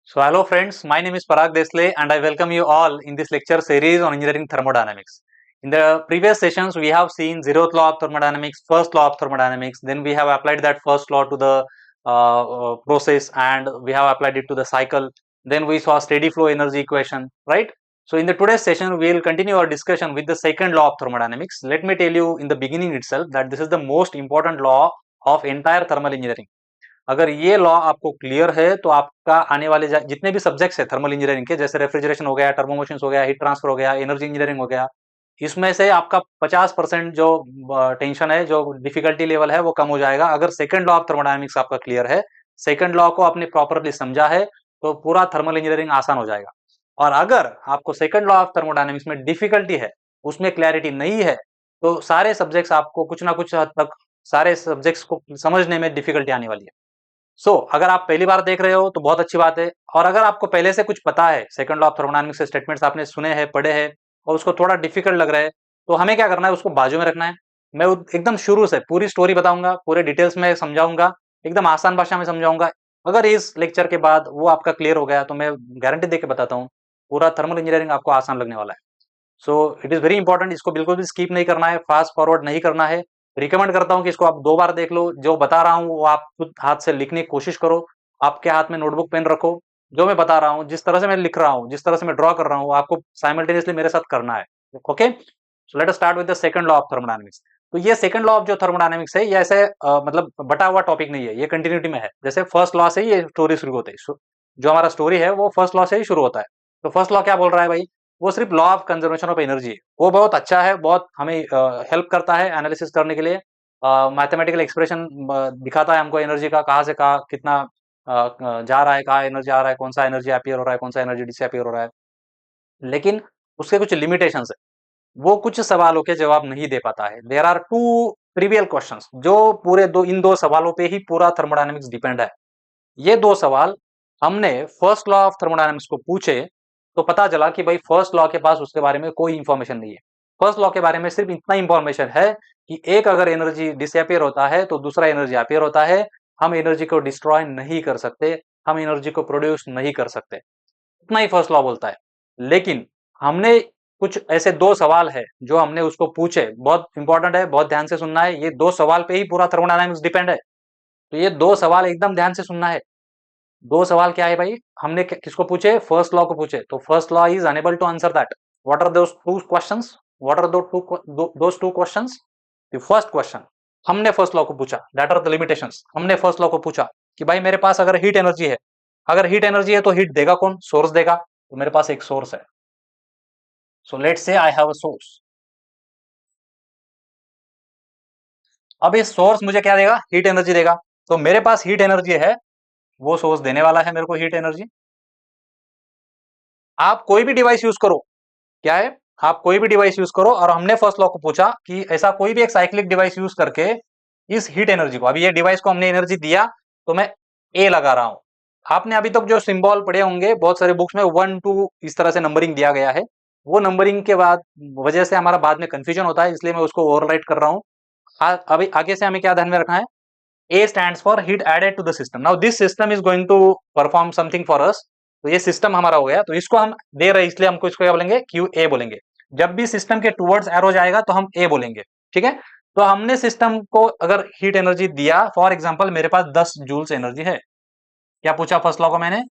So hello friends, my name is Parag Desle and I welcome you all in this lecture series on engineering thermodynamics. In the previous sessions we have seen zeroth law of thermodynamics, first law of thermodynamics, then we have applied that first law to the process and we have applied it to the cycle. Then we saw steady flow energy equation, right? So in the today's session we will continue our discussion with the second law of thermodynamics. Let me tell you in the beginning itself that this is the most important law of entire thermal engineering. अगर ये law आपको clear है तो आपका आने वाले जितने भी सब्जेक्ट्स है थर्मल इंजीनियरिंग के, जैसे रेफ्रिजरेशन हो गया, टर्बोमोशंस हो गया, हीट ट्रांसफर हो गया, एनर्जी इंजीनियरिंग हो गया, इसमें से आपका 50% जो टेंशन है, जो डिफिकल्टी लेवल है, वो कम हो जाएगा अगर सेकंड लॉ ऑफ थर्मोडायनेमिक्स आपका क्लियर है, सेकंड लॉ को आपने प्रॉपरली समझा है, तो पूरा थर्मल इंजीनियरिंग आसान हो जाएगा। और अगर आपको सेकंड लॉ ऑफ थर्मोडायनेमिक्स में डिफिकल्टी है, उसमें क्लैरिटी नहीं है, तो सारे सब्जेक्ट्स आपको कुछ ना कुछ हद तक सारे सब्जेक्ट्स को समझने में डिफिकल्टी आने वाली है। अगर आप पहली बार देख रहे हो तो बहुत अच्छी बात है, और अगर आपको पहले से कुछ पता है, सेकंड लॉ ऑफ थर्मोडायनामिक्स के स्टेटमेंट्स आपने सुने हैं, पढ़े हैं, और उसको थोड़ा डिफिकल्ट लग रहा है, तो हमें क्या करना है, उसको बाजू में रखना है। मैं एकदम शुरू से पूरी स्टोरी बताऊंगा, पूरे डिटेल्स में समझाऊंगा, एकदम आसान भाषा में समझाऊंगा। अगर इस लेक्चर के बाद वो आपका क्लियर हो गया तो मैं गारंटी देके बताता हूँ, पूरा थर्मल इंजीनियरिंग आपको आसान लगने वाला है। So it is very important, इसको बिल्कुल भी स्किप नहीं करना है, फास्ट फॉरवर्ड नहीं करना है। रिकमेंड करता हूं कि इसको आप 2 बार देख लो, जो बता रहा हूं वो आप खुद हाथ से लिखने की कोशिश करो, आपके हाथ में नोटबुक पेन रखो, जो मैं बता रहा हूं, जिस तरह से मैं लिख रहा हूं, जिस तरह से मैं ड्रॉ कर रहा हूं, आपको साइमल्टेनियसली मेरे साथ करना है। Okay, so let us start with the second law of thermodynamics. तो ये सेकंड लॉ ऑफ जो थर्मोडायनामिक्स है, ये ऐसे मतलब बटा हुआ टॉपिक नहीं है, ये कंटिन्यूटी में है। जैसे फर्स्ट लॉ से ही ये स्टोरी शुरू होती है, जो हमारा स्टोरी है वो फर्स्ट लॉ से ही शुरू होता है। तो फर्स्ट लॉ क्या बोल रहा है भाई, वो सिर्फ law of conservation of energy है। वो बहुत अच्छा है, बहुत हमें हेल्प करता है एनालिसिस करने के लिए। मैथमेटिकल एक्सप्रेशन दिखाता है हमको एनर्जी का, कहाँ से कहाँ कितना जा रहा है, कहाँ एनर्जी आ रहा है, कौन सा एनर्जी अपीयर हो रहा है, कौन सा एनर्जी डिसअपीयर हो रहा है। लेकिन उसके कुछ लिमिटेशंस है, वो कुछ सवालों के जवाब नहीं दे पाता है। There are two trivial questions, जो पूरे इन दो सवालों पे ही पूरा थर्मोडायनेमिक्स डिपेंड है। ये 2 सवाल हमने फर्स्ट लॉ ऑफ थर्मोडायनामिक्स को पूछे, तो पता चला कि भाई फर्स्ट लॉ के पास उसके बारे में कोई इंफॉर्मेशन नहीं है। फर्स्ट लॉ के बारे में सिर्फ इतना इंफॉर्मेशन है कि एक अगर एनर्जी डिसअपीयर होता है तो दूसरा एनर्जी अपीयर होता है। हम एनर्जी को डिस्ट्रॉय नहीं कर सकते, हम एनर्जी को प्रोड्यूस नहीं कर सकते, इतना ही फर्स्ट लॉ बोलता है। लेकिन हमने कुछ ऐसे 2 सवाल है जो हमने उसको पूछे, बहुत इंपॉर्टेंट है, बहुत ध्यान से सुनना है। ये 2 सवाल पे ही पूरा थर्मोडायनामिक्स डिपेंड है, तो ये 2 सवाल एकदम ध्यान से सुनना है। 2 सवाल क्या है भाई, हमने किसको पूछे, फर्स्ट लॉ को पूछे। तो first law is unable to answer that. What are those two questions, what are those two questions? The first question, हमने फर्स्ट लॉ को पूछा, दैट आर द लिमिटेशंस। हमने फर्स्ट लॉ को पूछा कि भाई मेरे पास अगर हीट एनर्जी है, अगर हीट एनर्जी है तो हीट देगा कौन, सोर्स देगा। तो मेरे पास एक सोर्स है, so let's say I have a source. अब ये सोर्स मुझे क्या देगा, हीट एनर्जी देगा। तो मेरे पास हीट एनर्जी है, वो सोर्स देने वाला है मेरे को हीट एनर्जी। आप कोई भी डिवाइस यूज करो, क्या है, आप कोई भी डिवाइस यूज करो, और हमने फर्स्ट लॉ को पूछा कि ऐसा कोई भी एक साइक्लिक डिवाइस यूज करके इस हीट एनर्जी को, अभी ये डिवाइस को हमने एनर्जी दिया, तो मैं ए लगा रहा हूं। आपने अभी तक जो सिंबल पढ़े होंगे बहुत सारे बुक्स में, 1 2 इस तरह से नंबरिंग दिया गया है, वो नंबरिंग के बाद वजह से हमारा बाद में कंफ्यूजन होता है, इसलिए मैं उसको ओवरराइट कर रहा हूं। अभी आगे से हमें क्या ध्यान में रखना है, a stands for heat added to the system. Now this system is going to perform something for us. तो ये सिस्टम हमारा हो गया, तो इसको हम दे रहे हैं, इसलिए हमको इसको क्या बोलेंगे, क्यू ए बोलेंगे। जब भी सिस्टम के टूवर्ड्स एरो जाएगा तो हम ए बोलेंगे, ठीक है। तो हमने सिस्टम को अगर हीट एनर्जी दिया, फॉर एग्जांपल मेरे पास 10 जूल्स एनर्जी है। क्या पूछा फर्स्ट लॉ को मैंने,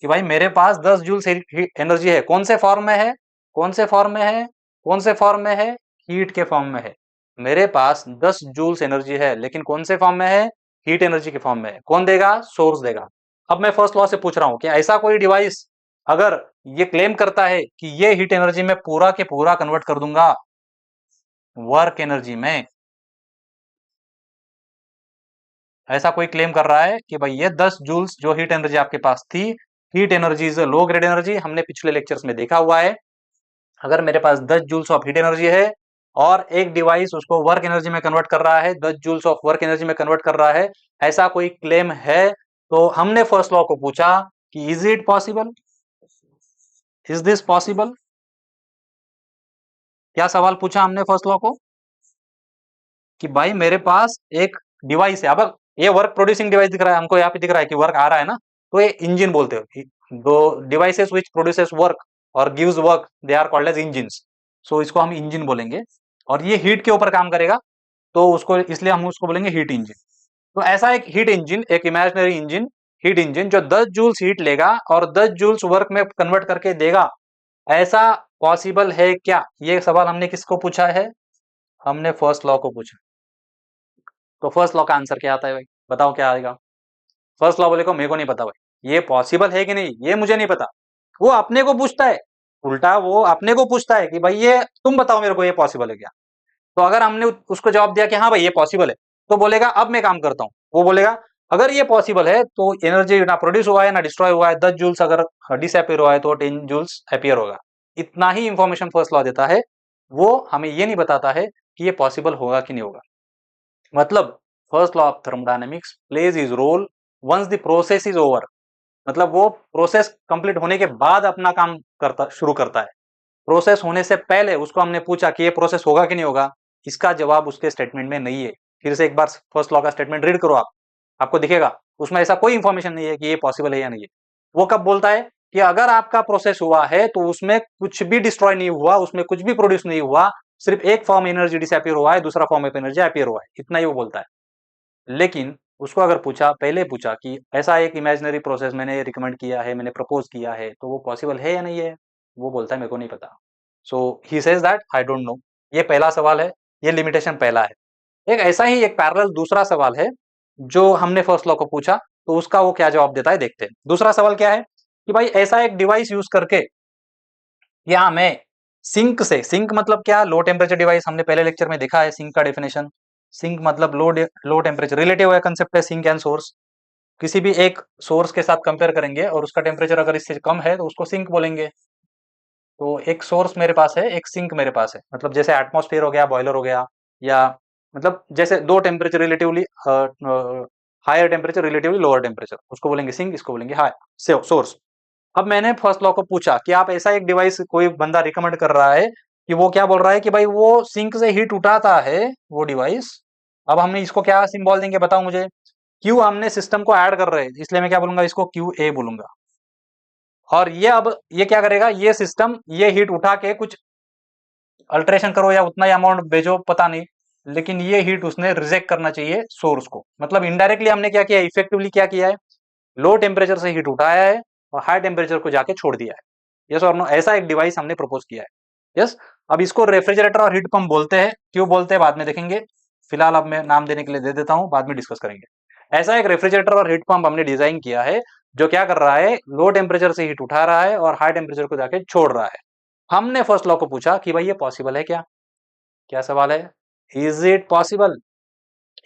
कि भाई मेरे पास 10 जूल्स एनर्जी है, कौन से फॉर्म में है, कौन से फॉर्म में है, कौन से फॉर्म में है, हीट के फॉर्म में है। मेरे पास 10 जूल्स एनर्जी है, लेकिन कौन से फॉर्म में है, हीट एनर्जी के फॉर्म में है। कौन देगा, सोर्स देगा। अब मैं फर्स्ट लॉ से पूछ रहा हूं कि ऐसा कोई डिवाइस अगर ये क्लेम करता है कि ये हीट एनर्जी में पूरा के पूरा कन्वर्ट कर दूंगा वर्क एनर्जी में, ऐसा कोई क्लेम कर रहा है कि भाई ये 10 जूल्स जो हीट एनर्जी आपके पास थी, heat energy is low grade energy, हमने पिछले लेक्चर्स में देखा हुआ है। अगर मेरे पास 10 जूल्स ऑफ हीट एनर्जी है और एक डिवाइस उसको वर्क एनर्जी में कन्वर्ट कर रहा है, 10 जूल्स ऑफ वर्क एनर्जी में कन्वर्ट कर रहा है, ऐसा कोई क्लेम है, तो हमने फर्स्ट लॉ को पूछा कि is it possible, is this possible. क्या सवाल पूछा हमने फर्स्ट लॉ को, कि भाई मेरे पास एक डिवाइस है, अब ये वर्क प्रोड्यूसिंग डिवाइस दिख रहा है हमको, यहाँ पे दिख रहा है कि वर्क आ रहा है ना, तो ये इंजन बोलते हो, दो डिवाइसेस विच प्रोड्यूसेस वर्क और gives work, they are called as engines. So इसको हम इंजन बोलेंगे, और ये हीट के ऊपर काम करेगा, तो उसको इसलिए हम उसको बोलेंगे हीट इंजन। तो ऐसा एक हीट इंजन, एक इमेजिनरी इंजन, हीट इंजन जो 10 जूल्स हीट लेगा और 10 जूल्स वर्क में कन्वर्ट करके देगा, ऐसा पॉसिबल है क्या? ये सवाल हमने किसको पूछा है? हमने फर्स्ट लॉ को पूछा। तो फर्स्ट लॉ का आंसर क्या आता है भाई? बताओ क्या आएगा? फर्स्ट लॉ बोले को मेरे को नहीं पता भाई, ये पॉसिबल है कि नहीं ये मुझे नहीं पता। वो अपने को पूछता है, उल्टा वो अपने को पूछता है कि भाई ये तुम बताओ मेरे को, ये पॉसिबल है क्या? तो अगर हमने उसको जवाब दिया कि हाँ भाई ये पॉसिबल है, तो बोलेगा अब मैं काम करता हूँ। वो बोलेगा अगर ये पॉसिबल है तो एनर्जी ना प्रोड्यूस हुआ है ना डिस्ट्रॉय हुआ है, 10 जूल्स अगर डिसअपियर हुआ है तो 10 जूल्स अपीयर होगा। इतना ही इंफॉर्मेशन फर्स्ट लॉ देता है, वो हमें ये नहीं बताता है कि ये पॉसिबल होगा कि नहीं होगा। मतलब first law of thermodynamics plays is role once the process is over. मतलब वो प्रोसेस कंप्लीट होने के बाद अपना काम करता शुरू करता है। प्रोसेस होने से पहले उसको हमने पूछा कि ये प्रोसेस होगा कि नहीं होगा, इसका जवाब उसके स्टेटमेंट में नहीं है। फिर से एक बार फर्स्ट लॉ का स्टेटमेंट रीड करो आप, आपको दिखेगा उसमें ऐसा कोई इंफॉर्मेशन नहीं है कि ये पॉसिबल है या नहीं है। वो कब बोलता है कि अगर आपका प्रोसेस हुआ है तो उसमें कुछ भी डिस्ट्रॉय नहीं हुआ, उसमें कुछ भी प्रोड्यूस नहीं हुआ, सिर्फ एक फॉर्म एनर्जी डिसअपियर हुआ है, दूसरा फॉर्म ऑफ एनर्जी अपीयर हुआ है, इतना ही वो बोलता है। लेकिन उसको अगर पूछा, पहले पूछा कि ऐसा एक इमेजिनरी प्रोसेस मैंने रिकमेंड किया है, मैंने प्रपोज किया है, तो वो पॉसिबल है या नहीं है, वो बोलता है मेरे को नहीं पता। So he says that I don't know. ये पहला सवाल है, ये लिमिटेशन पहला है। एक ऐसा ही एक पैरेलल दूसरा सवाल है जो हमने फर्स्ट लॉ को पूछा, तो उसका वो क्या जवाब देता है देखते हैं। दूसरा सवाल क्या है कि भाई ऐसा एक डिवाइस यूज करके, या मैं सिंक से, सिंक मतलब क्या, लो टेम्परेचर डिवाइस, हमने पहले लेक्चर में देखा है सिंक का डेफिनेशन। सिंक मतलब लो टेम्परेचर, रिलेटिव है कंसेप्ट है सिंक एंड सोर्स। किसी भी एक सोर्स के साथ कंपेयर करेंगे और उसका टेम्परेचर अगर इससे कम है तो उसको सिंक बोलेंगे। तो एक सोर्स मेरे पास है, एक सिंक मेरे पास है, मतलब जैसे एटमॉस्फेयर हो गया, बॉयलर हो गया, या मतलब जैसे दो temperature relatively higher temperature relatively lower temperature, उसको बोलेंगे सिंक, इसको बोलेंगे हाई सोर्स। अब मैंने फर्स्ट लॉ को पूछा कि आप ऐसा एक डिवाइस, कोई बंदा रिकमेंड कर रहा है कि वो क्या बोल रहा है कि भाई वो सिंक से हीट उठाता है वो डिवाइस। अब हमने इसको क्या सिंबल देंगे बताओ मुझे? क्यू हमने सिस्टम को ऐड कर रहे हैं, इसलिए मैं क्या बोलूंगा, इसको क्यू ए बोलूंगा। और ये अब ये क्या करेगा, ये सिस्टम ये हीट उठा के कुछ अल्टरेशन करो या उतना ही अमाउंट भेजो पता नहीं, लेकिन ये हीट उसने रिजेक्ट करना चाहिए सोर्स को। मतलब इनडायरेक्टली हमने क्या किया, इफेक्टिवली क्या किया है, लो टेम्परेचर से हीट उठाया है और हाई टेम्परेचर को जाके छोड़ दिया है। यस और नो, ऐसा एक डिवाइस हमने प्रपोज किया है। यस, अब इसको रेफ्रिजरेटर और हीट पंप बोलते हैं, क्यों बोलते हैं बाद में देखेंगे, फिलहाल अब मैं नाम देने के लिए दे देता हूं, बाद में डिस्कस करेंगे। ऐसा एक रेफ्रिजरेटर और हीट पंप हमने डिजाइन किया है जो क्या कर रहा है, लो टेम्परेचर से हीट उठा रहा है और हाई टेम्परेचर को जाके छोड़ रहा है। हमने फर्स्ट लॉ को पूछा कि भाई ये पॉसिबल है क्या? क्या सवाल है? Is it possible?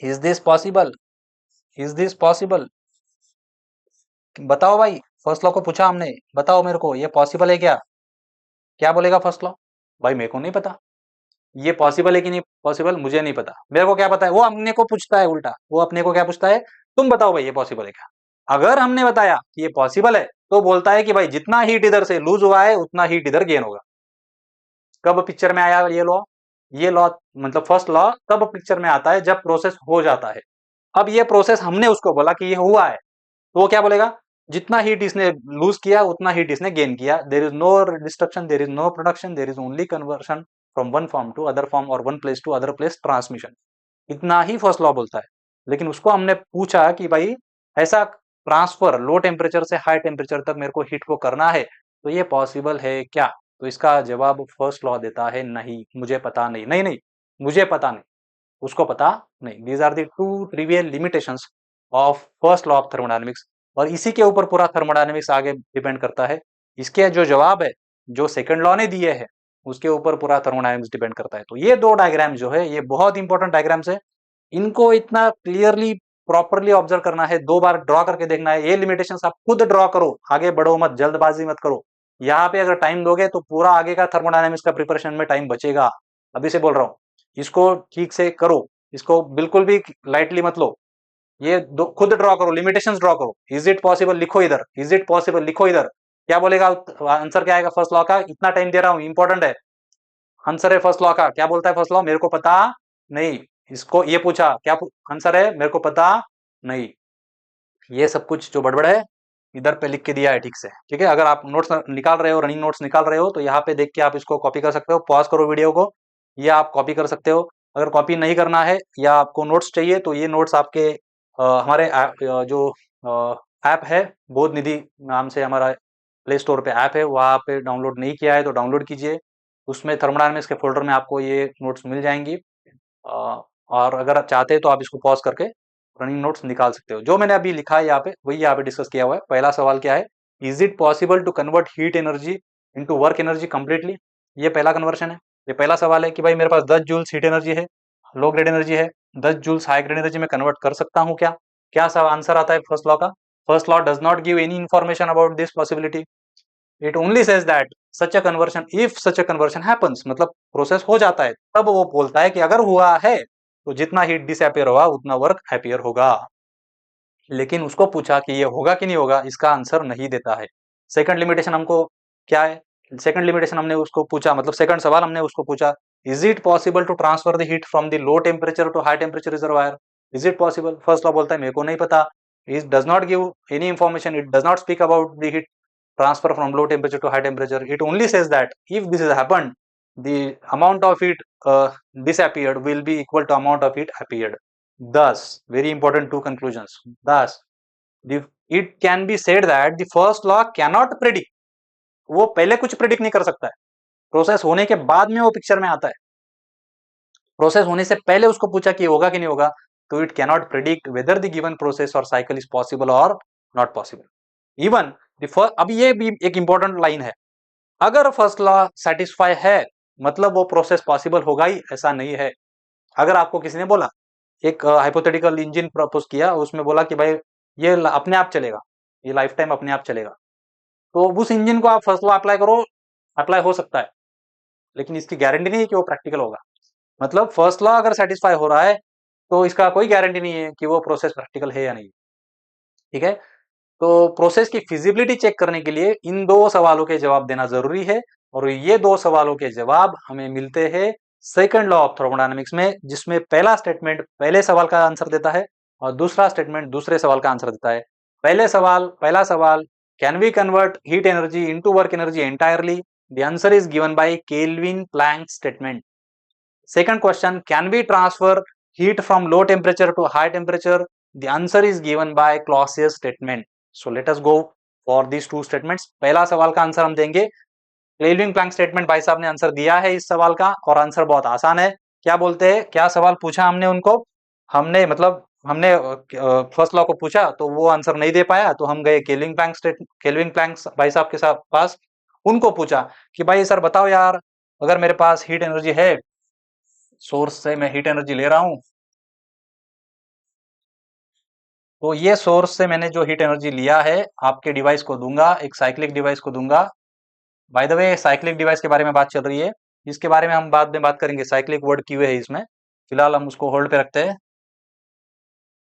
Is this possible? Is this possible? बताओ भाई, फर्स्ट लॉ को पूछा हमने, बताओ मेरे को ये पॉसिबल है क्या? क्या बोलेगा फर्स्ट लॉ? भाई मेरे को नहीं पता, ये पॉसिबल है कि नहीं पॉसिबल मुझे नहीं पता, मेरे को क्या पता है। वो अपने को पूछता है उल्टा, वो अपने को क्या पूछता है, तुम बताओ भाई ये पॉसिबल है क्या? अगर हमने बताया कि ये पॉसिबल है तो बोलता है कि भाई जितना हीट इधर से लूज हुआ है उतना हीट इधर गेन होगा। कब पिक्चर में आया ये लॉ? ये लॉ मतलब फर्स्ट लॉ तब पिक्चर में आता है जब प्रोसेस हो जाता है। अब ये प्रोसेस हमने उसको बोला कि ये हुआ है, तो वो क्या बोलेगा, जितना हीट इसने लूज किया उतना हीट इसने गेन किया। There is no destruction, there is no production, there is only conversion from one form to other form और one place to other place transmission. इतना ही फर्स्ट लॉ बोलता है। लेकिन उसको हमने पूछा कि भाई ऐसा ट्रांसफर लो टेम्परेचर से हाई टेम्परेचर तक मेरे को हीट को करना है, तो ये पॉसिबल है क्या? तो इसका जवाब फर्स्ट लॉ देता है नहीं, मुझे पता नहीं, नहीं नहीं मुझे पता नहीं, उसको पता नहीं। These are the two trivial limitations of first law of thermodynamics. और इसी के ऊपर पूरा थर्मोडायनेमिक्स आगे डिपेंड करता है। इसके जो जवाब है जो सेकंड लॉ ने दिए है उसके ऊपर पूरा थर्मोडायनेमिक्स डिपेंड करता है। तो ये दो डायग्राम जो है ये बहुत इंपॉर्टेंट डायग्राम्स है, इनको इतना क्लियरली प्रॉपरली ऑब्जर्व करना है, दो बार ड्रॉ करके देखना है। ये लिमिटेशंस आप खुद ड्रॉ करो, आगे बढ़ो मत, जल्दबाजी मत करो। यहाँ पे अगर टाइम दोगे तो पूरा आगे का थर्मोडायनेमिक्स का प्रिपरेशन में टाइम बचेगा। अभी से बोल रहा हूँ, इसको ठीक से करो, इसको बिल्कुल भी लाइटली मत लो। ये दो खुद ड्रॉ करो, लिमिटेशंस ड्रॉ करो। इज इट पॉसिबल लिखो इधर, इज इट पॉसिबल लिखो इधर। क्या बोलेगा आंसर, क्या आएगा फर्स्ट लॉ का? इतना टाइम दे रहा हूं, इंपॉर्टेंट है। आंसर है फर्स्ट लॉ का, क्या बोलता है फर्स्ट लॉ, मेरे को पता नहीं। इसको ये पूछा क्या आंसर है, मेरे को पता नहीं। ये सब कुछ जो बड़बड़ है इधर पे लिख के दिया है ठीक से, ठीक है। अगर आप नोट्स निकाल रहे हो, रनिंग नोट्स निकाल रहे हो, तो यहाँ पे देख के आप इसको कॉपी कर सकते हो। पॉज करो वीडियो को, या आप कॉपी कर सकते हो। अगर कॉपी नहीं करना है या आपको नोट्स चाहिए, तो ये नोट्स आपके हमारे जो ऐप है बोध निधि नाम से, हमारा प्ले स्टोर पे ऐप है, वहाँ पे डाउनलोड नहीं किया है तो डाउनलोड कीजिए। उसमें थर्मोडायनामिक्स के फोल्डर में आपको ये नोट्स मिल जाएंगी। और अगर आप चाहते हैं तो आप इसको पॉज करके रनिंग नोट्स निकाल सकते हो। जो मैंने अभी लिखा है यहाँ पे वही यहाँ पे डिस्कस किया हुआ है। पहला सवाल क्या है, is it possible to convert heat energy into work energy completely. ये पहला कन्वर्शन है। ये पहला सवाल है कि भाई मेरे पास 10 जूल्स हीट एनर्जी है, लो ग्रेड एनर्जी है, 10 जूल्स हाई ग्रेड एनर्जी में कन्वर्ट कर सकता हूँ क्या? क्या सब आंसर आता है फर्स्ट लॉ का? First law does not give any information about this possibility. It only says that such a conversion, if such a conversion happens, मतलब प्रोसेस हो जाता है तब वो बोलता है कि अगर हुआ है तो जितना हीट डिसअपियर होगा उतना वर्क अपियर होगा। लेकिन उसको पूछा कि ये होगा कि नहीं होगा, इसका आंसर नहीं देता है। सेकंड लिमिटेशन हमको क्या है, सेकंड लिमिटेशन हमने उसको पूछा, मतलब सेकंड सवाल हमने उसको पूछा, is it possible to transfer the heat from the low temperature to high temperature reservoir. Is it possible? First law बोलता है मेरे को नहीं पता, it does not give any information, it does not speak about the heat transfer from low temperature to high temperature. It only says that if this has happened, the amount of heat disappeared will be equal to amount of heat appeared. Thus, very important two conclusions. Thus, it can be said that the first law cannot predict. वो पहले कुछ predict नहीं कर सकता है, process होने के बाद में वो पिक्चर में आता है। प्रोसेस होने से पहले उसको पूछा कि होगा कि नहीं होगा, तो it cannot predict whether the given process और साइकिल इज पॉसिबल और नॉट पॉसिबल। इवन अब ये भी एक इंपॉर्टेंट लाइन है, अगर फर्स्ट लॉ सेटिस्फाई है मतलब वो प्रोसेस पॉसिबल होगा ही, ऐसा नहीं है। अगर आपको किसी ने बोला, एक हाइपोथेटिकल इंजन प्रपोज किया, उसमें बोला कि भाई ये अपने आप चलेगा, ये लाइफ टाइम अपने आप चलेगा, तो उस इंजन को आप फर्स्ट लॉ अप्लाई करो, अप्लाई हो सकता है, लेकिन इसकी गारंटी नहीं है कि वो प्रैक्टिकल होगा। मतलब फर्स्ट लॉ अगर सेटिस्फाई हो रहा है तो इसका कोई गारंटी नहीं है कि वो प्रोसेस प्रैक्टिकल है या नहीं, ठीक है। तो प्रोसेस की फिजिबिलिटी चेक करने के लिए इन दो सवालों के जवाब देना जरूरी है, और ये दो सवालों के जवाब हमें मिलते हैं सेकंड लॉ ऑफ थर्मोडायनामिक्स में, जिसमें पहला स्टेटमेंट पहले सवाल का आंसर देता है और दूसरा स्टेटमेंट दूसरे सवाल का आंसर देता है। पहला सवाल, can we convert heat energy into work energy entirely? The answer is given by Kelvin Planck statement. Second question, can we transfer heat from low temperature to high temperature? The answer is given by Clausius statement. So let us go for these two statements. पहला सवाल का answer हम देंगे क्लेविन Planck statement. भाई साहब ने answer दिया है इस सवाल का, और आंसर बहुत आसान है। क्या बोलते हैं, क्या सवाल पूछा हमने उनको, हमने फर्स्ट लॉ को पूछा तो वो आंसर नहीं दे पाया, तो हम गए केल्विन प्लैंक भाई साहब के साथ पास, उनको पूछा कि भाई सर बताओ यार, अगर मेरे पास हीट एनर्जी है, सोर्स से मैं हीट एनर्जी ले रहा हूं, तो ये सोर्स से मैंने जो हीट एनर्जी लिया है आपके डिवाइस को दूंगा, एक साइक्लिक डिवाइस को दूंगा। By the way cyclic device के बारे में बात चल रही है, इसके बारे में हम बाद में बात करेंगे, साइक्लिक वर्ड क्यों है इसमें, फिलहाल हम उसको होल्ड पे रखते हैं।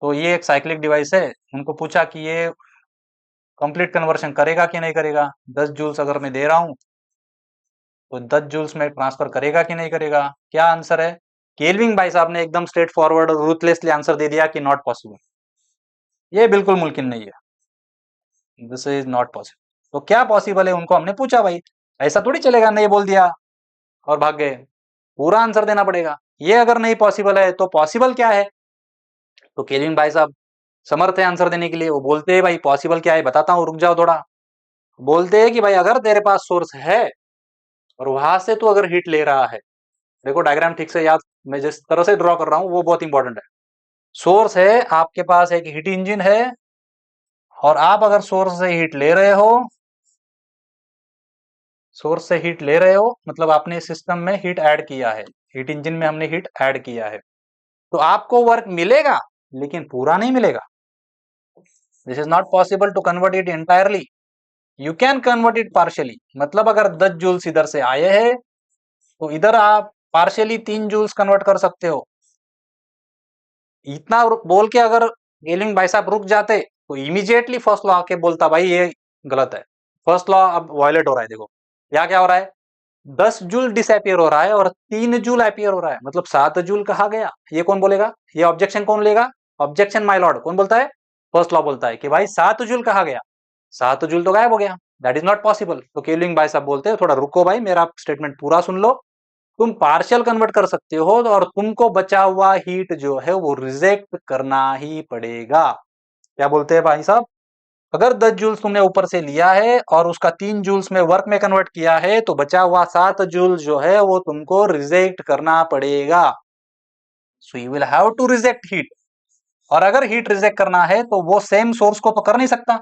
तो ये एक साइक्लिक डिवाइस है, उनको पूछा कि ये कंप्लीट कन्वर्शन करेगा कि नहीं करेगा। 10 जूल्स अगर मैं दे रहा हूं तो 10 जूल्स में ट्रांसफर करेगा कि नहीं करेगा। क्या आंसर है, केल्विन भाई साहब ने एकदम स्ट्रेट फॉरवर्ड और रूथलेसली आंसर दे दिया कि नॉट पॉसिबल, ये बिल्कुल मुमकिन नहीं है, दिस इज नॉट पॉसिबल। तो क्या पॉसिबल है, उनको हमने पूछा, भाई ऐसा थोड़ी चलेगा नहीं बोल दिया और भाग गए, पूरा आंसर देना पड़ेगा। ये अगर नहीं पॉसिबल है तो पॉसिबल क्या है, तो केल्विन भाई साहब समर्थ है आंसर देने के लिए। वो बोलते हैं भाई पॉसिबल क्या है बताता हूँ, रुक जाओ थोड़ा। बोलते हैं कि भाई अगर तेरे पास सोर्स है और वहां से तू अगर हीट ले रहा है, देखो डायग्राम ठीक से याद, मैं जिस तरह से ड्रॉ कर रहा हूं वो बहुत इंपॉर्टेंट है। सोर्स है, आपके पास एक हीट इंजन है, और आप अगर सोर्स से हीट ले रहे हो, सोर्स से हीट ले रहे हो मतलब आपने सिस्टम में हीट ऐड किया है, हीट इंजन में हमने हीट ऐड किया है, तो आपको वर्क मिलेगा लेकिन पूरा नहीं मिलेगा। This is not possible to convert it entirely, you can convert it partially. मतलब अगर 10 जूल्स इधर से आए हैं तो इधर आप पार्शियली 3 जूल्स कन्वर्ट कर सकते हो। इतना बोल के अगर गेलिंग भाई साहब रुक जाते तो इमीडिएटली फर्स्ट लॉ आके बोलता भाई ये गलत है, फर्स्ट लॉ अब वायलेट हो रहा है। देखो यहाँ क्या हो रहा है, 10 जूल डिसअपियर हो रहा है और 3 जूल अपियर हो रहा है, मतलब 7 जूल कहा गया। ये कौन बोलेगा, ये ऑब्जेक्शन कौन लेगा, ऑब्जेक्शन माय लॉर्ड कौन बोलता है, फर्स्ट लॉ बोलता है कि भाई 7 जूल कहा गया, 7 जूल तो गायब हो गया, दैट इज नॉट पॉसिबल। तो केल्विन भाई साहब बोलते हैं थोड़ा रुको भाई, मेरा स्टेटमेंट पूरा सुन लो, तुम पार्शियल कन्वर्ट कर सकते हो और तुमको बचा हुआ हीट जो है वो रिजेक्ट करना ही पड़ेगा। क्या बोलते हैं भाई साहब, अगर 10 जूल्स तुमने ऊपर से लिया है और उसका 3 जूल्स में वर्क में कन्वर्ट किया है तो बचा हुआ 7 जूल जो है वो तुमको रिजेक्ट करना पड़ेगा। So you will have to reject heat. और अगर हीट रिजेक्ट करना है तो वो सेम सोर्स को तो कर नहीं सकता,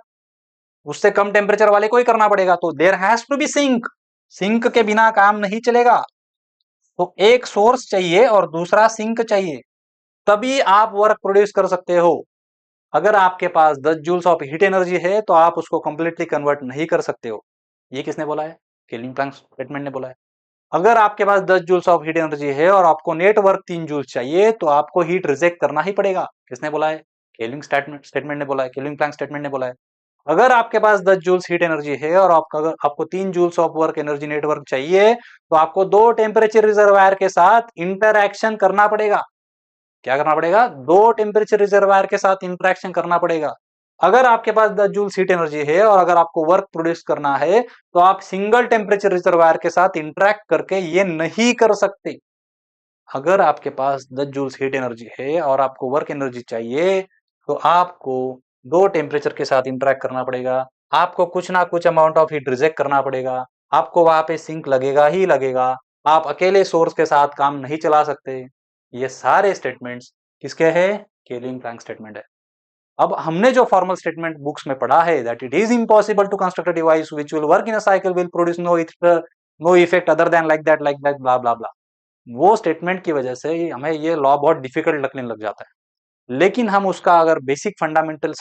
उससे कम टेम्परेचर वाले को ही करना पड़ेगा। तो there has to be sink, sink के बिना काम नहीं चलेगा। तो एक सोर्स चाहिए और दूसरा सिंक चाहिए, तभी आप वर्क प्रोड्यूस कर सकते हो। अगर आपके पास 10 जूल्स ऑफ हीट एनर्जी है तो आप उसको कंप्लीटली कन्वर्ट नहीं कर सकते हो। ये किसने बोला है, केल्विन प्लैंक स्टेटमेंट ने बोला है। अगर आपके पास 10 जूल्स ऑफ हीट एनर्जी है और आपको नेट वर्क 3 जूल्स चाहिए तो आपको हीट रिजेक्ट करना ही पड़ेगा। किसने बोला है, केल्विन स्टेटमेंट ने बोला है, केल्विन प्लैंक स्टेटमेंट ने बोला है। अगर आपके पास 10 जूल्स हीट एनर्जी है और आपको 3 joules of work energy network चाहिए तो आपको दो टेम्परेचर रिजर्वायर के साथ इंटरएक्शन करना पड़ेगा। क्या करना पड़ेगा, दो टेम्परेचर रिजर्वायर के साथ इंटरेक्शन करना पड़ेगा। अगर आपके पास 10 जूल हीट एनर्जी है और अगर आपको वर्क प्रोड्यूस करना है तो आप सिंगल टेम्परेचर रिजर्वायर के साथ इंटरेक्ट करके ये नहीं कर सकते। अगर आपके पास 10 जूल हीट एनर्जी है और आपको वर्क एनर्जी चाहिए तो आपको दो टेम्परेचर के साथ इंटरेक्ट करना पड़ेगा, आपको कुछ ना कुछ अमाउंट ऑफ हीट रिजेक्ट करना पड़ेगा, आपको वहां पे सिंक लगेगा ही लगेगा। आप अकेले सोर्स के साथ काम नहीं चला सकते। ये सारे स्टेटमेंट्स किसके हैं, केल्विन प्लैंक स्टेटमेंट है। अब हमने जो फॉर्मल स्टेटमेंट बुक्स में पढ़ा है that it is impossible to construct a device which will work in a cycle will produce no effect other than like that blah blah blah, वो statement की वजह से हमें ये लॉ बहुत डिफिकल्ट लगने लग जाता है। लेकिन हम उसका अगर बेसिक फंडामेंटल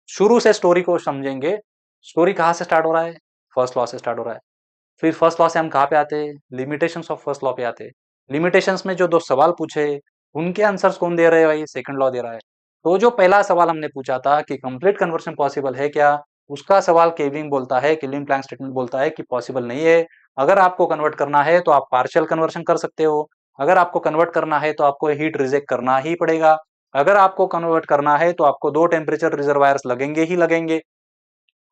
शुरू से स्टोरी को समझेंगे, स्टोरी कहाँ से स्टार्ट हो रहा है, फर्स्ट लॉ से स्टार्ट हो रहा है। फिर फर्स्ट लॉ से हम कहाँ पे आते हैं, लिमिटेशंस ऑफ फर्स्ट लॉ पे आते हैं। लिमिटेशंस में जो दो सवाल पूछे उनके आंसर्स कौन दे रहे हैं भाई, सेकंड लॉ दे रहा है। तो जो पहला सवाल हमने पूछा था कि कंप्लीट कन्वर्शन पॉसिबल है क्या, उसका सवाल केल्विन बोलता है, केल्विन प्लैंक स्टेटमेंट बोलता है कि पॉसिबल नहीं है। अगर आपको कन्वर्ट करना है तो आप पार्शियल कन्वर्शन कर सकते हो, अगर आपको कन्वर्ट करना है तो आपको हीट रिजेक्ट करना ही पड़ेगा, अगर आपको कन्वर्ट करना है तो आपको दो टेम्परेचर रिजर्वायर्स लगेंगे ही लगेंगे।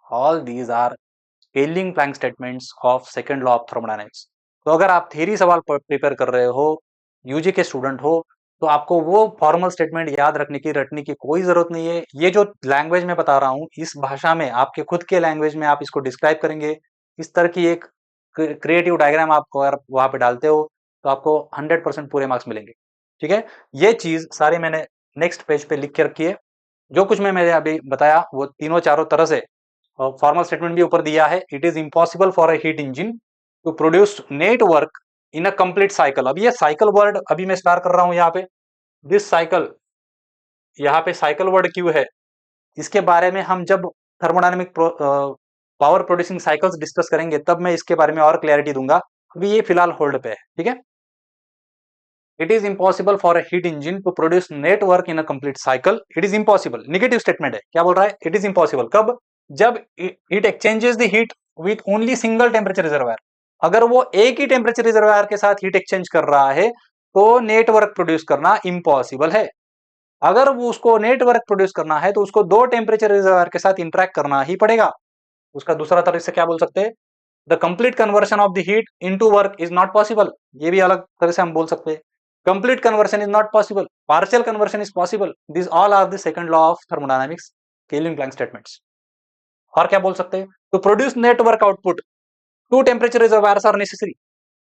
All these are Kelvin Planck statements of second law of thermodynamics. तो अगर आप थ्योरी सवाल प्रिपेयर कर रहे हो, यूजी के स्टूडेंट हो, तो आपको वो फॉर्मल स्टेटमेंट याद रखने की कोई जरूरत नहीं है। ये जो लैंग्वेज में बता रहा हूँ इस भाषा में, आपके खुद के लैंग्वेज में आप इसको डिस्क्राइब करेंगे, इस तरह की एक क्रिएटिव डायग्राम आप वहां पे डालते हो तो आपको 100% पूरे मार्क्स मिलेंगे। ठीक है, ये चीज सारी मैंने नेक्स्ट पेज पे लिख के रखी है। जो कुछ मैंने अभी बताया वो तीनों चारों तरह से फॉर्मल स्टेटमेंट भी ऊपर दिया है। It is impossible for a heat engine to produce net work in a complete cycle. अब ये साइकिल वर्ड अभी मैं स्टार्ट कर रहा हूं यहाँ पे, दिस साइकिल, यहाँ पे साइकिल वर्ड क्यों है, इसके बारे में हम जब thermodynamic power producing cycles discuss करेंगे तब मैं इसके बारे में और क्लैरिटी दूंगा। अभी ये फिलहाल होल्ड पे है। ठीक है, it is impossible for a heat engine to produce net work in a complete cycle. It is impossible, negative statement है। क्या बोल रहा है, इट इज इम्पॉसिबल कब, जब it exchanges the heat with only single temperature reservoir. अगर वो एक ही टेम्परेचर रिजर्वायर के साथ हीट एक्सचेंज कर रहा है तो नेटवर्क प्रोड्यूस करना इम्पॉसिबल है। अगर वो उसको नेटवर्क प्रोड्यूस करना है तो उसको दो टेम्परेचर रिजर्वायर के साथ इंटरेक्ट करना ही पड़ेगा। उसका दूसरा तरह से क्या बोल सकते हैं, the complete conversion of the heat into work is not possible. ये भी अलग तरह से हम बोल सकते हैं, complete conversion is not possible, partial conversion is possible. This all are the second law of thermodynamics, Kelvin Planck statements. और क्या बोल सकते हैं, to produce network output two temperature reservoirs are necessary.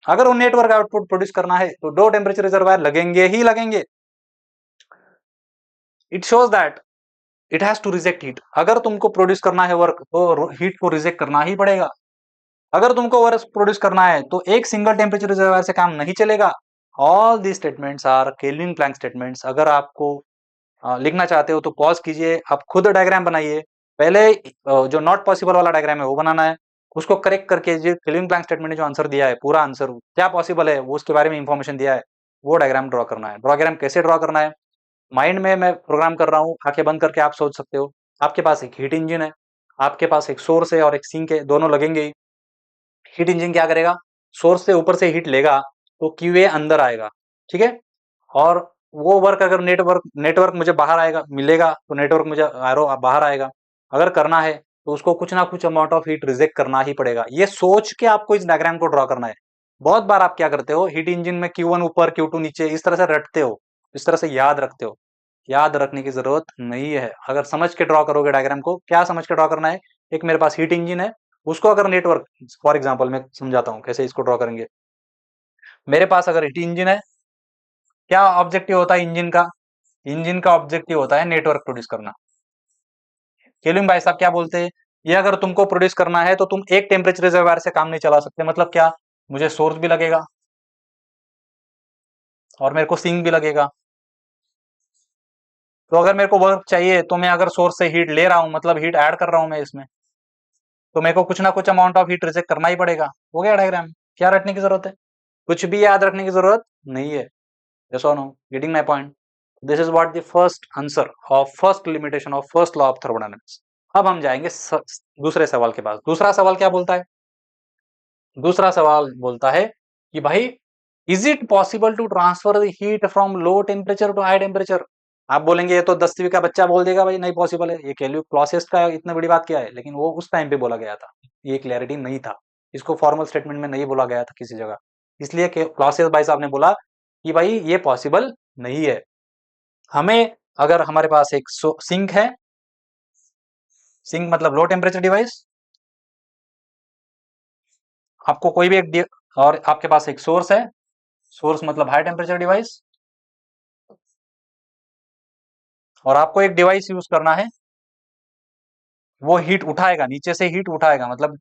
अगर वो नेटवर्क आउटपुट प्रोड्यूस करना है तो दो टेम्परेचर रिजर्वायर लगेंगे ही लगेंगे। It shows that it has to reject heat. अगर तुमको प्रोड्यूस करना है वर्क तो हीट को रिजेक्ट करना ही पड़ेगा। अगर तुमको वर्क प्रोड्यूस करना है तो एक सिंगल टेम्परेचर रिजर्वायर से काम नहीं चलेगा। All the statements are Kelvin Planck statements. अगर आपको लिखना चाहते हो तो पॉज कीजिए, आप खुद डायग्राम बनाइए। पहले जो नॉट पॉसिबल वाला डायग्राम है वो बनाना है, उसको करेक्ट करके जो केल्विन प्लैंक स्टेटमेंट ने जो आंसर दिया है, पूरा आंसर क्या पॉसिबल है वो उसके बारे में इंफॉर्मेशन दिया है, वो डायग्राम ड्रॉ करना है। डायग्राम कैसे ड्रॉ करना है, माइंड में मैं प्रोग्राम कर रहा हूँ, आंखें बंद करके आप सोच सकते हो। आपके पास एक हीट इंजन है, आपके पास एक सोर्स है और एक सिंक है, दोनों लगेंगे ही। हीट इंजन क्या करेगा, सोर्स से ऊपर से हीट लेगा तो क्यूए अंदर आएगा। ठीक है, और वो वर्क अगर नेटवर्क नेटवर्क मुझे बाहर आएगा मिलेगा तो नेटवर्क मुझे आरो बाहर आएगा। अगर करना है तो उसको कुछ ना कुछ अमाउंट ऑफ हीट रिजेक्ट करना ही पड़ेगा। ये सोच के आपको इस डायग्राम को ड्रॉ करना है। बहुत बार आप क्या करते हो, हीट इंजन में Q1 ऊपर Q2 नीचे इस तरह से रटते हो, इस तरह से याद रखते हो। याद रखने की जरूरत नहीं है। अगर समझ के ड्रॉ करोगे डायग्राम को, क्या समझ के ड्रॉ करना है, एक मेरे पास हीट इंजन है, उसको अगर नेटवर्क, फॉर एग्जाम्पल मैं समझाता हूँ कैसे इसको ड्रॉ करेंगे। मेरे पास अगर हीट इंजन है, क्या ऑब्जेक्टिव होता है इंजन का? इंजन का ऑब्जेक्टिव होता है नेटवर्क प्रोड्यूस करना। केल्विन भाई साहब क्या बोलते हैं, ये अगर तुमको प्रोड्यूस करना है तो तुम एक टेम्परेचर रिजर्वायर से काम नहीं चला सकते। मतलब क्या, मुझे सोर्स भी लगेगा और मेरे को सिंक भी लगेगा। तो अगर मेरे को वर्क चाहिए तो मैं अगर सोर्स से हीट ले रहा हूं, मतलब हीट ऐड कर रहा हूं मैं इसमें, तो मेरे को कुछ ना कुछ अमाउंट ऑफ हीट रिजेक्ट करना ही पड़ेगा। हो गया डायग्राम। क्या रटने की जरूरत है? कुछ भी याद रखने की जरूरत नहीं है। यस और no? Getting my point? This is what the first answer of first limitation of first law of thermodynamics. अब हम जाएंगे दूसरे सवाल के पास। दूसरा सवाल क्या बोलता है? दूसरा सवाल बोलता है कि भाई, is it possible to transfer the heat from low temperature to high temperature? आप बोलेंगे ये तो 10वीं का बच्चा बोल देगा भाई नहीं पॉसिबल है, ये कैल्विन क्लॉसियस का इतना बड़ी बात क्या है। लेकिन वो उस टाइम पे बोला गया था, ये क्लैरिटी नहीं था, इसको फॉर्मल स्टेटमेंट में नहीं बोला गया था किसी जगह। इसलिए क्लॉसियस भाई साहब ने बोला कि भाई ये पॉसिबल नहीं है। हमें, अगर हमारे पास एक सिंक है, सिंक मतलब लो टेम्परेचर डिवाइस, आपको कोई भी एक और आपके पास एक सोर्स है, सोर्स मतलब हाई टेम्परेचर डिवाइस, और आपको एक डिवाइस यूज करना है, वो हीट उठाएगा, नीचे से हीट उठाएगा, मतलब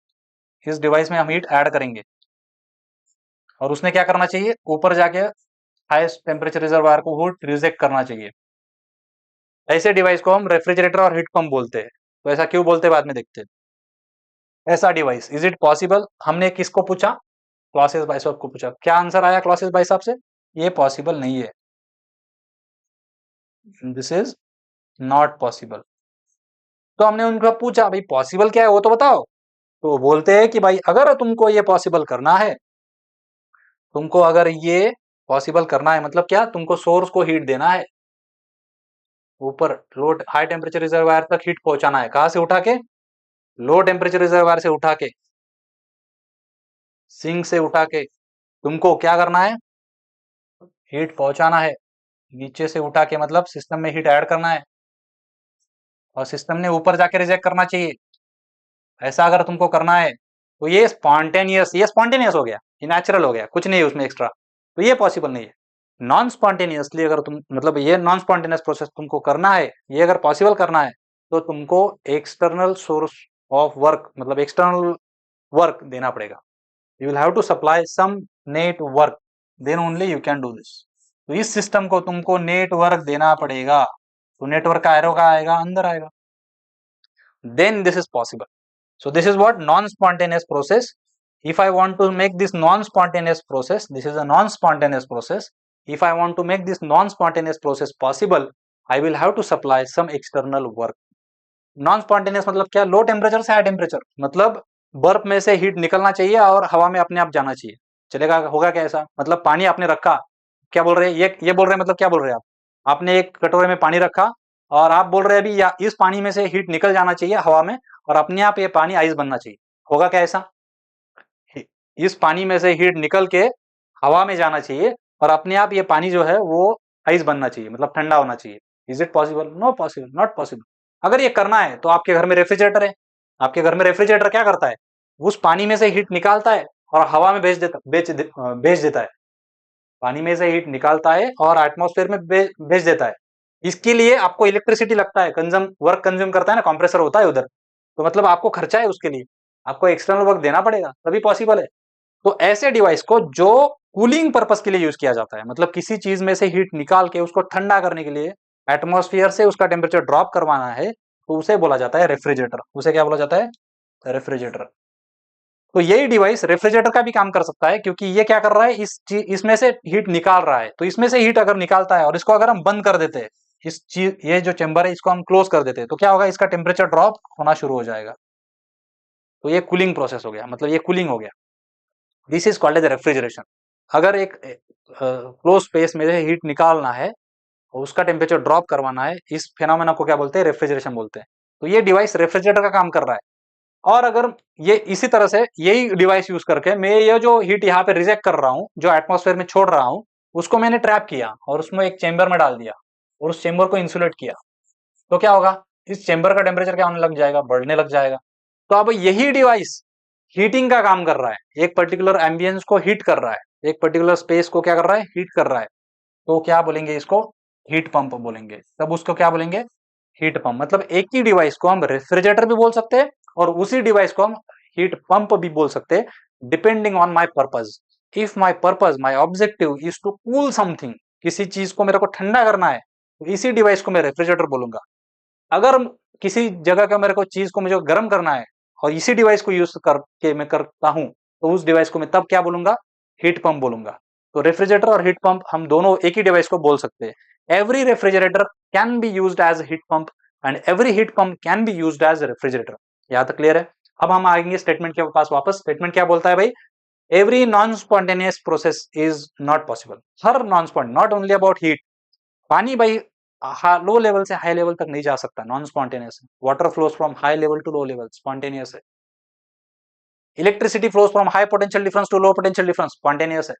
इस डिवाइस में हम हीट ऐड करेंगे और उसने क्या करना चाहिए, ऊपर जाके हाईएस्ट टेम्परेचर रिजर्वायर को हीट रिजेक्ट करना चाहिए। ऐसे डिवाइस को हम रेफ्रिजरेटर और हीट पंप बोलते हैं। तो ऐसा क्यों बोलते हैं बाद में देखते हैं। ऐसा डिवाइस, इज इट पॉसिबल, हमने किसको पूछा, क्लॉसियस भाई साहब को पूछा। क्या आंसर आया क्लॉसियस भाई साहब से? ये पॉसिबल नहीं है, दिस इज नॉट पॉसिबल। तो हमने उनका पूछा भाई पॉसिबल क्या है वो तो बताओ। तो वो बोलते हैं कि भाई अगर तुमको ये पॉसिबल करना है, तुमको अगर ये पॉसिबल करना है, मतलब क्या, तुमको सोर्स को हीट देना है, ऊपर लो हाई टेम्परेचर रिजर्वायर तक हीट पहुंचाना है। कहां से उठा के? लो टेम्परेचर रिजर्वायर से उठा के, सिंक से उठा के तुमको क्या करना है, हीट पहुंचाना है। नीचे से उठा के मतलब सिस्टम में हीट ऐड करना है और सिस्टम ने ऊपर जाके रिजेक्ट करना चाहिए। ऐसा अगर तुमको करना है तो ये स्पॉन्टेनियस हो गया, ये नेचुरल हो गया, कुछ नहीं है उसमें एक्स्ट्रा। तो ये पॉसिबल नहीं है। नॉन स्पॉन्टेनियसली अगर तुम, मतलब ये नॉन स्पॉन्टेनियस प्रोसेस तुमको करना है, ये अगर पॉसिबल करना है, तो तुमको एक्सटर्नल सोर्स ऑफ वर्क, मतलब एक्सटर्नल वर्क देना पड़ेगा। You will have to supply some net work, then only you can do this. तो इस सिस्टम को तुमको नेट वर्क देना पड़ेगा। तो नेटवर्क का एरो का आएगा, अंदर आएगा, then this is possible. So this is what non-spontaneous process. If I want to make this non-spontaneous process, this is a non-spontaneous process. If I want to make this non-spontaneous process possible, I will have to supply some external work. Non spontaneous मतलब क्या, low temperature से high temperature, मतलब बर्फ में से heat निकलना चाहिए और हवा में अपने आप जाना चाहिए। चलेगा, होगा क्या ऐसा, मतलब पानी आपने रखा, क्या बोल रहे हैं ये बोल रहे हैं, मतलब क्या बोल रहे हैं आप, आपने एक कटोरे में पानी रखा और आप बोल रहे हैं अभी या इस पानी में से हीट निकल जाना चाहिए हवा में और अपने आप ये पानी आइस बनना चाहिए। होगा क्या ऐसा? इस पानी में से हीट निकल के हवा में जाना चाहिए और अपने आप ये पानी जो है वो आइस बनना चाहिए, मतलब ठंडा होना चाहिए। Is it possible? No possible, not possible. अगर ये करना है तो आपके घर में रेफ्रिजरेटर है, आपके घर में रेफ्रिजरेटर क्या करता है, उस पानी में से हीट निकालता है और हवा में भेज देता है। पानी में से हीट निकालता है और एटमॉस्फेयर में भेज देता है। इसके लिए आपको इलेक्ट्रिसिटी लगता है, वर्क कंज्यूम करता है ना, कंप्रेसर होता है उधर, तो मतलब आपको खर्चा है उसके लिए, आपको एक्सटर्नल वर्क देना पड़ेगा तभी पॉसिबल है। तो ऐसे डिवाइस को जो कूलिंग पर्पस के लिए यूज किया जाता है, मतलब किसी चीज में से हीट निकाल के उसको ठंडा करने के लिए एटमॉस्फेयर से उसका टेम्परेचर ड्रॉप करवाना है, तो उसे बोला जाता है रेफ्रिजरेटर। उसे क्या बोला जाता है? रेफ्रिजरेटर। तो यही डिवाइस रेफ्रिजरेटर का भी काम कर सकता है, क्योंकि ये क्या कर रहा है, इसमें से हीट निकाल रहा है। तो इसमें से हीट अगर निकालता है और इसको अगर हम बंद कर देते हैं, ये जो चेंबर है इसको हम क्लोज कर देते हैं, तो क्या होगा, इसका टेम्परेचर ड्रॉप होना शुरू हो जाएगा। तो ये कूलिंग प्रोसेस हो गया, मतलब ये कूलिंग हो गया। This is called as refrigeration. अगर एक क्लोज स्पेस में से हीट निकालना है और उसका टेम्परेचर ड्रॉप करवाना है, इस फेनोमेना को क्या बोलते हैं, रेफ्रिजरेशन बोलते हैं। तो ये डिवाइस रेफ्रिजरेटर का काम कर रहा है। और अगर ये इसी तरह से यही डिवाइस यूज करके मैं ये जो हीट यहाँ पे रिजेक्ट कर रहा हूँ, जो एटमॉस्फेयर में छोड़ रहा हूँ, उसको मैंने ट्रैप किया और उसमें एक चेंबर में डाल दिया और उस चेंबर को इंसुलेट किया, तो क्या होगा, इस चेंबर का टेम्परेचर क्या होने लग जाएगा, बढ़ने लग जाएगा। तो अब यही डिवाइस हीटिंग का काम कर रहा है, एक पर्टिकुलर एम्बियंस को हीट कर रहा है, एक पर्टिकुलर स्पेस को क्या कर रहा है, हीट कर रहा है। तो क्या बोलेंगे इसको, हीट पंप बोलेंगे। तब उसको क्या बोलेंगे, हीट पंप। मतलब एक ही डिवाइस को हम रेफ्रिजरेटर भी बोल सकते हैं और उसी डिवाइस को हम हीट पंप भी बोल सकते हैं, depending on my purpose. If my purpose, my objective is to cool something, किसी चीज को मेरे को ठंडा करना है, तो इसी डिवाइस को मैं रेफ्रिजरेटर बोलूंगा। अगर किसी जगह का मेरे को चीज को मुझे गर्म करना है और इसी डिवाइस को यूज करके मैं करता हूं, तो उस डिवाइस को मैं तब क्या बोलूंगा, हीट पंप बोलूंगा। तो रेफ्रिजरेटर और हीट पंप हम दोनों एक ही डिवाइस को बोल सकते हैं। Every refrigerator can be used as heat pump and every heat pump can be used as refrigerator. यहां तक क्लियर है। अब हम आएंगे स्टेटमेंट के पास वापस। स्टेटमेंट क्या बोलता है भाई, every non spontaneous process is not possible. हर non spont, not only about heat. पानी भाई लो लेवल से हाई लेवल तक नहीं जा सकता, नॉन स्पॉन्टेनियस है। Water flows from high level to low level, spontaneous है। Electricity flows from high potential difference to low potential difference, spontaneous है।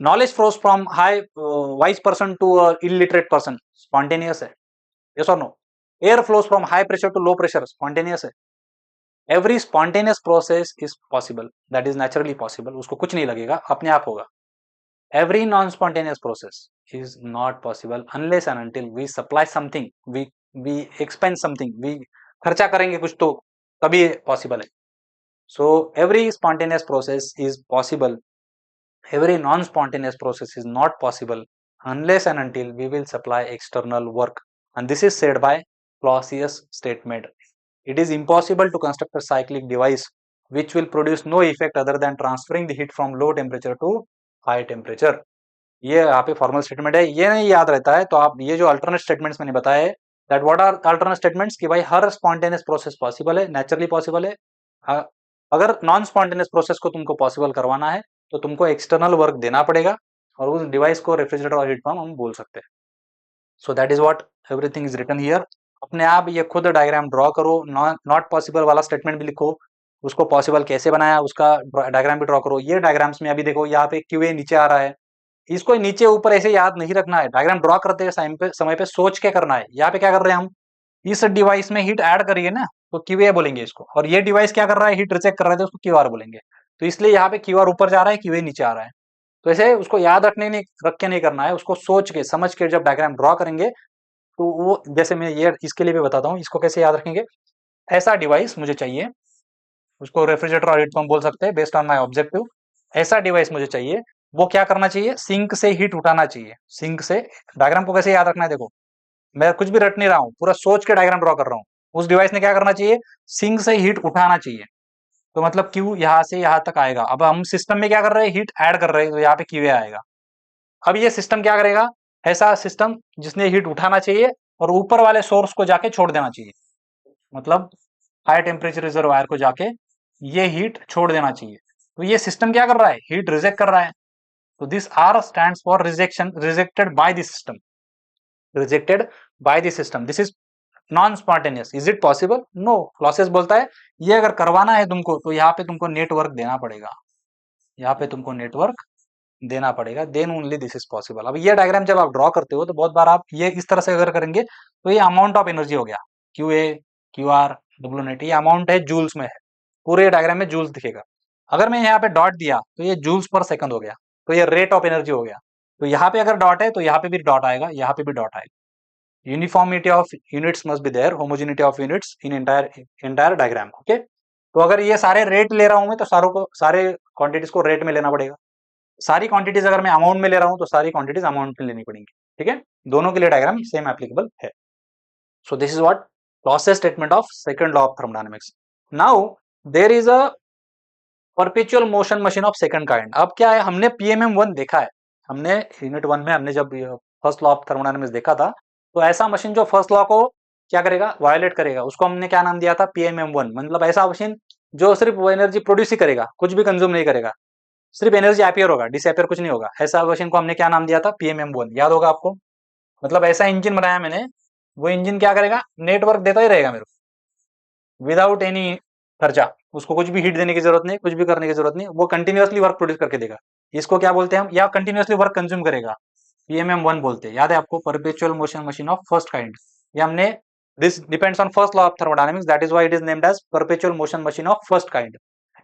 Knowledge flows from high wise person to illiterate person, spontaneous है। Yes और no. Air flows from high pressure to low pressure, spontaneous है। Every spontaneous process is possible, that is naturally possible, उसको कुछ नहीं लगेगा, अपने आप होगा। Every non-spontaneous process is not possible unless and until we supply something, we expense something, we खर्चा करेंगे कुछ तो तभी पॉसिबल है। So every spontaneous process is possible, every non-spontaneous process is not possible unless and until we will supply external work, and this is said by Clausius statement. It is impossible to construct a cyclic device which will produce no effect other than transferring the heat from low temperature to high temperature. ये यहाँ पे formal statement है, ये नहीं याद रहता है तो आप ये जो अल्टरनेट स्टेटमेंट्स मैंने बताए, that what are alternate statements, कि भाई हर स्पॉन्टेनियस प्रोसेस पॉसिबल है, नेचुरली पॉसिबल है। अगर नॉन स्पॉन्टेनियस प्रोसेस को तुमको पॉसिबल करवाना है तो तुमको एक्सटर्नल वर्क देना पड़ेगा और उस डिवाइस को रेफ्रिजरेटर और हीट पंप हम बोल सकते हैं। So that is what everything is written here. अपने आप ये खुद डायग्राम ड्रॉ करो, नॉट पॉसिबल वाला स्टेटमेंट भी लिखो, उसको पॉसिबल कैसे बनाया उसका डायग्राम भी ड्रॉ करो। ये डायग्राम्स में अभी देखो यहाँ पे क्यूए नीचे आ रहा है, इसको नीचे ऊपर ऐसे याद नहीं रखना है, डायग्राम ड्रॉ करते हैं समय पे सोच के करना है। यहाँ पे क्या कर रहे हैं हम, इस डिवाइस में हीट ऐड करिए ना, तो क्यूए बोलेंगे इसको, और ये डिवाइस क्या कर रहा है, हीट रिजेक्ट कर रहा है, तो उसको क्यूआर बोलेंगे। तो इसलिए यहाँ पे क्यूआर ऊपर जा रहा है, क्यूए नीचे आ रहा है। तो ऐसे उसको याद रखने नहीं, रख के नहीं करना है, उसको सोच के समझ के जब डायग्राम ड्रॉ करेंगे तो वो, जैसे मैं ये इसके लिए भी बताता हूँ, इसको कैसे याद रखेंगे। ऐसा डिवाइस मुझे चाहिए, उसको रेफ्रिजरेटर और हीट पंप बोल सकते हैं बेस्ड ऑन माई ऑब्जेक्टिव। ऐसा डिवाइस मुझे चाहिए, वो क्या करना चाहिए, सिंक से हीट उठाना चाहिए। सिंक से, डायग्राम को कैसे याद रखना है देखो, मैं कुछ भी रट नहीं रहा हूँ, पूरा सोच के डायग्राम ड्रॉ कर रहा हूँ। उस डिवाइस ने क्या करना चाहिए, सिंक से हीट उठाना चाहिए। तो मतलब क्यू यहाँ से यहाँ तक आएगा। अब हम सिस्टम में क्या कर रहे हैं, हीट ऐड कर रहे हैं, तो यहाँ पे क्यू आएगा। अब ये सिस्टम क्या करेगा, ऐसा सिस्टम जिसने हीट उठाना चाहिए और ऊपर वाले सोर्स को जाके छोड़ देना चाहिए, मतलब हाई टेम्परेचर रिजर्वायर को जाके ये हीट छोड़ देना चाहिए। तो ये सिस्टम क्या कर रहा है, हीट रिजेक्ट कर रहा है। तो this R stands for rejection, rejected by the system, rejected by the system. This is non spontaneous. Is it possible, no. Clausius बोलता है ये अगर करवाना है तुमको तो यहाँ पे तुमको नेटवर्क देना पड़ेगा, यहाँ पे तुमको नेटवर्क देना पड़ेगा, then only this is possible. अब ये डायग्राम जब आप ड्रॉ करते हो तो बहुत बार आप ये इस तरह से अगर करेंगे तो ये अमाउंट ऑफ एनर्जी हो गया, Q A, Q R, W net, ये अमाउंट है, जूल्स में है, पूरे डायग्राम में जूल्स दिखेगा। अगर मैं यहाँ पे डॉट दिया तो ये जूल्स पर सेकंड हो गया, तो ये रेट ऑफ एनर्जी हो गया। तो यहाँ पे अगर डॉट है तो यहाँ पे भी डॉट आएगा, यहाँ पे भी डॉट आएगा। Uniformity of units must be there, homogeneity of units in entire diagram. Okay, तो अगर ये सारे रेट ले रहा हूं मैं तो सारे क्वांटिटीज को रेट में लेना पड़ेगा। सारी क्वांटिटीज अगर मैं अमाउंट में ले रहा हूं तो सारी क्वांटिटीज अमाउंट में लेनी पड़ेंगी। ठीक है, दोनों के लिए डायग्राम सेम एप्लीकेबल है। So this is what process statement of second law of thermodynamics. Now there is a perpetual motion machine of second kind. अब क्या है, हमने पीएमएम 1 देखा है, हमने यूनिट 1 में हमने जब फर्स्ट लॉ ऑफ थर्मोडायनेमिक्स देखा था, तो ऐसा मशीन जो फर्स्ट लॉ को क्या करेगा, वायोलेट करेगा, उसको हमने क्या नाम दिया था, पीएमएम 1। मतलब ऐसा मशीन जो सिर्फ वो एनर्जी प्रोड्यूस ही करेगा, कुछ भी कंज्यूम नहीं करेगा, सिर्फ एनर्जी अपियर होगा, डिसअपियर कुछ नहीं होगा। ऐसा मशीन को हमने क्या नाम दिया था, पीएमएम 1, याद होगा आपको। मतलब ऐसा इंजन बनाया मैंने, वो इंजन क्या करेगा, नेटवर्क देता ही रहेगा मेरे को, विदाउट एनी खर्चा, उसको कुछ भी हीट देने की जरूरत नहीं, कुछ भी करने की जरूरत नहीं, वो कंटिन्यूअसली वर्क प्रोड्यूस करके देगा। इसको क्या बोलते हैं हम, या कंटिन्यूअसली वर्क कंज्यूम करेगा, पीएमएम 1 बोलते हैं। याद है आपको, perpetual motion machine of first kind. ये हमने, this depends on first law of thermodynamics, that is why it is named as perpetual motion machine of first kind.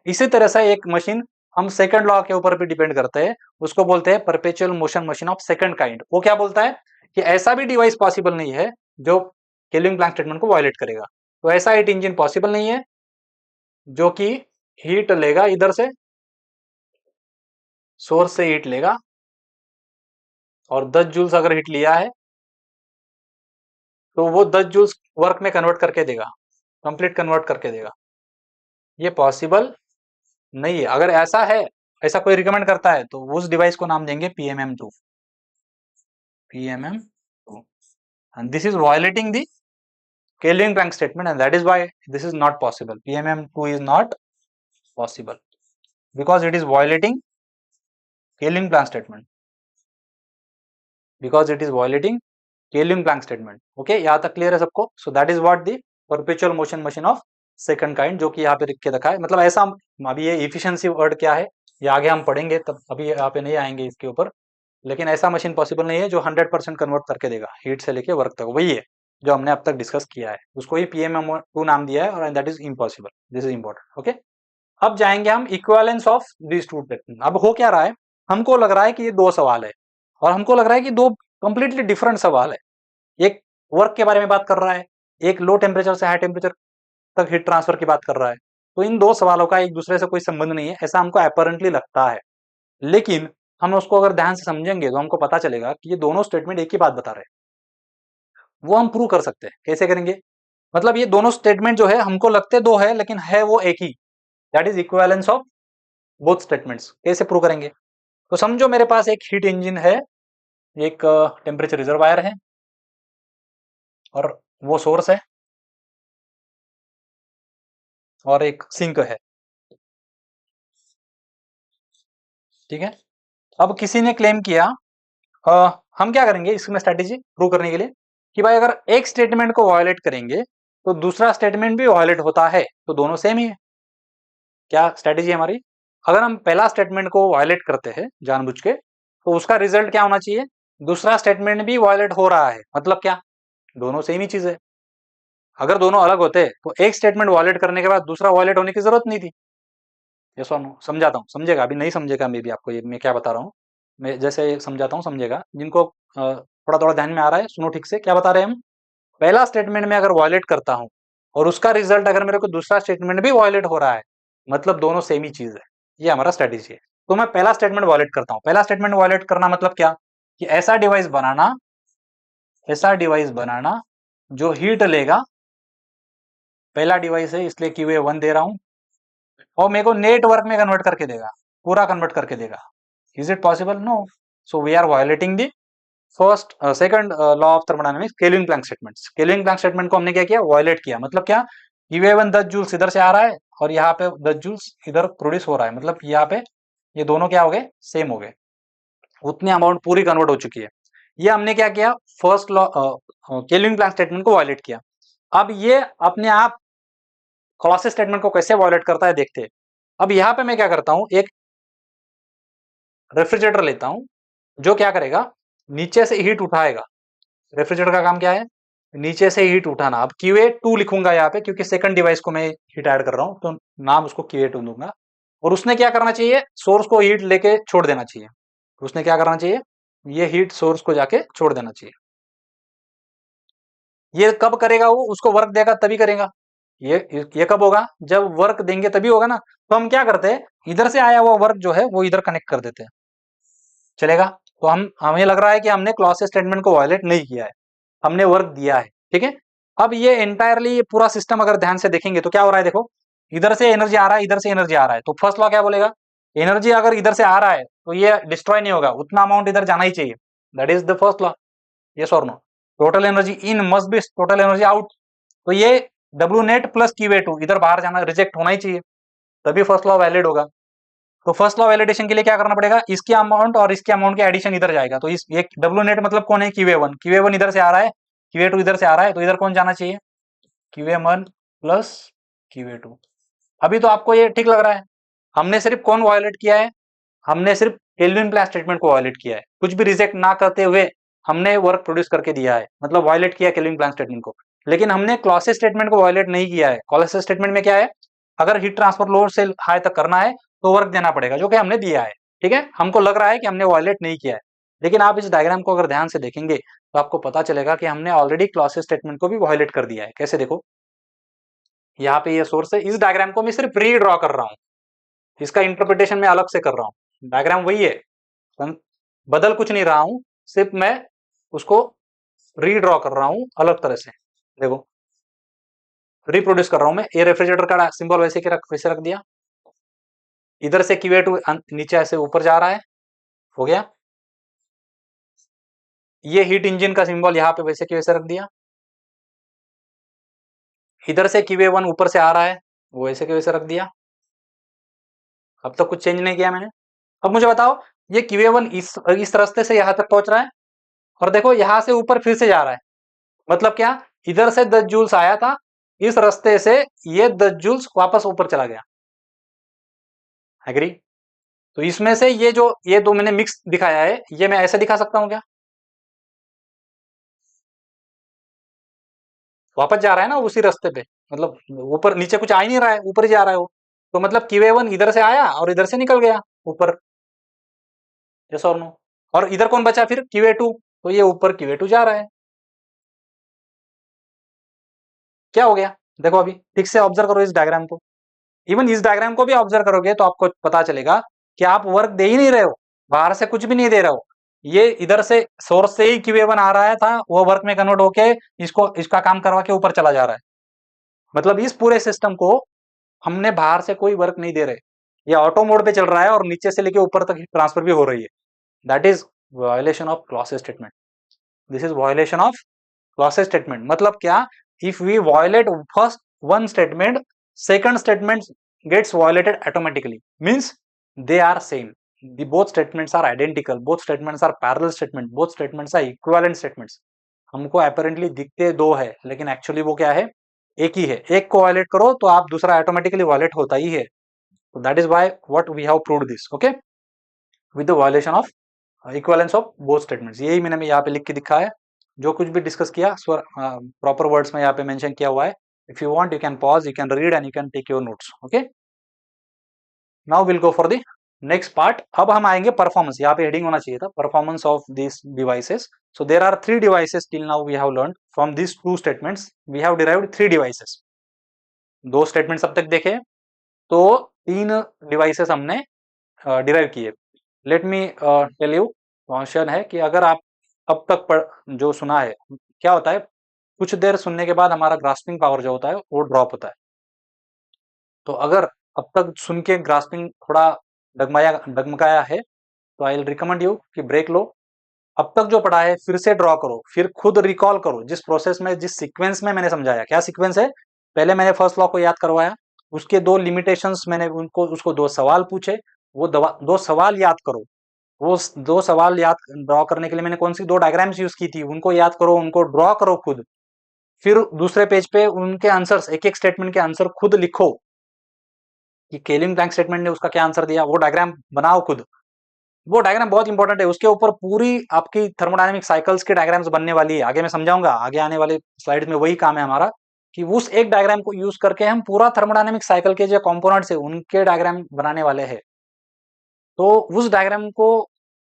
इसी तरह से एक मशीन हम सेकंड लॉ के ऊपर भी डिपेंड करते हैं, उसको बोलते हैं perpetual motion machine of second kind. वो क्या बोलता है कि ऐसा भी डिवाइस पॉसिबल नहीं है जो केल्विन प्लैंक स्टेटमेंट को वायलेट करेगा। तो ऐसा हीट इंजन पॉसिबल नहीं है जो कि हीट लेगा इधर से, सोर्स से हीट लेगा, और 10 जूल्स अगर हीट लिया है तो वो 10 जूल्स वर्क में कन्वर्ट करके देगा, कंप्लीट कन्वर्ट करके देगा। ये पॉसिबल नहीं है। अगर ऐसा है, ऐसा कोई रिकमेंड करता है, तो उस डिवाइस को नाम देंगे PMM 2, PMM 2, and this is violating the Kelvin Planck statement, and that is why this is not possible. PMM2 is not possible because it is violating Kelvin Planck statement. Because it is violating Kelvin Planck statement. Okay, यहाँ तक clear है सबको? So that is what the perpetual motion machine of second kind, जो कि यहाँ पे लिख के रखा है। मतलब ऐसा, अभी ये efficiency वर्ड क्या है ये आगे हम पढ़ेंगे, तब अभी यहाँ पे नहीं आएंगे इसके ऊपर। लेकिन ऐसा मशीन पॉसिबल नहीं है जो 100% कन्वर्ट करके देगा हीट से लेके वर्क तक। वही है जो हमने अब तक डिस्कस किया है, उसको ही पीएमएम 2 नाम दिया है, और that is impossible. This is important. Okay, अब जाएंगे हम equivalence of this two technique. अब हो क्या रहा है, हमको लग रहा है कि ये दो सवाल है, और हमको लग रहा है कि दो कंप्लीटली डिफरेंट सवाल है। एक वर्क के बारे में बात कर रहा है, एक लो टेम्परेचर से हाई टेम्परेचर तक हीट ट्रांसफर की बात कर रहा है। तो इन दो सवालों का एक दूसरे से कोई संबंध नहीं है, ऐसा हमको अपैरेंटली लगता है। लेकिन हम उसको अगर ध्यान से समझेंगे तो हमको पता चलेगा कि ये दोनों स्टेटमेंट एक ही बात बता रहे हैं। वो हम प्रूव कर सकते हैं। कैसे करेंगे? मतलब ये दोनों स्टेटमेंट जो है हमको लगते दो है, लेकिन है वो एक ही। That is equivalence of both statements. कैसे प्रूव करेंगे? तो समझो मेरे पास एक हीट इंजन है, एक टेम्परेचर रिजर्वायर है, और वो सोर्स है, और एक सिंक है। ठीक है, अब किसी ने क्लेम किया, हम क्या करेंगे इसमें स्ट्रेटेजी प्रूव करने के लिए, कि भाई अगर एक स्टेटमेंट को वायलेट करेंगे तो दूसरा स्टेटमेंट भी वायलेट होता है, तो दोनों सेम ही है। क्या स्ट्रेटेजी हमारी? अगर हम पहला स्टेटमेंट को वायलेट करते हैं जानबूझ के, तो उसका रिजल्ट क्या होना चाहिए? दूसरा स्टेटमेंट भी वायलेट हो रहा है। मतलब क्या? दोनों सेम ही चीज है। अगर दोनों अलग होते तो एक स्टेटमेंट वायलेट करने के बाद दूसरा वायलेट होने की जरूरत नहीं थी। ये सुनो, समझाता हूँ, समझेगा। अभी नहीं समझेगा मे भी आपको ये मैं क्या बता रहा हूँ, मैं जैसे समझाता हूँ समझेगा। जिनको थोड़ा थोड़ा ध्यान में आ रहा है सुनो ठीक से। क्या बता रहे हैं हम? पहला स्टेटमेंट में अगर वायलेट करता हूं और उसका रिजल्ट अगर मेरे को दूसरा स्टेटमेंट भी वायलेट हो रहा है, मतलब दोनों सेम ही चीज है। ये हमारा स्ट्रेटेजी है। तो मैं पहला स्टेटमेंट वायलेट करता हूं। पहला स्टेटमेंट वायलेट करना मतलब क्या? कि ऐसा डिवाइस बनाना, ऐसा डिवाइस बनाना जो हीट लेगा। पहला डिवाइस है इसलिए QA1 दे रहा हूं, और मेरे को नेटवर्क में कन्वर्ट करके देगा, पूरा कन्वर्ट करके देगा। Is it possible? No. So we are violating the first second law of thermodynamics, Kelvin Planck statements. Kelvin Planck statement को हमने क्या किया? वायलेट किया। मतलब क्या? QA1 10 जूल्स इधर से आ रहा है, और यहाँ पे 10 जूल्स इधर प्रोड्यूस हो रहा है। मतलब यहाँ पे ये दोनों क्या हो गए? सेम हो गए। उतनी अमाउंट पूरी कन्वर्ट हो चुकी है। ये हमने क्या किया? First law Kelvin Planck statement को वायलेट किया। अब ये अपने आप क्लॉसियस स्टेटमेंट को कैसे वायलेट करता है देखते हैं। अब यहाँ पे मैं क्या करता हूं, एक रेफ्रिजरेटर लेता हूं, जो क्या करेगा? नीचे से हीट उठाएगा। रेफ्रिजरेटर का काम क्या है? नीचे से हीट उठाना। अब QA2 लिखूंगा यहाँ पे, क्योंकि सेकंड डिवाइस को मैं हीट ऐड कर रहा हूं, तो नाम उसको QA2 दूंगा। और उसने क्या करना चाहिए? सोर्स को हीट लेके छोड़ देना चाहिए। उसने क्या करना चाहिए? ये हीट सोर्स को जाके छोड़ देना चाहिए। ये कब करेगा? वो उसको वर्क देगा तभी करेगा। ये कब होगा? जब वर्क देंगे तभी होगा ना। तो हम क्या करते हैं, इधर से आया हुआ वर्क जो है वो इधर कनेक्ट कर देते हैं। चलेगा? तो हमें लग रहा है कि हमने क्लॉज स्टेटमेंट को वायलेट नहीं किया है, हमने वर्क दिया है। ठीक है, अब ये एंटायरली ये पूरा सिस्टम अगर ध्यान से देखेंगे तो क्या हो रहा है? देखो, इधर से एनर्जी आ रहा है, इधर से एनर्जी आ रहा है। तो फर्स्ट लॉ क्या बोलेगा? एनर्जी अगर इधर से आ रहा है तो ये डिस्ट्रॉय नहीं होगा, उतना अमाउंट इधर जाना ही चाहिए। That is the first law. Yes और no? Total energy in must be total energy out. तो ये W नेट प्लस QA2 इधर बाहर जाना, रिजेक्ट होना ही चाहिए, तभी फर्स्ट लॉ वैलिड होगा। तो फर्स्ट लॉ वैलिडेशन के लिए क्या करना पड़ेगा? इसके अमाउंट और इसके अमाउंट के एडिशन इधर जाएगा। तो इस ये W नेट मतलब कौन है? QA1 इधर से आ रहा है, QA2 इधर से आ रहा है, तो इधर कौन जाना चाहिए? QA1 plus QA2। अभी तो आपको ये ठीक लग रहा है, हमने सिर्फ कौन वायोलेट किया है, हमने सिर्फ केल्विन प्लैंक स्टेटमेंट को वायोलेट किया है, कुछ भी रिजेक्ट ना करते हुए हमने वर्क प्रोड्यूस करके दिया है, मतलब वायोलेट किया केल्विन प्लैंक स्टेटमेंट को। लेकिन हमने क्लॉसियस स्टेटमेंट को वायोलेट नहीं किया है। क्लॉसियस स्टेटमेंट में क्या है, अगर हीट ट्रांसफर लो से हाई तक करना है तो वर्क देना पड़ेगा, जो कि हमने दिया है। ठीक है, हमको लग रहा है कि हमने वायोलेट नहीं किया है, लेकिन आप इस डायग्राम को अगर ध्यान से देखेंगे तो आपको पता चलेगा कि हमने ऑलरेडी क्लॉसियस स्टेटमेंट को भी वायोलेट कर दिया है। कैसे, देखो यहाँ पे ये सोर्स है, इस डायग्राम को मैं सिर्फ रीड्रॉ कर रहा हूँ, इसका इंटरप्रिटेशन मैं अलग से कर रहा हूँ। डायग्राम वही है, बदल कुछ नहीं रहा हूं, सिर्फ मैं उसको रीड्रॉ कर रहा हूं अलग तरह से। देखो रिप्रोड्यूस कर रहा हूं मैं, ये रेफ्रिजरेटर का सिंबल वैसे रख दिया, इधर से QA2 नीचे ऐसे ऊपर जा रहा है, हो गया। ये हीट इंजन का सिंबल यहाँ पे वैसे के वैसे रख दिया, इधर से QA1 ऊपर से आ रहा है, वो वैसे के वैसे रख दिया। अब तक कुछ चेंज नहीं किया मैंने। अब मुझे बताओ, ये QA1 इस रास्ते से यहाँ तक पहुंच रहा है, और देखो यहाँ से ऊपर फिर से जा रहा है, मतलब क्या, इधर से 10 जूल्स आया था, इस रास्ते से ये 10 जूल्स वापस ऊपर चला गया। एग्री? तो इसमें से ये दो मैंने मिक्स दिखाया है, ये मैं ऐसे दिखा सकता हूं क्या, वापस जा रहा है ना उसी रास्ते पे, मतलब ऊपर नीचे कुछ आ ही नहीं रहा है, ऊपर ही जा रहा है वो। तो मतलब QA1 इधर से आया और इधर से निकल गया ऊपर। यस और नो? और इधर कौन बचा फिर, QA2, तो ये ऊपर QA2 जा रहा है। क्या हो गया, देखो अभी ठीक से ऑब्जर्व करो इस डायग्राम को, इवन इस डायग्राम को भी ऑब्जर्व करोगे तो आपको पता चलेगा कि आप वर्क दे ही नहीं रहे हो, बाहर से कुछ भी नहीं दे रहे हो, ये इधर से सोर्स से ही QA1 आ रहा है था, वो वर्क में कन्वर्ट होके इसका काम करवा के ऊपर चला जा रहा है। मतलब इस पूरे सिस्टम को हमने बाहर से कोई वर्क नहीं दे रहे, ये ऑटो मोड पे चल रहा है और नीचे से लेके ऊपर तक ट्रांसफर भी हो रही है। That is violation of Clausius statement. This is violation of Clausius statement. मतलब क्या, if we violate first one statement, second statement gets violated automatically, means they are same, the both statements are identical, both statements are parallel statement, both statements are equivalent statements। हमको apparently दिखते दो है, लेकिन actually वो क्या है, एक ही है। एक को वायलेट करो तो आप दूसरा ऑटोमेटिकली वायलेट होता ही है। तो that is why what we have proved this, okay, with the violation of equivalence of both statements. यही मैंने यहाँ पे लिख के दिखा है, जो कुछ भी डिस्कस किया प्रॉपर वर्ड्स में यहाँ पे मेंशन किया हुआ है। If you want you can pause, you can read and you can take your notes, okay. Now will go for the next part. अब हम आएंगे परफॉर्मेंस, यहाँ पे हेडिंग होना चाहिए था performance of this devices. So there are three devices till now we have learned from these two statements. We have derived three devices. दो statements अब तक देखे, तो तीन डिवाइसेस हमने डिराइव किए। Let me tell you, question है कि अगर आप अब तक जो सुना है, क्या होता है, कुछ देर सुनने के बाद हमारा ग्रास्पिंग पावर जो होता है वो ड्रॉप होता है। तो अगर अब तक सुन के ग्रास्पिंग थोड़ा डगमगाया है तो आई विल रिकमेंड यू कि ब्रेक लो, अब तक जो पढ़ा है फिर से ड्रॉ करो, फिर खुद रिकॉल करो जिस प्रोसेस में, जिस सीक्वेंस में मैंने समझाया। क्या सीक्वेंस है, पहले मैंने फर्स्ट लॉ को याद करवाया, उसके दो लिमिटेशंस मैंने उसको दो सवाल पूछे, वो दो सवाल याद करो, वो दो सवाल याद ड्रॉ करने के लिए मैंने कौन सी दो डायग्राम्स यूज की थी, उनको याद करो, उनको ड्रॉ करो खुद, फिर दूसरे पेज पे उनके आंसर्स, एक एक स्टेटमेंट के आंसर खुद लिखो कि केल्विन प्लैंक स्टेटमेंट ने उसका क्या आंसर दिया, वो डायग्राम बनाओ खुद। वो डायग्राम बहुत इंपॉर्टेंट है, उसके ऊपर पूरी आपकी थर्मोडायनेमिक साइकिल्स के डायग्राम्स बनने वाली है, आगे मैं समझाऊंगा, आगे आने वाले स्लाइड्स में वही काम है हमारा, कि उस एक डायग्राम को यूज करके हम पूरा थर्मोडायनेमिक साइकिल के जो कंपोनेंट्स है उनके डायग्राम बनाने वाले हैं। तो उस डायग्राम को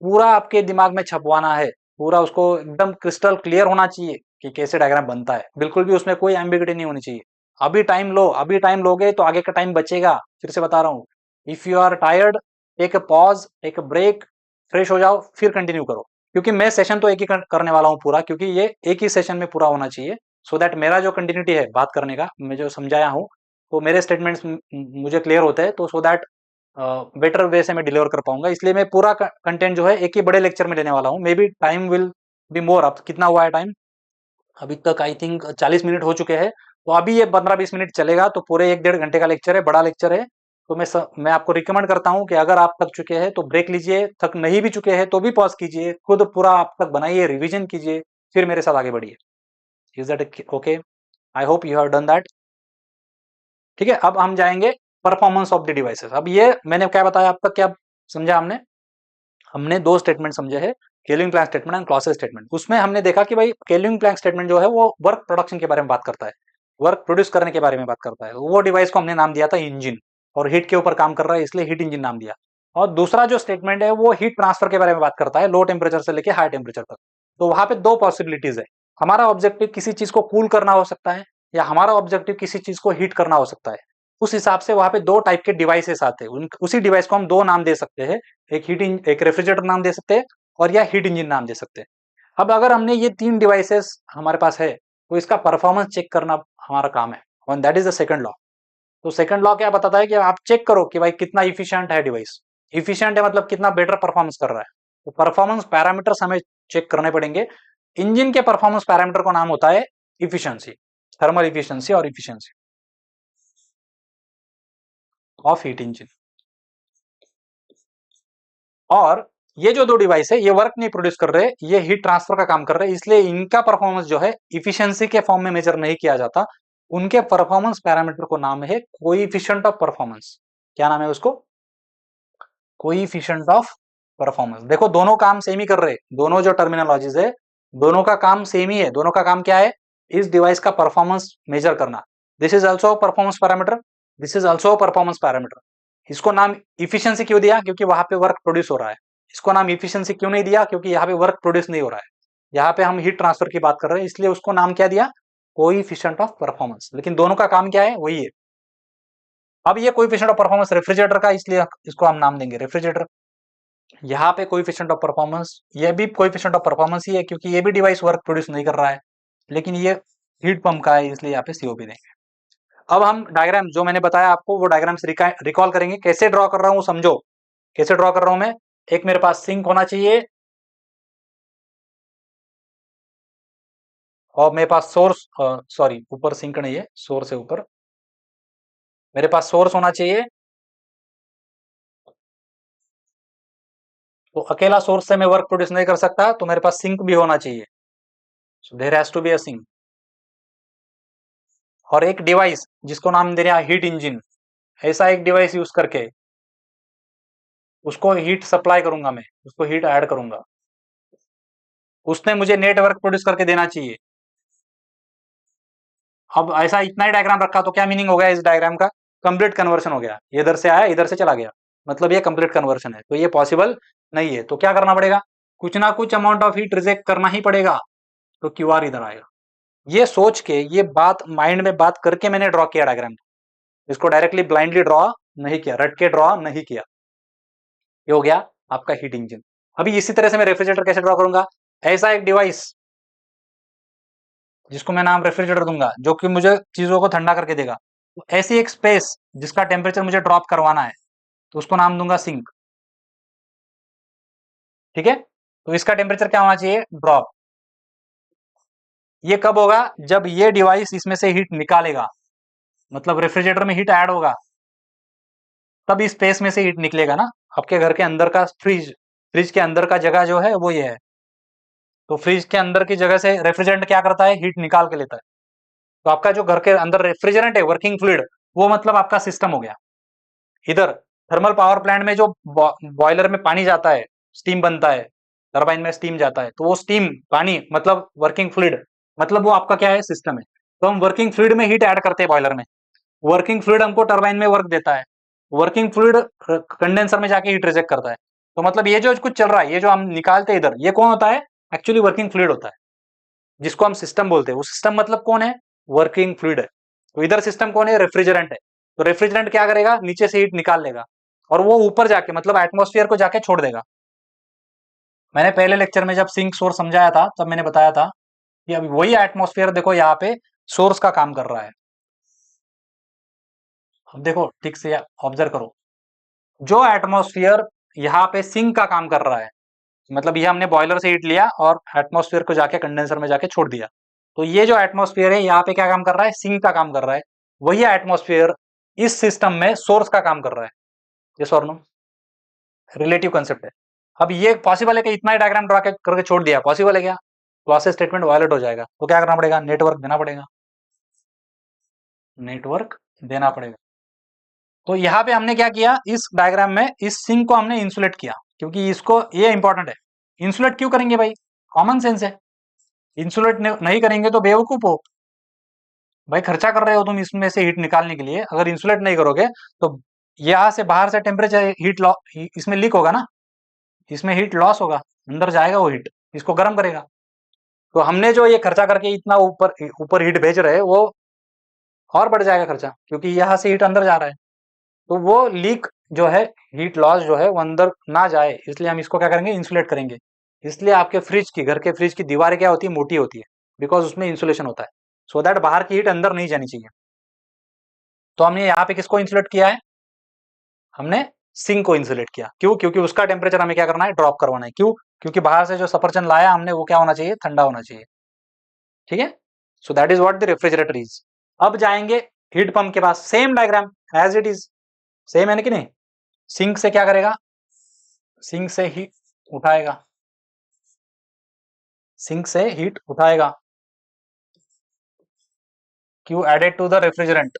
पूरा आपके दिमाग में छपवाना है, पूरा उसको एकदम क्रिस्टल क्लियर होना चाहिए कि कैसे डायग्राम बनता है, बिल्कुल भी उसमें कोई एम्बिग्यूटी नहीं होनी चाहिए। अभी टाइम लो, अभी टाइम लोगे तो आगे का टाइम बचेगा। फिर से बता रहा हूँ, if you are tired, take a pause, take a break, fresh हो जाओ, फिर कंटिन्यू करो, क्योंकि मैं सेशन तो एक ही करने वाला हूँ पूरा, क्योंकि ये एक ही सेशन में पूरा होना चाहिए, सो दैट मेरा जो कंटिन्यूटी है बात करने का, मैं जो समझाया हूँ, तो मेरे स्टेटमेंट्स मुझे क्लियर होते हैं, तो सो दैट बेटर वे से मैं डिलीवर कर पाऊंगा। इसलिए मैं पूरा कंटेंट जो है एक ही बड़े लेक्चर में लेने वाला हूँ। May be time will be more. अब कितना हुआ है टाइम, अभी तक आई थिंक 40 मिनट हो चुके हैं, तो अभी ये 15-20 मिनट चलेगा, तो पूरे 1-1.5 घंटे का लेक्चर है, बड़ा लेक्चर है। तो मैं आपको रिकमेंड करता हूं कि अगर आप थक चुके हैं तो ब्रेक लीजिए, थक नहीं भी चुके हैं तो भी पॉज कीजिए, खुद पूरा आप तक बनाइए, रिवीजन कीजिए, फिर मेरे साथ आगे बढ़िए। Is that okay? I hope you have done that. ठीक है, अब हम जाएंगे परफॉर्मेंस ऑफ द डिवाइसेस। अब ये मैंने क्या बताया आपका, क्या समझा हमने? हमने दो स्टेटमेंट समझे हैं, Kelvin Planck statement and Clausius statement. उसमें हमने देखा कि भाई केल्विन प्लैंक स्टेटमेंट जो है वो वर्क प्रोडक्शन के बारे में बात करता है, वर्क प्रोड्यूस करने के बारे में बात करता है। वो डिवाइस को हमने नाम दिया था इंजन, और हीट के ऊपर काम कर रहा है इसलिए हीट इंजन नाम दिया। और दूसरा जो स्टेटमेंट है वो हीट ट्रांसफर के बारे में बात करता है, लो टेम्परेचर से लेकर हाई टेम्परेचर तक। तो वहां पे दो पॉसिबिलिटीज है, हमारा ऑब्जेक्टिव किसी चीज को कूल करना हो सकता है, या हमारा ऑब्जेक्टिव किसी चीज को हीट करना हो सकता है। उस हिसाब से वहां पे दो टाइप के डिवाइसेस आते हैं, उसी डिवाइस को हम दो नाम दे सकते हैं, एक रेफ्रिजरेटर नाम दे सकते हैं, और या हीट इंजन नाम दे सकते हैं। अब अगर हमने ये तीन डिवाइसेस हमारे पास है, तो इसका परफॉर्मेंस चेक करना हमारा काम है, और that is the second law. तो सेकंड लॉ क्या बताता है कि आप चेक करो कि भाई कितना इफिशिएंट है डिवाइस। इफिशिएंट है मतलब कितना बेटर परफॉर्मेंस कर रहा है। तो परफॉर्मेंस पैरामीटर्स हमें चेक करने पड़ेंगे। इंजन के परफॉर्मेंस पैरामीटर का नाम होता है इफिशियंसी, थर्मल इफिशियंसी और इफिशियंसी ऑफ हीट इंजन। और ये जो दो डिवाइस है ये वर्क नहीं प्रोड्यूस कर रहे, ये हीट ट्रांसफर का काम कर रहे हैं, इसलिए इनका परफॉर्मेंस जो है इफिशियंसी के फॉर्म में मेजर नहीं किया जाता। उनके परफॉर्मेंस पैरामीटर को नाम है कोएफिशिएंट ऑफ परफॉर्मेंस। क्या नाम है उसको? Coefficient of performance. देखो दोनों काम सेम ही कर रहे हैं, दोनों जो टर्मिनोलॉजीज है दोनों का काम सेम ही है। दोनों का काम क्या है? इस डिवाइस का परफॉर्मेंस मेजर करना। This is also performance parameter, this is also performance parameter. इसको नाम इफिशियंसी क्यों दिया? क्योंकि वहां पे वर्क प्रोड्यूस हो रहा है। इसको नाम इफिशियंसी क्यों नहीं दिया? क्योंकि यहाँ पे वर्क प्रोड्यूस नहीं हो रहा है, यहाँ पे हम हीट ट्रांसफर की बात कर रहे हैं, इसलिए उसको नाम क्या दिया? Coefficient of performance. लेकिन दोनों का काम क्या है? वही है। अब ये कोएफिशिएंट ऑफ परफॉर्मेंस रेफ्रिजरेटर का, इसलिए इसको हम नाम देंगे रेफ्रिजरेटर। यहाँ पे कोएफिशिएंट ऑफ परफॉर्मेंस, ये भी कोएफिशिएंट ऑफ परफॉर्मेंस ही है, क्योंकि ये भी डिवाइस वर्क प्रोड्यूस नहीं कर रहा है, लेकिन ये हीट पंप का है इसलिए यहाँ पे सीओपी देंगे। अब हम डायग्राम जो मैंने बताया आपको वो डायग्राम से रिकॉल करेंगे। कैसे ड्रॉ कर रहा हूं समझो, कैसे ड्रॉ कर रहा हूं मैं। एक मेरे पास सिंक होना चाहिए, और मेरे पास सोर्स, सॉरी ऊपर सिंक नहीं है, सोर्स है ऊपर। मेरे पास सोर्स होना चाहिए, तो अकेला सोर्स से मैं वर्क प्रोड्यूस नहीं कर सकता, तो मेरे पास सिंक भी होना चाहिए। So there has to be a sink. और एक डिवाइस जिसको नाम दे रहा है हीट इंजन, ऐसा एक डिवाइस यूज करके उसको हीट सप्लाई करूंगा, मैं उसको हीट ऐड करूंगा, उसने मुझे नेटवर्क प्रोड्यूस करके देना चाहिए। अब ऐसा इतना ही डायग्राम रखा तो क्या मीनिंग हो गया इस डायग्राम का? कंप्लीट कन्वर्शन हो गया, इधर से आया इधर से चला गया, मतलब ये कंप्लीट कन्वर्शन है। तो ये पॉसिबल नहीं है, तो क्या करना पड़ेगा? कुछ ना कुछ अमाउंट ऑफ हीट रिजेक्ट करना ही पड़ेगा, तो क्यू आर इधर आएगा। ये सोच के, ये बात माइंड में बात करके मैंने ड्रॉ किया डायग्राम। इसको डायरेक्टली ब्लाइंडली ड्रॉ नहीं किया, रट के ड्रॉ नहीं किया। ये हो गया आपका हीट इंजन। अभी इसी तरह से मैं रेफ्रिजरेटर कैसे ड्रॉ करूंगा? ऐसा एक डिवाइस जिसको मैं नाम रेफ्रिजरेटर दूंगा, जो कि मुझे चीजों को ठंडा करके देगा। तो ऐसी एक स्पेस जिसका टेम्परेचर मुझे ड्रॉप करवाना है, तो उसको नाम दूंगा सिंक। ठीक है, तो इसका टेम्परेचर क्या होना चाहिए? ड्रॉप। ये कब होगा? जब ये डिवाइस इसमें से हीट निकालेगा, मतलब रेफ्रिजरेटर में हीट ऐड होगा, तब इस स्पेस में से हीट निकलेगा ना। आपके घर के अंदर का फ्रिज, फ्रिज के अंदर का जगह जो है वो ये है। तो फ्रिज के अंदर की जगह से रेफ्रिजरेंट क्या करता है? हीट निकाल के लेता है। तो आपका जो घर के अंदर रेफ्रिजरेंट है, वर्किंग फ्लूइड, वो मतलब आपका सिस्टम हो गया। इधर थर्मल पावर प्लांट में जो बॉयलर में पानी जाता है, स्टीम बनता है, टरबाइन में स्टीम जाता है, तो वो स्टीम पानी मतलब वर्किंग फ्लूइड, मतलब वो आपका क्या है? सिस्टम है। तो हम वर्किंग फ्लूइड में हीट ऐड करते हैं बॉयलर में, वर्किंग फ्लूइड हमको टरबाइन में वर्क देता है, वर्किंग फ्लूइड कंडेंसर में जाके हीट रिजेक्ट करता है। तो मतलब ये जो कुछ चल रहा है, ये जो हम निकालते हैं इधर, ये कौन होता है? एक्चुअली वर्किंग फ्लूइड होता है, जिसको हम सिस्टम बोलते हैं। वो सिस्टम मतलब कौन है? वर्किंग फ्लूइड है। तो इधर सिस्टम कौन है? रेफ्रिजरेंट है। तो रेफ्रिजरेंट क्या करेगा? नीचे से हीट निकाल लेगा, और वो ऊपर जाके मतलब एटमॉस्फेयर को जाके छोड़ देगा। मैंने पहले लेक्चर में जब सिंक सोर्स समझाया था तब मैंने बताया था कि अभी वही एटमॉस्फेयर देखो यहाँ पे सोर्स का काम कर रहा है। अब देखो ठीक से ऑब्जर्व करो, जो एटमॉस्फेयर यहाँ पे सिंक का काम कर रहा है, मतलब ये हमने बॉयलर से हीट लिया और एटमॉस्फेयर को जाके कंडेंसर में जाके छोड़ दिया। तो ये जो एटमॉस्फेयर है यहाँ पे क्या काम कर रहा है? सिंक का काम कर रहा है। वही एटमॉस्फेयर इस सिस्टम में सोर्स का काम कर रहा है। यस और नो? रिलेटिव कंसेप्ट है। अब ये पॉसिबल है कि इतना ही डायग्राम ड्रा करके छोड़ दिया? पॉसिबल है क्या? क्लॉसेस स्टेटमेंट वायलेट हो जाएगा, तो क्या करना पड़ेगा? नेटवर्क देना पड़ेगा। नेटवर्क देना पड़ेगा। तो यहाँ पे हमने क्या किया, इस डायग्राम में इस सिंक को हमने इंसुलेट किया, क्योंकि इसको, ये इंपॉर्टेंट है। इंसुलेट क्यों करेंगे भाई, कॉमन सेंस है। इंसुलेट नहीं करेंगे तो बेवकूफ हो भाई, खर्चा कर रहे हो तुम इसमें से हीट निकालने के लिए, अगर इंसुलेट नहीं करोगे तो यहाँ से बाहर से टेम्परेचर हीट लॉस इसमें लीक होगा ना, इसमें हीट लॉस होगा, अंदर जाएगा वो हीट, इसको गर्म करेगा। तो हमने जो ये खर्चा करके इतना ऊपर ऊपर हीट भेज रहे हैं वो और बढ़ जाएगा खर्चा, क्योंकि यहाँ से हीट अंदर जा रहा है। तो वो लीक जो है, हीट लॉस जो है वो अंदर ना जाए, इसलिए हम इसको क्या करेंगे, इंसुलेट करेंगे। इसलिए आपके फ्रिज की, घर के फ्रिज की दीवारें क्या होती है, मोटी होती है, बिकॉज उसमें इंसुलेशन होता है, सो दैट बाहर की हीट अंदर नहीं जानी चाहिए। तो हमने यहाँ पे किसको इंसुलेट किया है, हमने सिंक को इंसुलेट किया। क्यों, क्योंकि उसका टेम्परेचर हमें क्या करना है, ड्रॉप करवाना है। क्यों, क्योंकि बाहर से जो सफरचंद लाया हमने वो क्या होना चाहिए, ठंडा होना चाहिए। ठीक है, so that is what the refrigerator is. अब जाएंगे हीट पंप के पास, same diagram as it is, same है ना कि नहीं। सिंक से क्या करेगा, सिंक से हीट उठाएगा, सिंक से हीट उठाएगा, Q added to the refrigerant.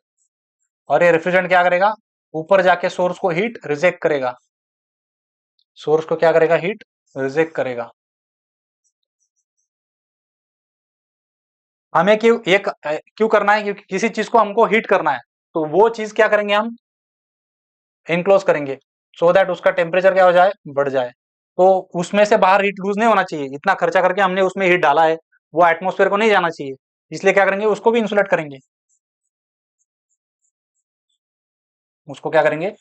और ये रेफ्रिजरेंट क्या करेगा, ऊपर जाके सोर्स को हीट रिजेक्ट करेगा, सोर्स को क्या करेगा, हीट रिजेक्ट करेगा। हमें क्यों क्यों करना है, क्योंकि किसी चीज को हमको हीट करना है, तो वो चीज क्या करेंगे, हम इनक्लोज करेंगे, सो दैट उसका टेम्परेचर क्या हो जाए, बढ़ जाए। तो उसमें से बाहर हीट लूज नहीं होना चाहिए, इतना खर्चा करके हमने उसमें हीट डाला है, वो एटमोस्फेयर को नहीं जाना चाहिए, इसलिए क्या करेंगे, उसको भी इंसुलेट करेंगे, उसको क्या करेंगे,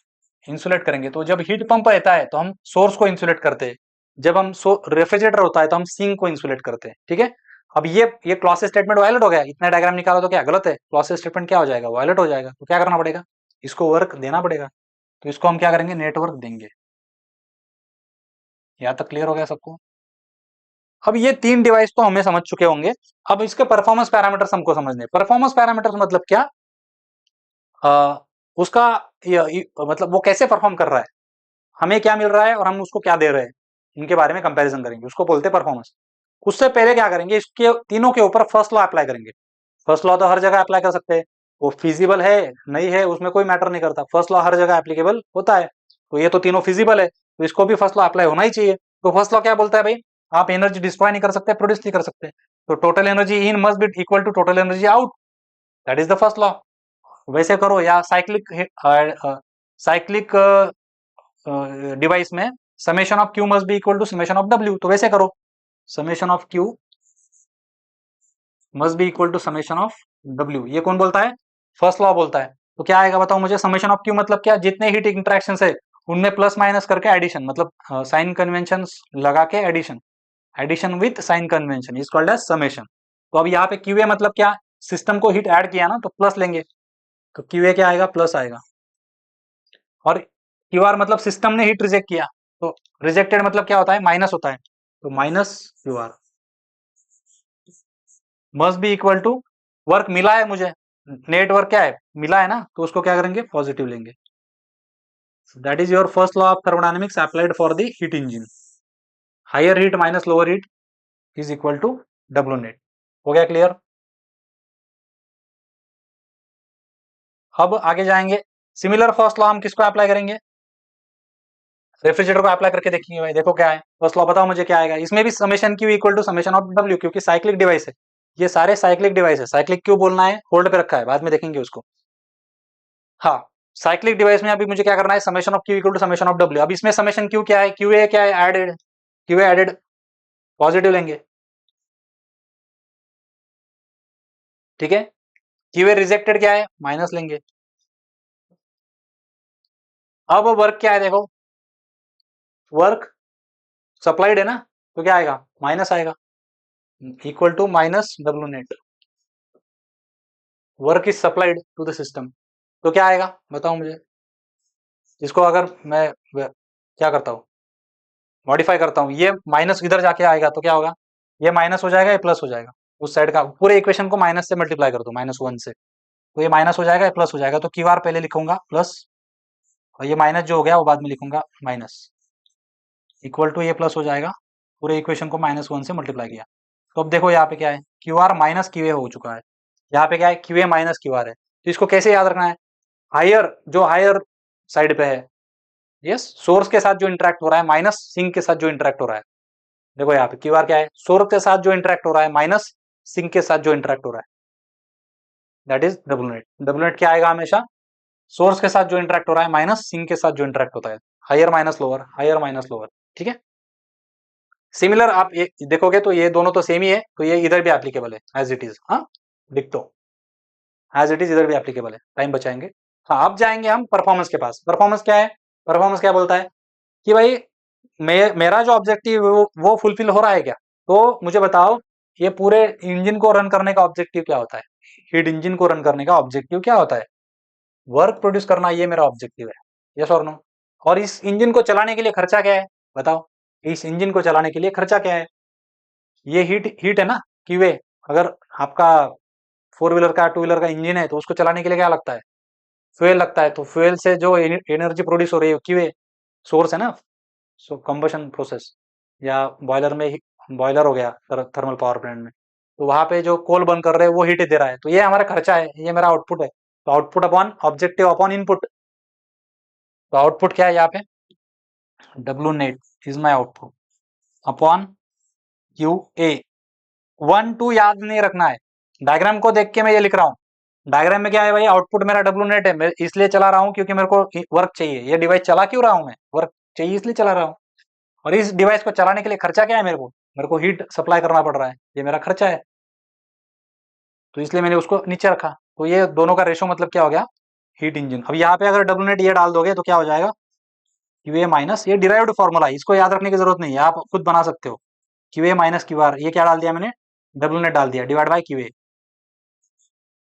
इंसुलेट करेंगे। तो जब हीट पंप रहता है तो हम सोर्स को इंसुलेट करते हैं, जब हम रेफ्रिजरेटर होता है तो हम सिंक को इंसुलेट करते हैं। ठीक है, अब ये क्लॉज स्टेटमेंट वायलेट हो गया, इतना डायग्राम निकाला तो क्या गलत है, क्लॉज स्टेटमेंट क्या हो जाएगा, वायलेट हो जाएगा। तो क्या करना पड़ेगा, इसको वर्क देना पड़ेगा। तो इसको हम क्या करेंगे, नेटवर्क देंगे। यहाँ तक क्लियर हो गया सबको। अब ये तीन डिवाइस तो हमें समझ चुके होंगे, अब इसके परफॉर्मेंस पैरामीटर्स हमको समझने। परफॉर्मेंस पैरामीटर्स मतलब क्या, आ, उसका मतलब वो कैसे परफॉर्म कर रहा है, हमें क्या मिल रहा है और हम उसको क्या दे रहे हैं, इनके बारे में कंपैरिजन करेंगे, उसको बोलते हैं परफॉर्मेंस। उससे पहले क्या करेंगे, इसके तीनों के ऊपर फर्स्ट लॉ अप्लाई करेंगे। फर्स्ट लॉ तो हर जगह अप्लाई कर सकते हैं, वो फिजिबल है नहीं है उसमें कोई मैटर नहीं करता, फर्स्ट लॉ हर जगह एप्लीकेबल होता है। तो ये तो तीनों फिजिबल है, तो इसको भी फर्स्ट लॉ अप्लाई होना ही चाहिए। तो फर्स्ट लॉ क्या बोलता है भाई, आप एनर्जी डिस्ट्रॉय नहीं कर सकते, प्रोड्यूस नहीं कर सकते, तो total energy in must be equal to total energy out, that is the first law. वैसे करो, या साइक्लिक डिवाइस में summation of Q must be equal to summation of W, तो वैसे करो, summation of Q must be equal to summation of W, ये कौन बोलता है, फर्स्ट लॉ बोलता है। तो क्या आएगा बताओ मुझे, समेशन ऑफ क्यू मतलब क्या, जितने हीट इंटरेक्शन है उनमें प्लस माइनस करके एडिशन, मतलब साइन कन्वेंशन लगा के addition, addition with sign convention is called as summation. तो अब यहाँ पे क्यूए मतलब क्या, सिस्टम को हीट ऐड किया ना तो प्लस लेंगे, तो क्यूए क्या आएगा, प्लस आएगा। और क्यू आर मतलब सिस्टम ने हीट रिजेक्ट किया, तो रिजेक्टेड मतलब क्या होता है, माइनस होता है, तो minus Q R must be equal to, work मिला है मुझे, नेट वर्क क्या है, मिला है ना, तो उसको क्या करेंगे, पॉजिटिव लेंगे। That is your first law of thermodynamics applied for the heat engine, higher heat minus lower heat is equal to W net. हो गया क्लियर। अब आगे जाएंगे, सिमिलर फर्स्ट लॉ हम किसको अप्लाई करेंगे, रेफ्रिजरेटर को अप्लाई करके देखेंगे भाई, देखो क्या है फर्स्ट लॉ, बताओ मुझे क्या आएगा। इसमें भी summation Q equal to summation of W, क्योंकि साइक्लिक डिवाइस है, ये सारे साइक्लिक डिवाइस है। साइक्लिक क्यों बोलना है, होल्ड पे रखा है, बाद में देखेंगे उसको। हाँ, साइक्लिक डिवाइस में अभी मुझे क्या करना है, summation of Q equal to summation of W. अब इसमें समेशन क्यू क्या है, क्यू ए क्या है, added, Q A added, positive लेंगे। ठीक है, क्यू ए रिजेक्टेड क्या है, माइनस लेंगे। अब वर्क क्या है देखो, वर्क सप्लाइड है ना, तो क्या आएगा, माइनस आएगा, equal to minus W net. Work is supplied to the system, तो क्या आएगा बताओ मुझे। इसको अगर मैं क्या करता हूँ, मॉडिफाई करता हूँ, ये माइनस इधर जाके आएगा तो क्या होगा, ये माइनस हो जाएगा, ये प्लस हो जाएगा, उस साइड का पूरे इक्वेशन को माइनस से मल्टीप्लाई कर दो, -1 से, तो ये माइनस हो जाएगा, ये प्लस हो जाएगा। तो क्यू आर पहले लिखूंगा प्लस, और ये माइनस जो हो गया वो बाद में लिखूंगा माइनस, इक्वल टू ये प्लस हो जाएगा, पूरे इक्वेशन को -1 से मल्टीप्लाई किया। तो अब देखो यहाँ पे क्या है, Q R minus Q A हो चुका है, यहाँ पे क्या है, Q A minus Q are है। तो इसको कैसे याद रखना है, हायर जो हायर साइड पे है, यस, सोर्स के साथ जो इंटरेक्ट हो रहा है माइनस सिंक के साथ जो इंटरेक्ट हो रहा है। देखो यहाँ पे क्यू आर क्या है, सोर्स के साथ जो इंटरेक्ट हो रहा है माइनस सिंक के साथ जो इंटरेक्ट हो रहा है, that is W net. W net क्या आएगा हमेशा, सोर्स के साथ जो इंटरेक्ट हो रहा है माइनस सिंक के साथ जो इंटरेक्ट होता है, higher minus lower, higher minus lower, ठीक है। सिमिलर आप ये देखोगे तो ये दोनों तो सेम ही है, तो ये इधर भी एप्लीकेबल है एज इट इज, हाँ लिख दो, एज इट इज इधर भी एप्लीकेबल है, टाइम बचाएंगे। हाँ अब जाएंगे हम परफॉर्मेंस के पास। परफॉर्मेंस क्या है, परफॉर्मेंस क्या बोलता है कि भाई मेरा जो ऑब्जेक्टिव वो फुलफिल हो रहा है क्या। तो मुझे बताओ ये पूरे इंजन को रन करने का ऑब्जेक्टिव क्या होता है, हीट इंजन को रन करने का ऑब्जेक्टिव क्या होता है, वर्क प्रोड्यूस करना, ये मेरा ऑब्जेक्टिव है, यस और नो। और इस इंजन को चलाने के लिए खर्चा क्या है बताओ, इस इंजन को चलाने के लिए खर्चा क्या है, ये हीट हीट है ना, क्यूए। अगर आपका फोर व्हीलर का टू व्हीलर का इंजन है तो उसको चलाने के लिए क्या लगता है, फ्यूल लगता है। तो फ्यूल से जो एनर्जी प्रोड्यूस हो रही है क्यूए सोर्स है ना, सो कंबशन प्रोसेस, या बॉयलर में बॉयलर हो गया थर्मल पावर प्लांट में, तो वहां पे जो कोल बर्न कर रहे हैं वो हीट दे रहा है, तो ये हमारा खर्चा है, ये मेरा आउटपुट है। तो output upon objective upon input, तो आउटपुट क्या है यहाँ पे, W net is my output upon Q A. 1 2 याद नहीं रखना है, डायग्राम को देख के मैं ये लिख रहा हूँ। डायग्राम में क्या है भाई, आउटपुट मेरा डब्ल्यू नेट है, मैं इसलिए चला रहा हूँ क्योंकि मेरे को वर्क चाहिए। ये डिवाइस चला क्यों रहा हूँ मैं, वर्क चाहिए इसलिए चला रहा हूँ। और इस डिवाइस को चलाने के लिए खर्चा क्या है, मेरे को हीट सप्लाई करना पड़ रहा है, ये मेरा खर्चा है, तो इसलिए मैंने उसको नीचे रखा। तो ये दोनों का रेशो मतलब क्या हो गया, हीट इंजन। अब यहाँ पे अगर डब्ल्यू नेट ये डाल दोगे तो क्या हो जाएगा, क्यू ए माइनस, ये डिराइव्ड फॉर्मूला है, इसको याद रखने की जरूरत नहीं है, आप खुद बना सकते हो। Q A minus Q are, ये क्या डाल दिया मैंने, डब्ल्यू नेट डाल दिया, डिवाइड बाई क्यू ए।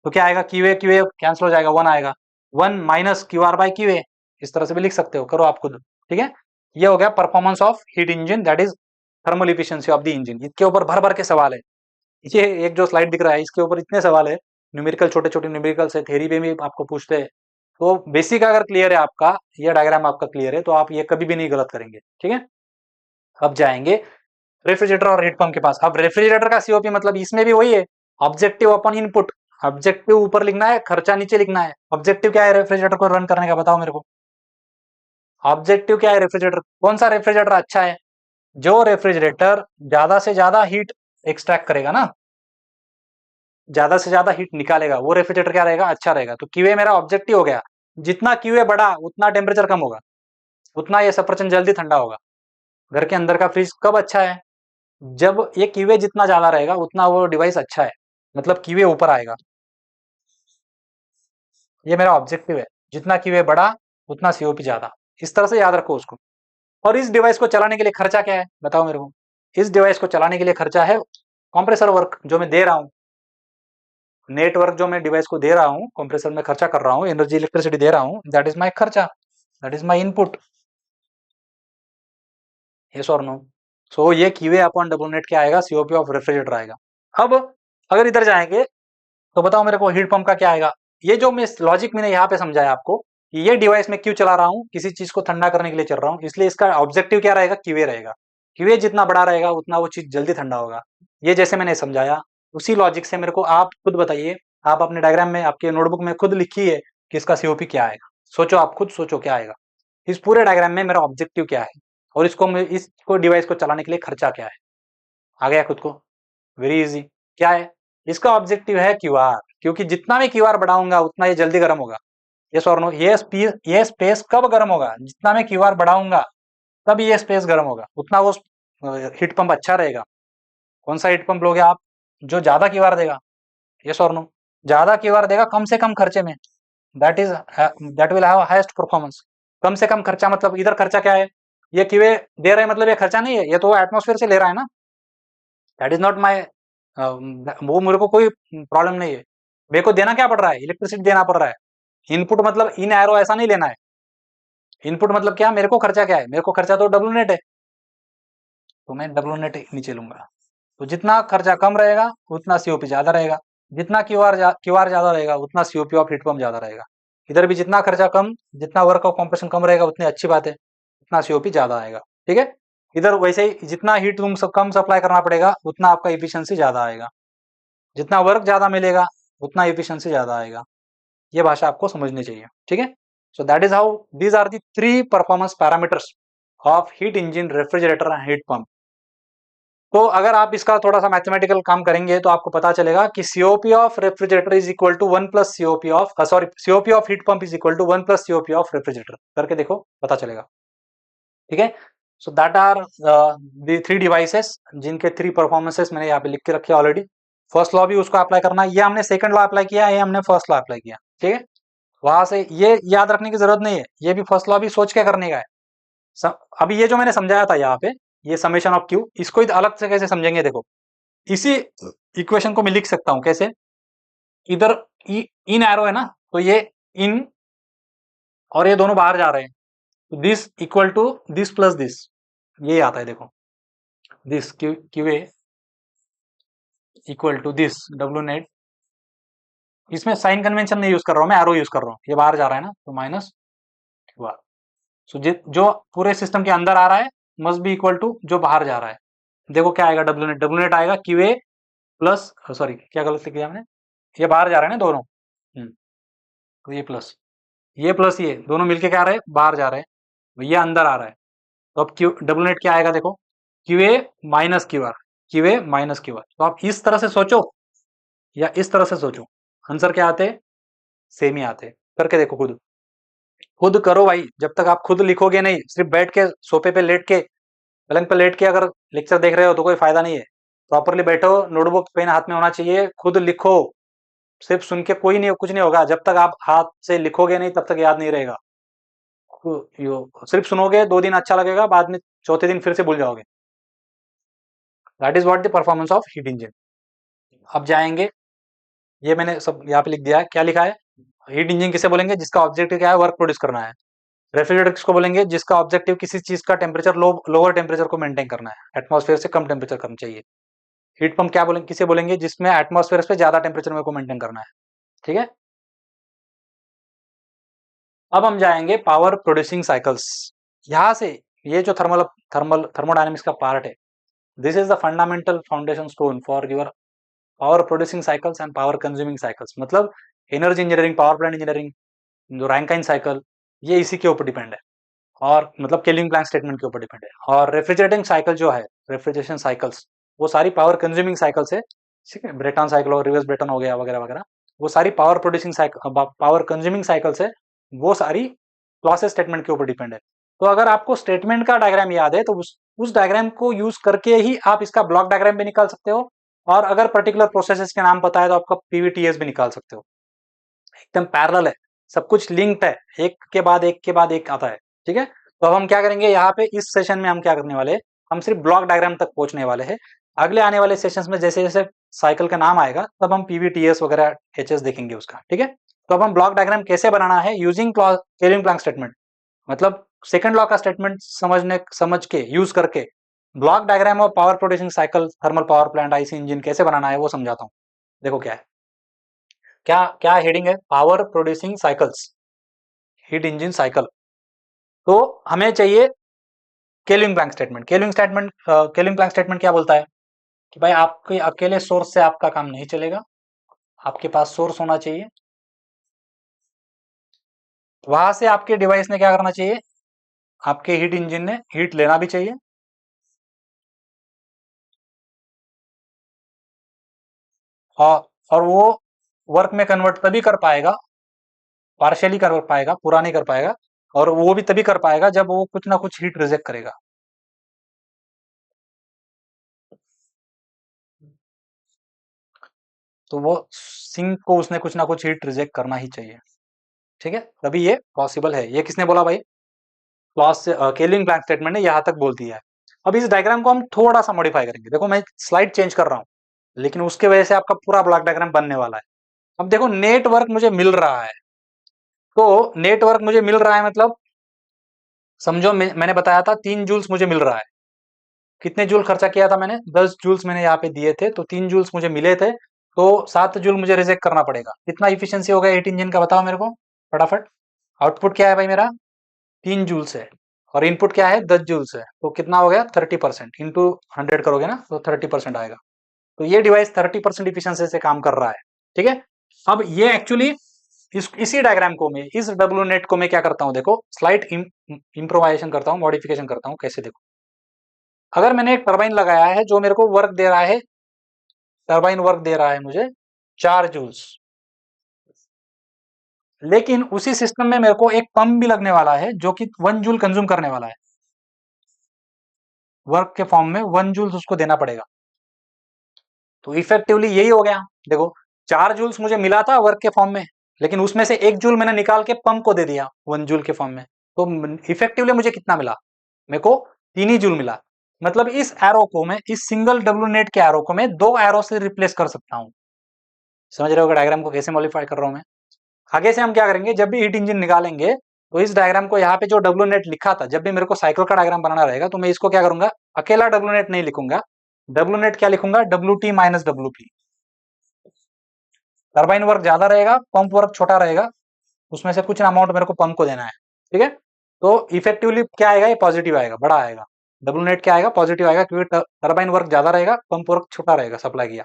तो क्या आएगा, क्यू ए कैंसिल हो जाएगा, 1 आएगा, 1 minus Q R by Q A, इस तरह से भी लिख सकते हो, करो आप खुद, ठीक है। ये हो गया performance of heat engine, that is thermal efficiency of the engine. इसके ऊपर भर भर के सवाल है, ये एक जो स्लाइड दिख रहा है इसके ऊपर इतने सवाल है, न्यूमेरिकल छोटे छोटे न्यूमेरिकल से, थ्योरी पे भी आपको पूछते हैं। तो बेसिक अगर क्लियर है आपका, ये डायग्राम आपका क्लियर है, तो आप ये कभी भी नहीं गलत करेंगे, ठीक है। अब जाएंगे रेफ्रिजरेटर और हीट पंप के पास। अब रेफ्रिजरेटर का सीओपी मतलब इसमें भी वही है, ऑब्जेक्टिव अपॉन इनपुट। ऑब्जेक्टिव ऊपर लिखना है, खर्चा नीचे लिखना है। ऑब्जेक्टिव क्या है रेफ्रिजरेटर को रन करने का, बताओ मेरे को, ऑब्जेक्टिव क्या है रेफ्रिजरेटर, कौन सा रेफ्रिजरेटर अच्छा है, जो रेफ्रिजरेटर ज्यादा से ज्यादा हीट एक्सट्रैक्ट करेगा ना, ज्यादा से ज्यादा हीट निकालेगा, वो रेफ्रिजरेटर क्या रहेगा, अच्छा रहेगा। तो क्यूए मेरा ऑब्जेक्टिव हो गया, जितना क्यूए बढ़ा उतना टेम्परेचर कम होगा, उतना ये सफरचंद जल्दी ठंडा होगा। घर के अंदर का फ्रिज कब अच्छा है, जब ये क्यूए जितना ज्यादा रहेगा उतना वो डिवाइस अच्छा है, मतलब क्यूए ऊपर आएगा। ये मेरा ऑब्जेक्टिव है, जितना क्यूए बढ़ा उतना सीओपी ज्यादा, इस तरह से याद रखो उसको। और इस डिवाइस को चलाने के लिए खर्चा क्या है बताओ मेरे को, इस डिवाइस को चलाने के लिए खर्चा है कंप्रेसर वर्क जो मैं दे रहा हूँ, नेटवर्क जो मैं डिवाइस को दे रहा हूँ, कंप्रेसर में खर्चा कर रहा हूँ, एनर्जी इलेक्ट्रिसिटी दे रहा हूँ, दैट इज माई खर्चा, that is my input, yes और नो। सो ये क्यूए अपॉन डब्ल्यू नेट क्या आएगा, सीओपी ऑफ रेफ्रिजरेटर आएगा। अब अगर इधर जाएंगे तो बताओ मेरे को हीट पंप का क्या आएगा। ये जो मैं लॉजिक मैंने यहाँ पे समझाया आपको कि ये डिवाइस में क्यों चला रहा हूँ, किसी चीज को ठंडा करने के लिए चल रहा हूँ, इसलिए इसका ऑब्जेक्टिव क्या रहेगा, क्यूए रहेगा। क्यूए जितना बड़ा रहेगा उतना वो चीज जल्दी ठंडा होगा। ये जैसे मैंने समझाया उसी लॉजिक से मेरे को आप खुद बताइए, आप अपने डायग्राम में आपके नोटबुक में खुद लिखिए कि इसका सीओपी क्या आएगा। सोचो, आप खुद सोचो क्या आएगा इस पूरे डायग्राम में, मेरा ऑब्जेक्टिव क्या है और इसको डिवाइस को चलाने के लिए खर्चा क्या है। आ गया खुद को, वेरी इजी। क्या है, इसका ऑब्जेक्टिव है क्यूआर, क्योंकि जितना मैं क्यूआर बढ़ाऊंगा उतना ये जल्दी गर्म होगा, यस और नो। ये स्पेस कब गर्म होगा, जितना मैं क्यूआर बढ़ाऊंगा तब ये स्पेस गर्म होगा, उतना वो हीट पंप अच्छा रहेगा। कौन सा हीट पंप लोगे आप, जो ज्यादा क्यूआर देगा, यस और नो, ज्यादा क्यूआर देगा कम से कम खर्चे में, that is that will have highest performance. कम से कम खर्चा मतलब इधर खर्चा क्या है, ये क्यूए दे रहे हैं मतलब ये खर्चा नहीं है, ये तो एटमोस्फेयर से ले रहा है ना, दैट इज नॉट माई, वो मेरे को कोई प्रॉब्लम नहीं है। मेरे को देना क्या पड़ रहा है, इलेक्ट्रिसिटी देना पड़ रहा है। इनपुट मतलब इन एरो ऐसा नहीं लेना है, इनपुट मतलब क्या, मेरे को खर्चा क्या है, मेरे को खर्चा तो डब्ल्यू नेट है, तो मैं डब्ल्यू नेट नीचे लूंगा। तो जितना खर्चा कम रहेगा उतना सीओपी ज्यादा रहेगा, जितना क्यूआर ज्यादा रहेगा उतना सीओपी ऑफ हीट पंप ज्यादा रहेगा। इधर भी जितना खर्चा कम, जितना वर्क ऑफ कंप्रेशन कम रहेगा उतनी अच्छी बात है, उतना सीओपी ज्यादा आएगा, ठीक है। इधर वैसे ही जितना हीट तुम कम सप्लाई करना पड़ेगा उतना आपका इफिशियंसी ज्यादा आएगा, जितना वर्क ज्यादा मिलेगा उतना इफिशियंसी ज्यादा आएगा। ये भाषा आपको समझनी चाहिए, ठीक है। So that is how these are the 3 performance parameters of heat engine, refrigerator and heat pump. तो अगर आप इसका थोड़ा सा मैथमेटिकल काम करेंगे तो आपको पता चलेगा कि COP of refrigerator is equal to 1 plus COP of COP of heat pump is equal to 1 plus COP of refrigerator. करके देखो, पता चलेगा, ठीक है। So that are the 3 devices जिनके 3 परफॉर्मेंसेस मैंने यहाँ पे लिख के रखे ऑलरेडी। फर्स्ट लॉ भी उसको अप्लाई करना, ये हमने सेकंड लॉ अप्लाई किया, ये हमने फर्स्ट लॉ अप्लाई किया, ठीक है। वहां से ये याद रखने की जरूरत नहीं है, ये भी फर्स्ट लॉ भी सोच के करने का है। अभी ये जो मैंने समझाया था यहाँ पे, ये समेशन ऑफ क्यू, इसको अलग से कैसे समझेंगे देखो। इसी इक्वेशन को मैं लिख सकता हूं कैसे, इधर इन एरो है ना, तो ये इन और ये दोनों बाहर जा रहे हैं, तो this equal to this plus this, ये आता है देखो, this Q A equal to this W net. इसमें साइन कन्वेंशन नहीं यूज कर रहा हूं मैं, एरो यूज कर रहा हूं, ये बाहर जा रहा है ना, तो माइनस क्यू आर। सो जो पूरे सिस्टम के अंदर आ रहा है मस्ट बी इक्वल टू जो बाहर जा रहा है। देखो क्या आएगा, डब्ल्यू नेट आएगा क्यू ए प्लस, सॉरी क्या गलत लिख दिया मैंने, ये बाहर जा रहे हैं ना दोनों, तो ये प्लस ये दोनों मिलके क्या आ रहे हैं, बाहर जा रहे हैं, ये अंदर आ रहा है। तो अब क्यू डब्ल्यू नेट क्या आएगा देखो, Q A minus Q are, Q A minus Q are. तो आप इस तरह से सोचो या इस तरह से सोचो, आंसर क्या आते, सेम ही आते। करके देखो, खुद खुद करो भाई, जब तक आप खुद लिखोगे नहीं, सिर्फ बैठ के सोफे पे लेट के, पलंग पे लेट के अगर लेक्चर देख रहे हो तो कोई फायदा नहीं है। प्रॉपरली बैठो, नोटबुक पेन हाथ में होना चाहिए, खुद लिखो। सिर्फ सुन के कोई नहीं, कुछ नहीं होगा, जब तक आप हाथ से लिखोगे नहीं तब तक याद नहीं रहेगा। सिर्फ सुनोगे, 2 दिन अच्छा लगेगा, बाद में चौथे दिन फिर से भूल जाओगे। That is what the performance of heat engine. अब जाएंगे, ये मैंने सब यहाँ पे लिख दिया है, क्या लिखा है। हीट इंजन किसे बोलेंगे, जिसका ऑब्जेक्टिव क्या है, वर्क प्रोड्यूस करना है। रेफ्रिजरेटर किसको बोलेंगे, जिसका ऑब्जेक्टिव किसी चीज का टेम्परेचर लोअर टेम्परेचर को मेंटेन करना है, एटमॉस्फेयर से कम टेम्परेचर करना चाहिए। हीट पंप क्या बोलेंगे, किसे बोलेंगे, जिसमें एटमॉस्फेयर पे ज्यादा टेम्परेचर में को मेंटेन करना है, ठीक है। अब हम जाएंगे पावर प्रोड्यूसिंग साइकिल्स। यहां से ये जो थर्मोडायनेमिक्स का पार्ट है, this is the fundamental foundation stone for your power producing cycles and power consuming cycles. मतलब energy engineering, power plant engineering, जो रैंकाइन साइकिल, ये इसी के ऊपर डिपेंड है। और मतलब केल्विन प्लैंक स्टेटमेंट के ऊपर डिपेंड है। और रेफ्रिजरेटिंग साइकिल जो है, रेफ्रिजरेशन साइकिल्स, वो सारी पावर कंज्यूमिंग साइकिल्स है, ठीक है। ब्रेटन साइकिल और रिवर्स ब्रेटन हो गया वगैरह वगैरह, वो सारी power producing cycle, power consuming cycles है, वो सारी क्लॉसेस स्टेटमेंट के ऊपर डिपेंड है। तो अगर आपको स्टेटमेंट का डायग्राम याद है तो उस डायग्राम को यूज करके ही आप इसका ब्लॉक डायग्राम भी निकाल सकते हो, और अगर पर्टिकुलर प्रोसेसेस के नाम पता है तो आपका पीवीटीएस भी निकाल सकते हो। एकदम पैरेलल है, सब कुछ लिंक्ड है, एक के बाद एक के बाद एक आता है, ठीक है। तो अब हम क्या करेंगे यहाँ पे, इस सेशन में हम क्या करने वाले हैं, हम सिर्फ ब्लॉक डायग्राम तक पहुंचने वाले हैं। अगले आने वाले सेशंस में जैसे जैसे साइकिल का नाम आएगा तब हम पीवीटीएस वगैरह एचएस देखेंगे उसका, ठीक है। तो अब हम ब्लॉक डायग्राम कैसे बनाना है, यूजिंग केल्विन प्लैंक स्टेटमेंट, मतलब सेकंड लॉ का स्टेटमेंट समझ के यूज करके ब्लॉक डायग्राम और power producing cycle, thermal power plant, IC engine कैसे बनाना है वो समझाता हूँ। देखो क्या है, क्या क्या हेडिंग है, power producing cycles, heat engine cycle. तो हमें चाहिए Kelvin Planck statement. Kelvin Planck statement क्या बोलता है कि भाई आपके अकेले सोर्स से आपका काम नहीं चलेगा, आपके पास सोर्स होना चाहिए, वहां से आपके डिवाइस ने क्या करना चाहिए, आपके हीट इंजन ने हीट लेना भी चाहिए, और वो वर्क में कन्वर्ट तभी कर पाएगा, पार्शियली कर पाएगा, पूरा नहीं कर पाएगा, और वो भी तभी कर पाएगा जब वो कुछ ना कुछ हीट रिजेक्ट करेगा। तो वो सिंक को उसने कुछ ना कुछ हीट रिजेक्ट करना ही चाहिए, ठीक है, तभी ये पॉसिबल है। ये किसने बोला भाई, क्लॉस से केल्विन प्लैंक स्टेटमेंट ने यहाँ तक बोल दिया है। अब इस डायग्राम को हम थोड़ा सा मॉडिफाई करेंगे, देखो मैं स्लाइड चेंज कर रहा हूँ, लेकिन उसके वजह से आपका पूरा ब्लॉक डायग्राम बनने वाला है। अब देखो नेटवर्क मुझे मिल रहा है, तो नेटवर्क मुझे मिल रहा है मतलब समझो मैंने बताया था 3 जूल्स मुझे मिल रहा है। कितने जूल खर्चा किया था मैंने, 10 जूल्स मैंने यहाँ पे दिए थे, तो 3 जूल्स मुझे मिले थे, तो 7 जूल मुझे रिजेक्ट करना पड़ेगा। कितना इफिशियंसी हो गया हीट इंजन का, बताओ मेरे को फटाफट। आउटपुट क्या है भाई मेरा, 3 जूल्स है, और इनपुट क्या है, 10 जूल्स है, तो कितना हो गया 30%, इंटू 100 करोगे ना तो 30% आएगा। तो ये डिवाइस 30% इफिशियंसी से काम कर रहा है, ठीक है। अब ये एक्चुअली इसी डायग्राम को मैं, इस डब्ल्यू नेट को मैं क्या करता हूं, देखो स्लाइट इंप्रोवाइजेशन करता हूं, मॉडिफिकेशन करता हूं। कैसे, देखो अगर मैंने एक टरबाइन लगाया है जो मेरे को वर्क दे रहा है, टरबाइन वर्क दे रहा है मुझे 4 जूल्स, लेकिन उसी सिस्टम में मेरे को एक पंप भी लगने वाला है जो कि 1 जूल कंज्यूम करने वाला है। वर्क के फॉर्म में 1 जूल्स उसको देना पड़ेगा। तो इफेक्टिवली यही हो गया। देखो 4 जूल्स मुझे मिला था वर्क के फॉर्म में, लेकिन उसमें से 1 जूल मैंने निकाल के पंप को दे दिया 1 जूल के फॉर्म में। तो इफेक्टिवली मुझे कितना मिला, मेरे को 3 ही जूल मिला। मतलब इस एरो को मैं, इस सिंगल डब्ल्यू नेट के एरो को मैं 2 एरो से रिप्लेस कर सकता हूं। समझ रहे हो डायग्राम को कैसे मॉडिफाई कर रहा हूं मैं। आगे से हम क्या करेंगे, जब भी हीट इंजन निकालेंगे तो इस डायग्राम को, यहाँ पे जो डब्ल्यू नेट लिखा था, जब भी मेरे को साइकिल का डायग्राम बनाना रहेगा तो मैं इसको क्या करूंगा, अकेला डब्ल्यू नेट नहीं लिखूंगा, डब्ल्यू नेट क्या लिखूंगा, W T minus W P. Turbine work ज्यादा रहेगा, पंप वर्क छोटा रहेगा, उसमें से कुछ अमाउंट मेरे को पंप को देना है। ठीक है, तो इफेक्टिवली क्या आएगा, ये पॉजिटिव आएगा, बड़ा आएगा। डब्ल्यू नेट क्या आएगा, पॉजिटिव आएगा, क्योंकि टर्बाइन वर्क ज्यादा रहेगा, पंप वर्क छोटा रहेगा सप्लाई किया।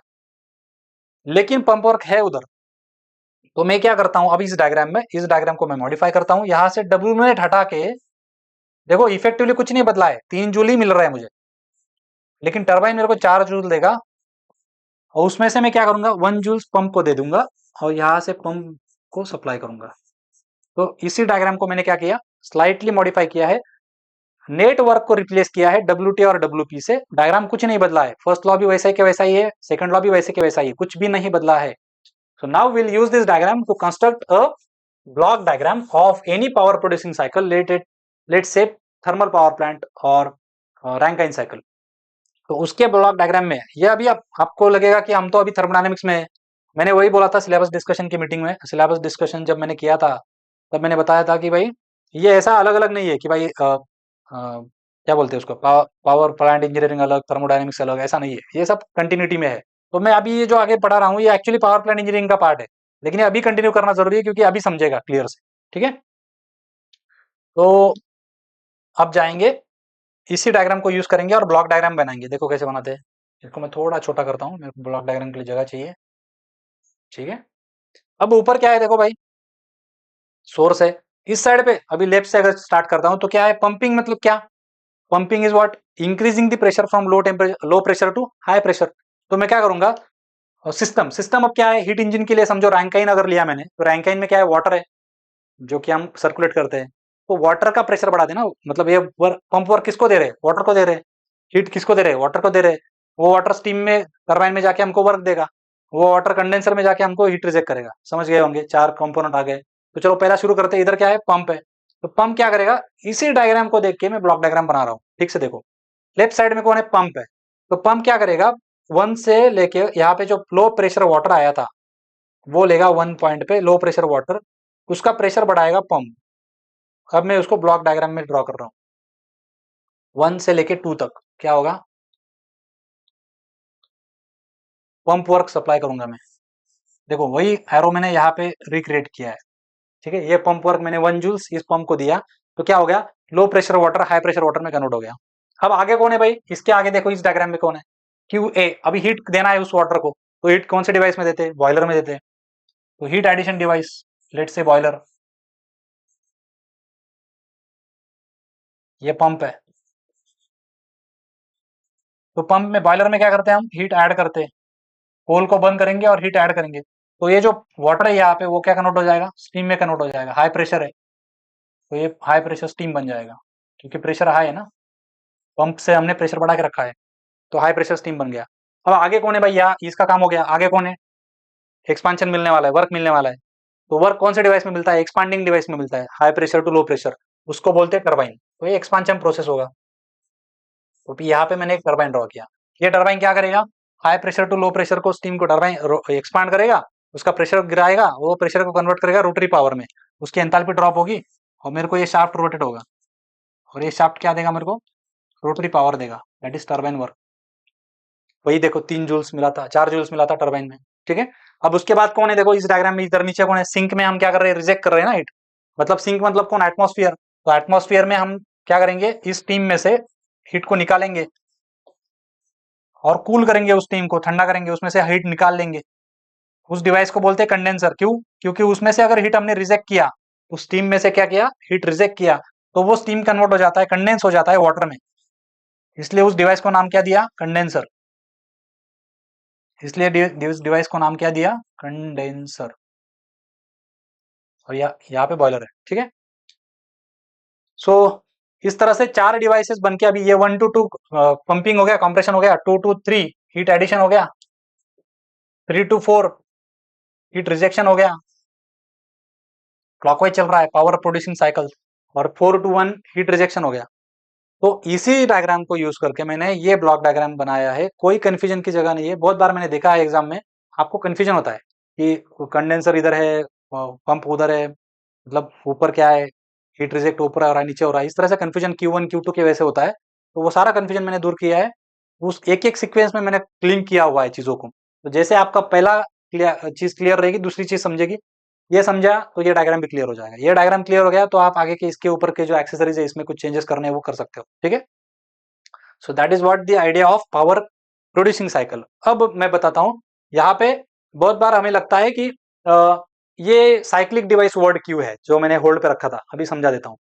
लेकिन पंप वर्क है उधर, तो मैं क्या करता हूं, अब इस डायग्राम में, इस डायग्राम को मैं मॉडिफाई करता हूं, यहां से डब्ल्यू नेट हटा के, देखो इफेक्टिवली कुछ नहीं बदला है, 3 जूल ही मिल रहा है मुझे, लेकिन टर्बाइन मेरे को 4 जूल देगा। और उसमें से मैं क्या करूंगा, 1 जूल्स पंप को दे दूंगा और यहां से पंप को सप्लाई करूंगा। तो इसी डायग्राम को मैंने क्या किया, स्लाइटली मॉडिफाई किया है, नेटवर्क को रिप्लेस किया है डब्ल्यू और डब्ल्यू से। डायग्राम कुछ नहीं बदला है, फर्स्ट लॉ भी वैसा ही के वैसा ही है, सेकंड लॉ भी वैसे के वैसा ही है, कुछ भी नहीं बदला है। So now will use this diagram to construct a block diagram of any power producing cycle, let say thermal power plant और रैंकाइन साइकिल। तो उसके ब्लॉक डायग्राम में ये अभी आपको लगेगा कि हम तो अभी थर्मोडायनेमिक्स में है। मैंने वही बोला था सिलेबस डिस्कशन की मीटिंग में, सिलेबस डिस्कशन जब मैंने किया था तब मैंने बताया था कि भाई ये ऐसा अलग अलग नहीं है कि भाई क्या बोलते हैं उसको, पावर प्लांट इंजीनियरिंग अलग, थर्मोडायनेमिक्स अलग, ऐसा नहीं है, ये सब कंटिन्यूटी में है। तो मैं अभी ये जो आगे पढ़ा रहा हूँ ये एक्चुअली पावर प्लांट इंजीनियरिंग का पार्ट है, लेकिन ये अभी कंटिन्यू करना जरूरी है क्योंकि अभी समझेगा क्लियर से। ठीक है, तो अब जाएंगे, इसी डायग्राम को यूज करेंगे और ब्लॉक डायग्राम बनाएंगे। देखो कैसे बनाते हैं, इसको मैं थोड़ा छोटा करता हूँ, मेरे को ब्लॉक डायग्राम के लिए जगह चाहिए। ठीक है, अब ऊपर क्या है, देखो भाई सोर्स है, इस साइड पे अभी लेफ्ट से अगर स्टार्ट करता हूं तो क्या है, पंपिंग मतलब क्या, pumping is what, increasing the pressure from low pressure to high pressure. तो मैं क्या करूंगा, सिस्टम सिस्टम अब क्या है, हीट इंजन के लिए समझो रैंकाइन अगर लिया मैंने, तो रैंकाइन में क्या है, वाटर है जो कि हम सर्कुलेट करते हैं, तो वाटर का प्रेशर बढ़ा देना, मतलब ये पंप वर्क किसको दे रहे हैं, वाटर को दे रहे हैं, हीट किसको दे रहे हैं, वाटर को दे रहे हैं। वो वाटर स्टीम में टरबाइन में जाके हमको वर्क देगा, वो वाटर कंडेंसर में जाके हमको हीट रिजेक्ट करेगा। समझ गए होंगे, 4 कंपोनेंट आ गए। तो चलो पहला शुरू करते हैं, इधर क्या है, पंप है। तो पंप क्या करेगा, इसी डायग्राम को देख के मैं ब्लॉक डायग्राम बना रहा हूँ, ठीक से देखो। लेफ्ट साइड में कौन है, पंप है। तो पंप क्या करेगा, 1 से लेके यहाँ पे जो लो प्रेशर वाटर आया था वो लेगा 1 पॉइंट पे, लो प्रेशर वाटर, उसका प्रेशर बढ़ाएगा पंप। अब मैं उसको ब्लॉक डायग्राम में ड्रॉ कर रहा हूँ, 1 से लेके 2 तक क्या होगा, पंप वर्क सप्लाई करूंगा मैं। देखो वही एरो मैंने यहाँ पे रिक्रिएट किया है। ठीक है, ये पंप वर्क मैंने 1 जूल्स इस पंप को दिया, तो क्या हो गया, low pressure water high pressure water में कन्वर्ट हो गया। अब आगे कौन है भाई, इसके आगे देखो इस डायग्राम में कौन है, क्यू ए। अभी हीट देना है उस वाटर को, तो हीट कौन से डिवाइस में देते हैं, बॉयलर में देते हैं। तो हीट एडिशन डिवाइस, लेट से बॉयलर, ये पंप है। तो पंप में, बॉयलर में क्या करते हैं हम, हीट ऐड करते हैं, कोल को बंद करेंगे और हीट ऐड करेंगे। तो ये जो वाटर है यहाँ पे वो क्या कन्वर्ट हो जाएगा, स्टीम में कन्वर्ट हो जाएगा, हाई प्रेशर है तो ये हाई प्रेशर स्टीम बन जाएगा, क्योंकि प्रेशर हाई है ना, पंप से हमने प्रेशर बढ़ा के रखा है, तो हाई प्रेशर स्टीम बन गया। अब आगे कौन है भाई, यहाँ इसका काम हो गया, आगे कौन है, एक्सपांशन मिलने वाला है, वर्क मिलने वाला है। तो वर्क कौन से डिवाइस में मिलता है, एक्सपांडिंग डिवाइस में मिलता है, high pressure to low pressure, उसको बोलते हैं टरबाइन। तो ये एक्सपांशन प्रोसेस होगा। तो यहाँ पे मैंने एक टरबाइन ड्रॉ किया, ये टरबाइन क्या करेगा, high pressure to low pressure को, स्टीम को टरबाइन एक्सपांड करेगा, उसका प्रेशर गिराएगा, वो प्रेशर को कन्वर्ट करेगा रोटरी पावर में, उसकी एंथैल्पी ड्रॉप होगी और मेरे को ये शाफ्ट रोटेट होगा, और ये शाफ्ट क्या देगा मेरे को, रोटरी पावर देगा, दैट इज टरबाइन वर्क। वही देखो 3 जूल्स मिला था, 4 जूल्स मिला था टरबाइन में। ठीक है, अब उसके बाद कौन है, देखो इस डायग्राम में इधर नीचे कौन है, सिंक में हम क्या कर रहे हैं, रिजेक्ट कर रहे हैं ना हीट, मतलब सिंक मतलब कौन, एटमॉस्फेयर। तो एटमॉस्फेयर में हम क्या करेंगे, इस स्टीम में से हीट को निकालेंगे और कूल करेंगे, उस स्टीम को ठंडा करेंगे, उसमें से हीट निकाल लेंगे। उस डिवाइस को बोलते हैं कंडेंसर। क्यों? क्योंकि उसमें से अगर हीट हमने रिजेक्ट किया, उस स्टीम में से क्या किया, हीट रिजेक्ट किया, तो वो स्टीम कन्वर्ट हो जाता है, कंडेंस हो जाता है वाटर में, इसलिए उस डिवाइस को नाम क्या दिया, कंडेंसर। इसलिए उस डिवाइस को नाम क्या दिया, कंडेंसर। और यहाँ पे बॉयलर है, ठीक है। सो इस तरह से 4 डिवाइसेस बन के, अभी ये 1 to 2 पंपिंग हो गया, कंप्रेशन हो गया, 2 to 3 हीट एडिशन हो गया, 3 to 4 हीट रिजेक्शन हो गया, क्लॉकवाइज चल रहा है पावर प्रोड्यूसिंग साइकिल, और 4 to 1 हीट रिजेक्शन हो गया। तो इसी डायग्राम को यूज करके मैंने ये ब्लॉक डायग्राम बनाया है, कोई कंफ्यूजन की जगह नहीं है। बहुत बार मैंने देखा है एग्जाम में, आपको कंफ्यूजन होता है कि कंडेंसर इधर है, पंप उधर है, मतलब ऊपर क्या है, हीट रिजेक्ट ऊपर हो रहा है, नीचे हो रहा है, इस तरह से कंफ्यूजन Q1 Q2 की वजह से होता है। तो वो सारा कंफ्यूजन मैंने दूर किया है, उस एक एक सीक्वेंस में मैंने क्लीन किया हुआ है चीजों को। तो जैसे आपका पहला चीज क्लियर रहेगी, दूसरी चीज समझेगी, ये समझा तो ये डायग्राम भी क्लियर हो जाएगा। ये डायग्राम क्लियर हो गया तो आप आगे के इसके ऊपर के जो एक्सेसरीज है, इसमें कुछ चेंजेस करने हैं वो कर सकते हो, ठीक है। So that is what the idea of power producing cycle. अब मैं बताता हूं, यहाँ पे बहुत बार हमें लगता है कि ये साइक्लिक डिवाइस वर्ड क्यों है, जो मैंने होल्ड पे रखा था, अभी समझा देता हूँ।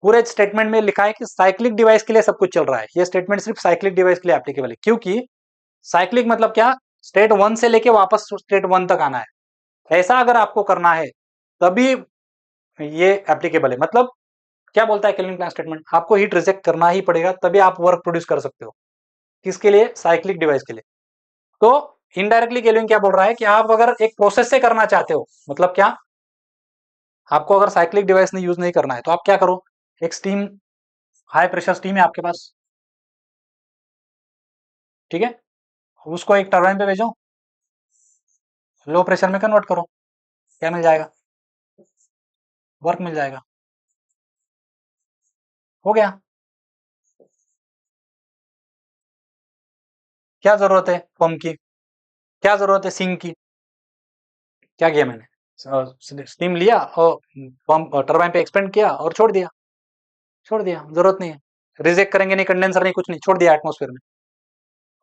पूरे स्टेटमेंट में लिखा है कि साइक्लिक डिवाइस के लिए सब कुछ चल रहा है, ये स्टेटमेंट सिर्फ साइक्लिक डिवाइस के लिए एप्लीकेबल है। क्योंकि साइक्लिक मतलब क्या, स्टेट 1 से लेके वापस स्टेट 1 तक आना है, ऐसा अगर आपको करना है तभी ये एप्लीकेबल है। मतलब क्या बोलता है केल्विन प्लैंक स्टेटमेंट, आपको हीट रिजेक्ट करना ही पड़ेगा तभी आप वर्क प्रोड्यूस कर सकते हो। किसके लिए, साइक्लिक डिवाइस के लिए। तो इनडायरेक्टली केल्विन क्या बोल रहा है कि आप अगर एक प्रोसेस से करना चाहते हो, मतलब क्या, आपको अगर साइक्लिक डिवाइस ने यूज नहीं करना है तो आप क्या करो, एक स्टीम, हाई प्रेशर स्टीम है आपके पास, ठीक है, उसको एक टरबाइन पे भेजो, लो प्रेशर में कन्वर्ट करो, क्या मिल जाएगा, वर्क मिल जाएगा, हो गया। क्या जरूरत है पंप की, क्या जरूरत है सिंक की, क्या किया मैंने, स्टीम लिया और पंप टरबाइन पे एक्सपेंड किया और छोड़ दिया, छोड़ दिया, जरूरत नहीं है। रिजेक्ट करेंगे नहीं, कंडेंसर नहीं, कुछ नहीं, छोड़ दिया एटमोस्फेयर में,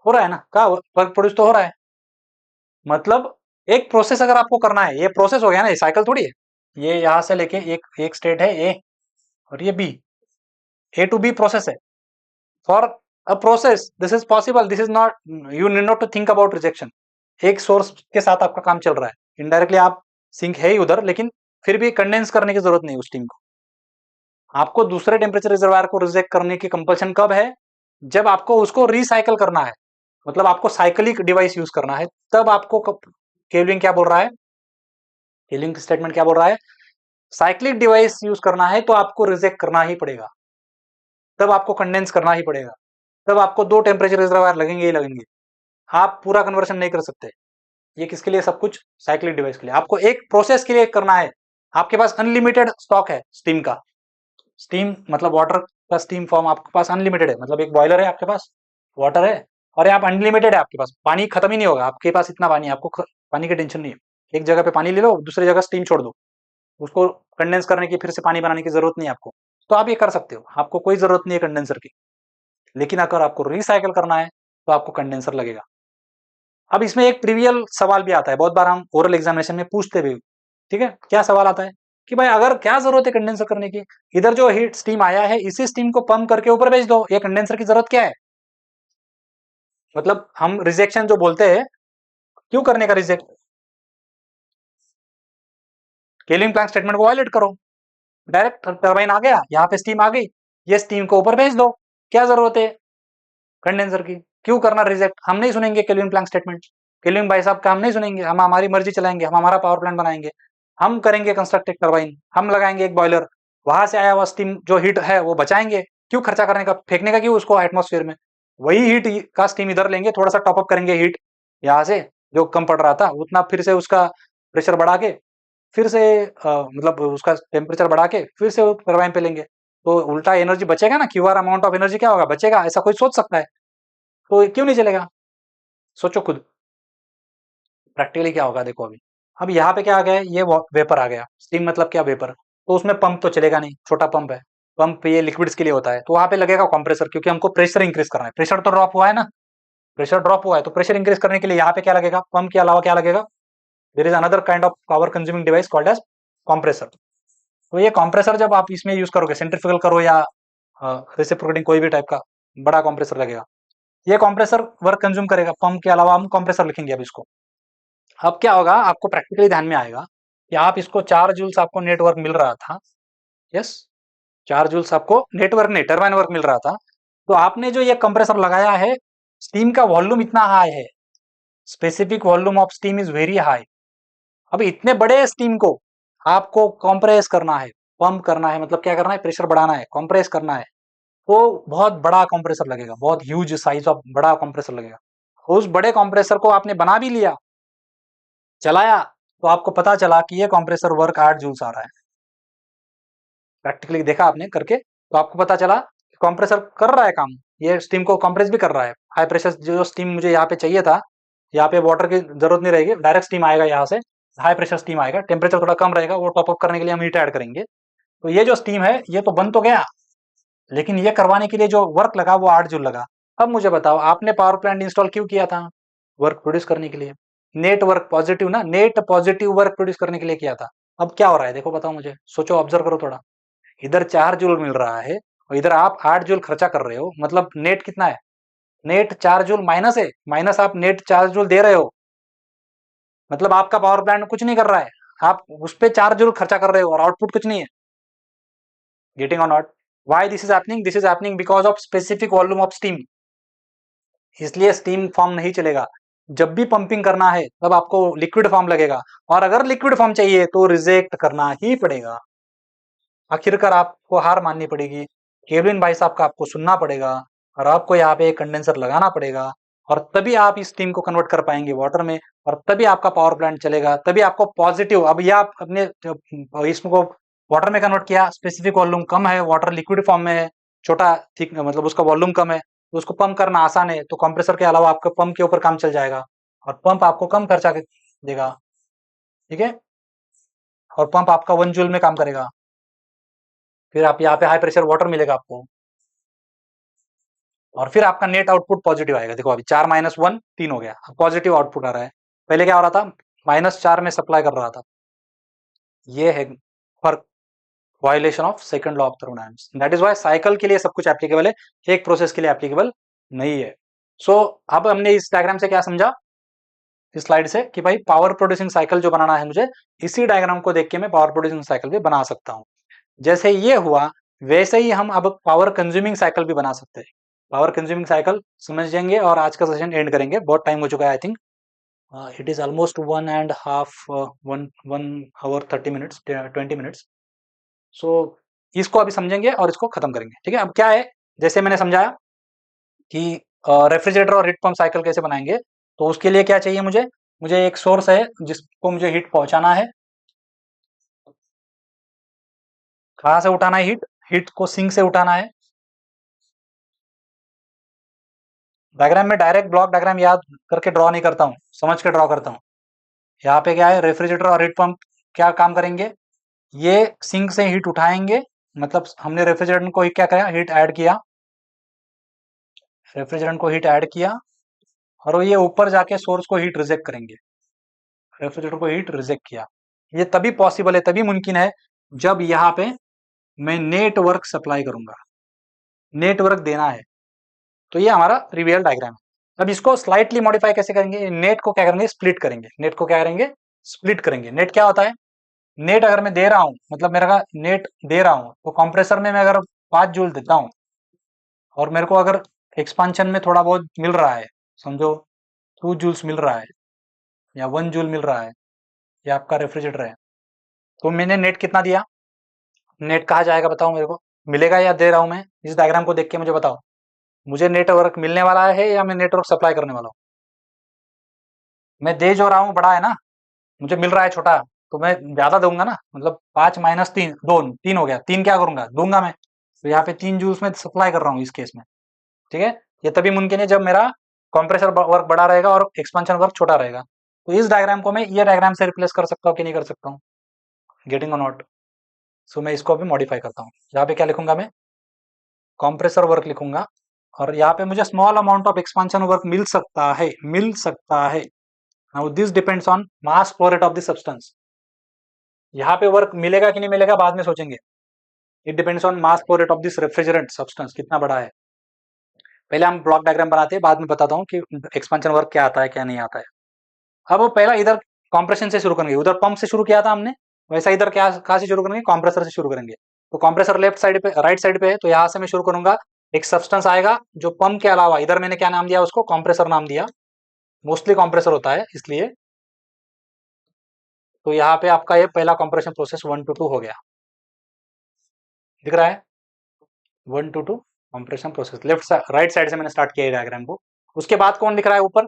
हो रहा है ना, क्या वर्क प्रोड्यूस तो हो रहा है। मतलब एक प्रोसेस अगर आपको करना है, ये प्रोसेस हो गया ना, ये साइकिल थोड़ी है। ये यहां से लेके एक स्टेट है ए, और ये B, A to B process है। For a process this is possible, this is not, you need not to think about rejection. एक सोर्स के साथ आपका काम चल रहा है, इनडायरेक्टली आप सिंक है ही उधर, लेकिन फिर भी कंडेंस करने की जरूरत नहीं उस टीम को। आपको दूसरे टेम्परेचर रिजर्वायर को रिजेक्ट करने की कंपल्शन कब है, जब आपको उसको रिसाइकल करना है, मतलब आपको साइक्लिक डिवाइस यूज करना है, तब आपको केल्विन क्या बोल रहा है, केल्विन स्टेटमेंट क्या बोल रहा है, साइक्लिक डिवाइस यूज करना है तो आपको रिजेक्ट करना ही पड़ेगा, तब आपको कंडेंस करना ही पड़ेगा, तब आपको 2 टेम्परेचर रिजर्वायर लगेंगे ही लगेंगे, आप पूरा कन्वर्शन नहीं कर सकते। ये किसके लिए, सब कुछ साइक्लिक डिवाइस के लिए। आपको एक प्रोसेस के लिए करना है, आपके पास अनलिमिटेड स्टॉक है स्टीम का, स्टीम मतलब वाटर का स्टीम फॉर्म आपके पास अनलिमिटेड है, मतलब एक बॉयलर है आपके पास, वाटर है, और आप अनलिमिटेड है आपके पास, पानी खत्म ही नहीं होगा आपके पास, इतना पानी है, आपको पानी की टेंशन नहीं है। एक जगह पे पानी ले लो, दूसरी जगह स्टीम छोड़ दो, उसको कंडेंस करने की, फिर से पानी बनाने की जरूरत नहीं है आपको। तो आप ये कर सकते हो, आपको कोई जरूरत नहीं है कंडेंसर की। लेकिन अगर आपको रिसाइकल करना है तो आपको कंडेंसर लगेगा। अब इसमें एक ट्रिवियल सवाल भी आता है, बहुत बार हम ओरल एग्जामिनेशन में पूछते भी, ठीक है। क्या सवाल आता है कि भाई अगर क्या जरूरत है कंडेंसर करने की, इधर जो हीट स्टीम आया है इसी स्टीम को पंप करके ऊपर भेज दो, ये कंडेंसर की जरूरत क्या है। मतलब हम रिजेक्शन जो बोलते हैं, क्यों करने का रिजेक्ट, केल्विन प्लैंक स्टेटमेंट को वायलेट करो, डायरेक्ट टरबाइन आ गया, यहाँ पे स्टीम आ गई, ये स्टीम को ऊपर भेज दो, क्या जरूरत है कंडेंसर की, क्यों करना रिजेक्ट। हम नहीं सुनेंगे केल्विन प्लैंक स्टेटमेंट, केल्विन भाई साहब का हम नहीं सुनेंगे, हम हमारी मर्जी चलाएंगे, हम हमारा पावर प्लांट बनाएंगे, हम करेंगे कंस्ट्रक्ट एक टरबाइन, हम लगाएंगे एक बॉयलर, वहां से आया हुआ स्टीम जो हीट है वो बचाएंगे, क्यों खर्चा करने का, फेंकने का क्यों उसको एटमोस्फेयर में। वही हीट का स्टीम इधर लेंगे, थोड़ा सा टॉपअप करेंगे हीट यहाँ से, जो कम पड़ रहा था उतना फिर से उसका प्रेशर बढ़ा के, फिर से मतलब उसका टेम्परेचर बढ़ा के फिर से वो टरबाइन पे लेंगे, तो उल्टा एनर्जी बचेगा ना, Q R amount of energy क्या होगा, बचेगा। ऐसा कोई सोच सकता है, तो क्यों नहीं चलेगा, सोचो खुद प्रैक्टिकली क्या होगा। देखो अभी, अब यहाँ पे क्या आ गया है, ये वेपर आ गया, स्टीम मतलब क्या, वेपर, तो उसमें पंप तो चलेगा नहीं, छोटा पंप है, पंप ये लिक्विड्स के लिए होता है, तो वहां पे लगेगा कंप्रेसर, क्योंकि हमको प्रेशर इंक्रीज करना है, प्रेशर तो ड्रॉप हुआ है ना, प्रेशर ड्रॉप हुआ है तो प्रेशर इंक्रीज करने के लिए यहाँ पे क्या लगेगा, पंप के अलावा क्या लगेगा, there is another kind of power consuming device called as compressor. तो ये कॉम्प्रेसर जब आप इसमें यूज करोगे, सेंट्रीफ्यूगल करो या रेसिप्रोकेटिंग कोई भी टाइप का बड़ा कॉम्प्रेसर लगेगा, ये कॉम्प्रेसर वर्क कंज्यूम करेगा। पंप के अलावा हम कॉम्प्रेसर लिखेंगे अब इसको। अब क्या होगा, आपको प्रैक्टिकली ध्यान में आएगा कि आप इसको 4 जूल्स आपको नेटवर्क मिल रहा था, यस 4 जूल्स आपको नेटवर्क नहीं टरबाइन वर्क मिल रहा था। तो आपने जो ये कंप्रेसर लगाया है, स्टीम का वॉल्यूम इतना हाई है, specific volume of steam is very high. अब इतने बड़े स्टीम को आपको कंप्रेस करना है, पंप करना है, मतलब क्या करना है, प्रेशर बढ़ाना है, कंप्रेस करना है, तो बहुत बड़ा कंप्रेसर लगेगा, बहुत ह्यूज साइज ऑफ बड़ा कंप्रेसर लगेगा। उस बड़े कंप्रेसर को आपने बना भी लिया, चलाया, तो आपको पता चला कि ये कंप्रेसर वर्क 8 जूल्स आ रहा है। प्रैक्टिकली देखा आपने करके, तो आपको पता चला कंप्रेसर कर रहा है काम, ये स्टीम को कंप्रेस भी कर रहा है। हाई प्रेशर जो स्टीम मुझे यहाँ पे चाहिए था, यहाँ पे वाटर की जरूरत नहीं रहेगी, डायरेक्ट स्टीम आएगा यहाँ से, हाई प्रेशर स्टीम आएगा, टेम्परेचर थोड़ा कम रहेगा, वो टॉप अप करने के लिए हम हीट ऐड करेंगे। तो ये जो स्टीम है ये तो बन तो गया, लेकिन ये करवाने के लिए जो वर्क लगा वो 8 जूल लगा। अब मुझे बताओ, आपने पावर प्लांट इंस्टॉल क्यों किया था? वर्क प्रोड्यूस करने के लिए, नेट वर्क पॉजिटिव ना, नेट पॉजिटिव वर्क प्रोड्यूस करने के लिए किया था। अब क्या हो रहा है देखो, बताओ मुझे, सोचो, ऑब्जर्व करो थोड़ा। इधर 4 जूल मिल रहा है और इधर आप 8 जूल खर्चा कर रहे हो, मतलब नेट कितना है? नेट 4 जूल माइनस है, माइनस आप नेट 4 जूल दे रहे हो, मतलब आपका पावर प्लांट कुछ नहीं कर रहा है, आप उस पर 4 जूल खर्चा कर रहे हो और आउटपुट कुछ नहीं है। गेटिंग और not? Why this is happening? This is happening because of specific volume of steam. इसलिए स्टीम फॉर्म नहीं चलेगा। जब भी पंपिंग करना है तब आपको लिक्विड फॉर्म लगेगा, और अगर लिक्विड फॉर्म चाहिए तो रिजेक्ट करना ही पड़ेगा। आखिरकार आपको हार माननी पड़ेगी, केविन भाई साहब का आपको सुनना पड़ेगा, और आपको यहाँ पे कंडेंसर लगाना पड़ेगा, और तभी आप इस स्टीम को कन्वर्ट कर पाएंगे वाटर में, और तभी आपका पावर प्लांट चलेगा, तभी आपको पॉजिटिव। अब ये आप अपने इसको वाटर में कन्वर्ट किया, स्पेसिफिक वॉल्यूम कम है, वाटर लिक्विड फॉर्म में है, छोटा थिक, मतलब उसका वॉल्यूम कम है, तो उसको पंप करना आसान है, तो कंप्रेसर के अलावा आपका पंप के ऊपर काम चल जाएगा, और पंप आपको कम खर्चा देगा, ठीक है, और पंप आपका 1 जूल में काम करेगा। फिर आप यहाँ पे हाई प्रेशर वाटर मिलेगा आपको, और फिर आपका नेट आउटपुट पॉजिटिव आएगा। देखो अभी 4 माइनस 1 3 हो गया, पॉजिटिव आउटपुट आ रहा है। पहले क्या हो रहा था, -4 में सप्लाई कर रहा था। ये है फर्क, violation of second law of thermodynamics. That is why cycle के लिए सब कुछ एप्लीकेबल है, एक प्रोसेस के लिए एप्लीकेबल नहीं है। सो अब हमने इस डायग्राम से क्या समझा, इस स्लाइड से, कि भाई पावर प्रोड्यूसिंग साइकिल जो बनाना है मुझे, इसी डायग्राम को देख के मैं पावर प्रोड्यूसिंग साइकिल भी बना सकता हूँ। जैसे ये हुआ, वैसे ही हम अब पावर कंज्यूमिंग साइकिल भी बना सकते हैं। पावर कंज्यूमिंग साइकिल समझ जाएंगे और आज का सेशन एंड करेंगे, बहुत टाइम हो चुका है। I think it is almost 1.5 1 hour 30 minutes 20 minutes। सो इसको अभी समझेंगे और इसको खत्म करेंगे, ठीक है। अब क्या है, जैसे मैंने समझाया कि रेफ्रिजरेटर और हीट पंप साइकिल कैसे बनाएंगे, तो उसके लिए क्या चाहिए मुझे, मुझे एक सोर्स है जिसको मुझे हीट पहुंचाना है। कहाँ से उठाना है हीट? हीट को सिंक से उठाना है। डायग्राम में डायरेक्ट ब्लॉक डायग्राम याद करके ड्रॉ नहीं करता हूँ, समझ के ड्रॉ करता हूँ। यहाँ पे क्या है, रेफ्रिजरेटर और हीट पंप क्या काम करेंगे, ये सिंक से हीट उठाएंगे, मतलब हमने रेफ्रिजरेटर को क्या किया, हीट ऐड किया, रेफ्रिजरेटर को हीट ऐड किया, और ये ऊपर जाके सोर्स को हीट रिजेक्ट करेंगे, रेफ्रिजरेटर को हीट रिजेक्ट किया। ये तभी पॉसिबल है, तभी मुमकिन है, जब यहाँ पे मैं नेटवर्क सप्लाई करूंगा, नेटवर्क देना है। तो ये हमारा रियल डायग्राम है। अब इसको स्लाइटली मॉडिफाई कैसे करेंगे, नेट को क्या करेंगे, स्प्लिट करेंगे। नेट को क्या करेंगे, स्प्लिट करेंगे। नेट क्या होता है, नेट अगर मैं दे रहा हूं, मतलब मेरा का नेट दे रहा हूं, तो कंप्रेसर में मैं अगर 5 जूल देता हूं, और मेरे को अगर एक्सपांशन में थोड़ा बहुत मिल रहा है, समझो 2 जूल्स मिल रहा है या 1 जूल मिल रहा है, या आपका रेफ्रिजरेटर है, तो मैंने नेट कितना दिया, नेट कहा जाएगा बताओ मेरे को, मिलेगा या दे रहा हूं मैं? इस डायग्राम को देख के मुझे बताओ, मुझे नेटवर्क मिलने वाला है या मैं नेटवर्क सप्लाई करने वाला हूँ? मैं दे जो रहा हूँ बड़ा है ना, मुझे मिल रहा है छोटा, तो मैं ज्यादा दूंगा ना, मतलब 5 माइनस 3 2 3 हो गया, 3 क्या करूंगा, दूंगा मैं। तो यहाँ पे 3 जूल्स में सप्लाई कर रहा हूँ इस केस में, ठीक है। ये तभी मुमकिन है जब मेरा कंप्रेसर वर्क बड़ा रहेगा और एक्सपांशन वर्क छोटा रहेगा। तो इस डायग्राम को मैं ये डायग्राम से रिप्लेस कर सकता हूँ कि नहीं कर सकता हूँ? गेटिंग और नॉट? सो मैं इसको अभी मॉडिफाई करता हूँ। यहाँ पे क्या लिखूंगा मैं, कंप्रेसर वर्क लिखूंगा, और यहाँ पे मुझे small amount of expansion work मिल सकता है, मिल सकता है। Now this depends on mass flow rate of the substance. यहाँ पे वर्क मिलेगा कि नहीं मिलेगा बाद में सोचेंगे। It depends on mass flow rate of this refrigerant substance कितना बड़ा है। पहले हम ब्लॉक डायग्राम बनाते हैं, बाद में बताता हूँ कि एक्सपेंशन वर्क क्या आता है क्या नहीं आता है। अब वो पहला इधर कंप्रेशन से शुरू करेंगे, उधर पंप से शुरू किया था हमने, वैसा इधर क्या कहाँ से शुरू करेंगे, कंप्रेसर से शुरू करेंगे। तो कंप्रेसर लेफ्ट साइड पे राइट साइड पे है, तो यहाँ से मैं शुरू करूंगा। एक सब्सटेंस आएगा जो पंप के अलावा, इधर मैंने क्या नाम दिया उसको, कंप्रेसर नाम दिया, मोस्टली कंप्रेसर होता है इसलिए। तो यहाँ पे आपका ये पहला कंप्रेशन प्रोसेस 1 to 2 हो गया, दिख रहा है 1 to 2 compression process. Right side से मैंने स्टार्ट किया डायग्राम को। उसके बाद कौन दिख रहा है ऊपर,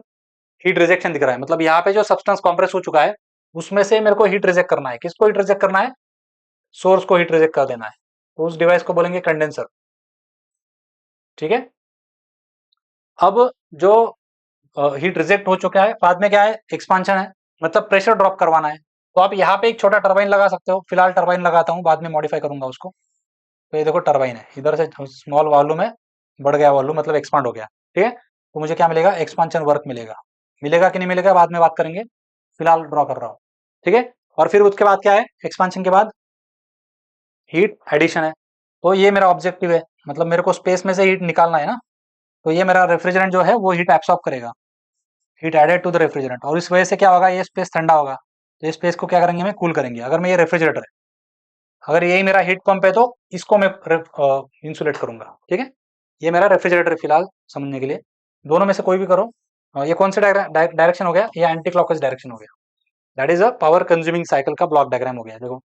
हीट रिजेक्शन दिख रहा है। मतलब यहाँ पे जो सब्सटेंस कंप्रेस हो चुका है उसमें से मेरे को हीट रिजेक्ट करना है। किसको हीट रिजेक्ट करना है, सोर्स को हीट रिजेक्ट कर देना है। तो उस डिवाइस को बोलेंगे कंडेंसर, ठीक है। अब जो हीट रिजेक्ट हो चुका है, बाद में क्या है, एक्सपांशन है, मतलब प्रेशर ड्रॉप करवाना है। तो आप यहाँ पे एक छोटा टरबाइन लगा सकते हो, फिलहाल टरबाइन लगाता हूँ, बाद में मॉडिफाई करूंगा उसको। तो ये देखो टरबाइन है, इधर से स्मॉल वॉल्यूम है, बढ़ गया वॉल्यूम, मतलब एक्सपांड हो गया, ठीक है। तो मुझे क्या मिलेगा, एक्सपांशन वर्क मिलेगा। मिलेगा कि नहीं मिलेगा बाद में बात करेंगे, फिलहाल ड्रॉ कर रहा हूँ, ठीक है। और फिर उसके बाद क्या है, एक्सपांशन के बाद हीट एडिशन है। तो ये मेरा ऑब्जेक्टिव है, मतलब मेरे को स्पेस में से हीट निकालना है ना। तो ये मेरा रेफ्रिजरेंट जो है वो हीट एब्सॉर्ब करेगा, heat added to the refrigerant, और इस वजह से क्या होगा, ये स्पेस ठंडा होगा। तो ये स्पेस को क्या करेंगे, हमें कूल करेंगे। अगर मैं ये रेफ्रिजरेटर है, अगर यही मेरा हीट पंप है, तो इसको मैं इंसुलेट करूंगा, ठीक है। ये मेरा रेफ्रिजरेटर है फिलहाल समझने के लिए, दोनों में से कोई भी करो। ये कौन सा डायरेक्शन हो गया, ये एंटी क्लॉकवाइज डायरेक्शन हो गया। That is a power consuming cycle का ब्लॉक डायग्राम हो गया, देखो।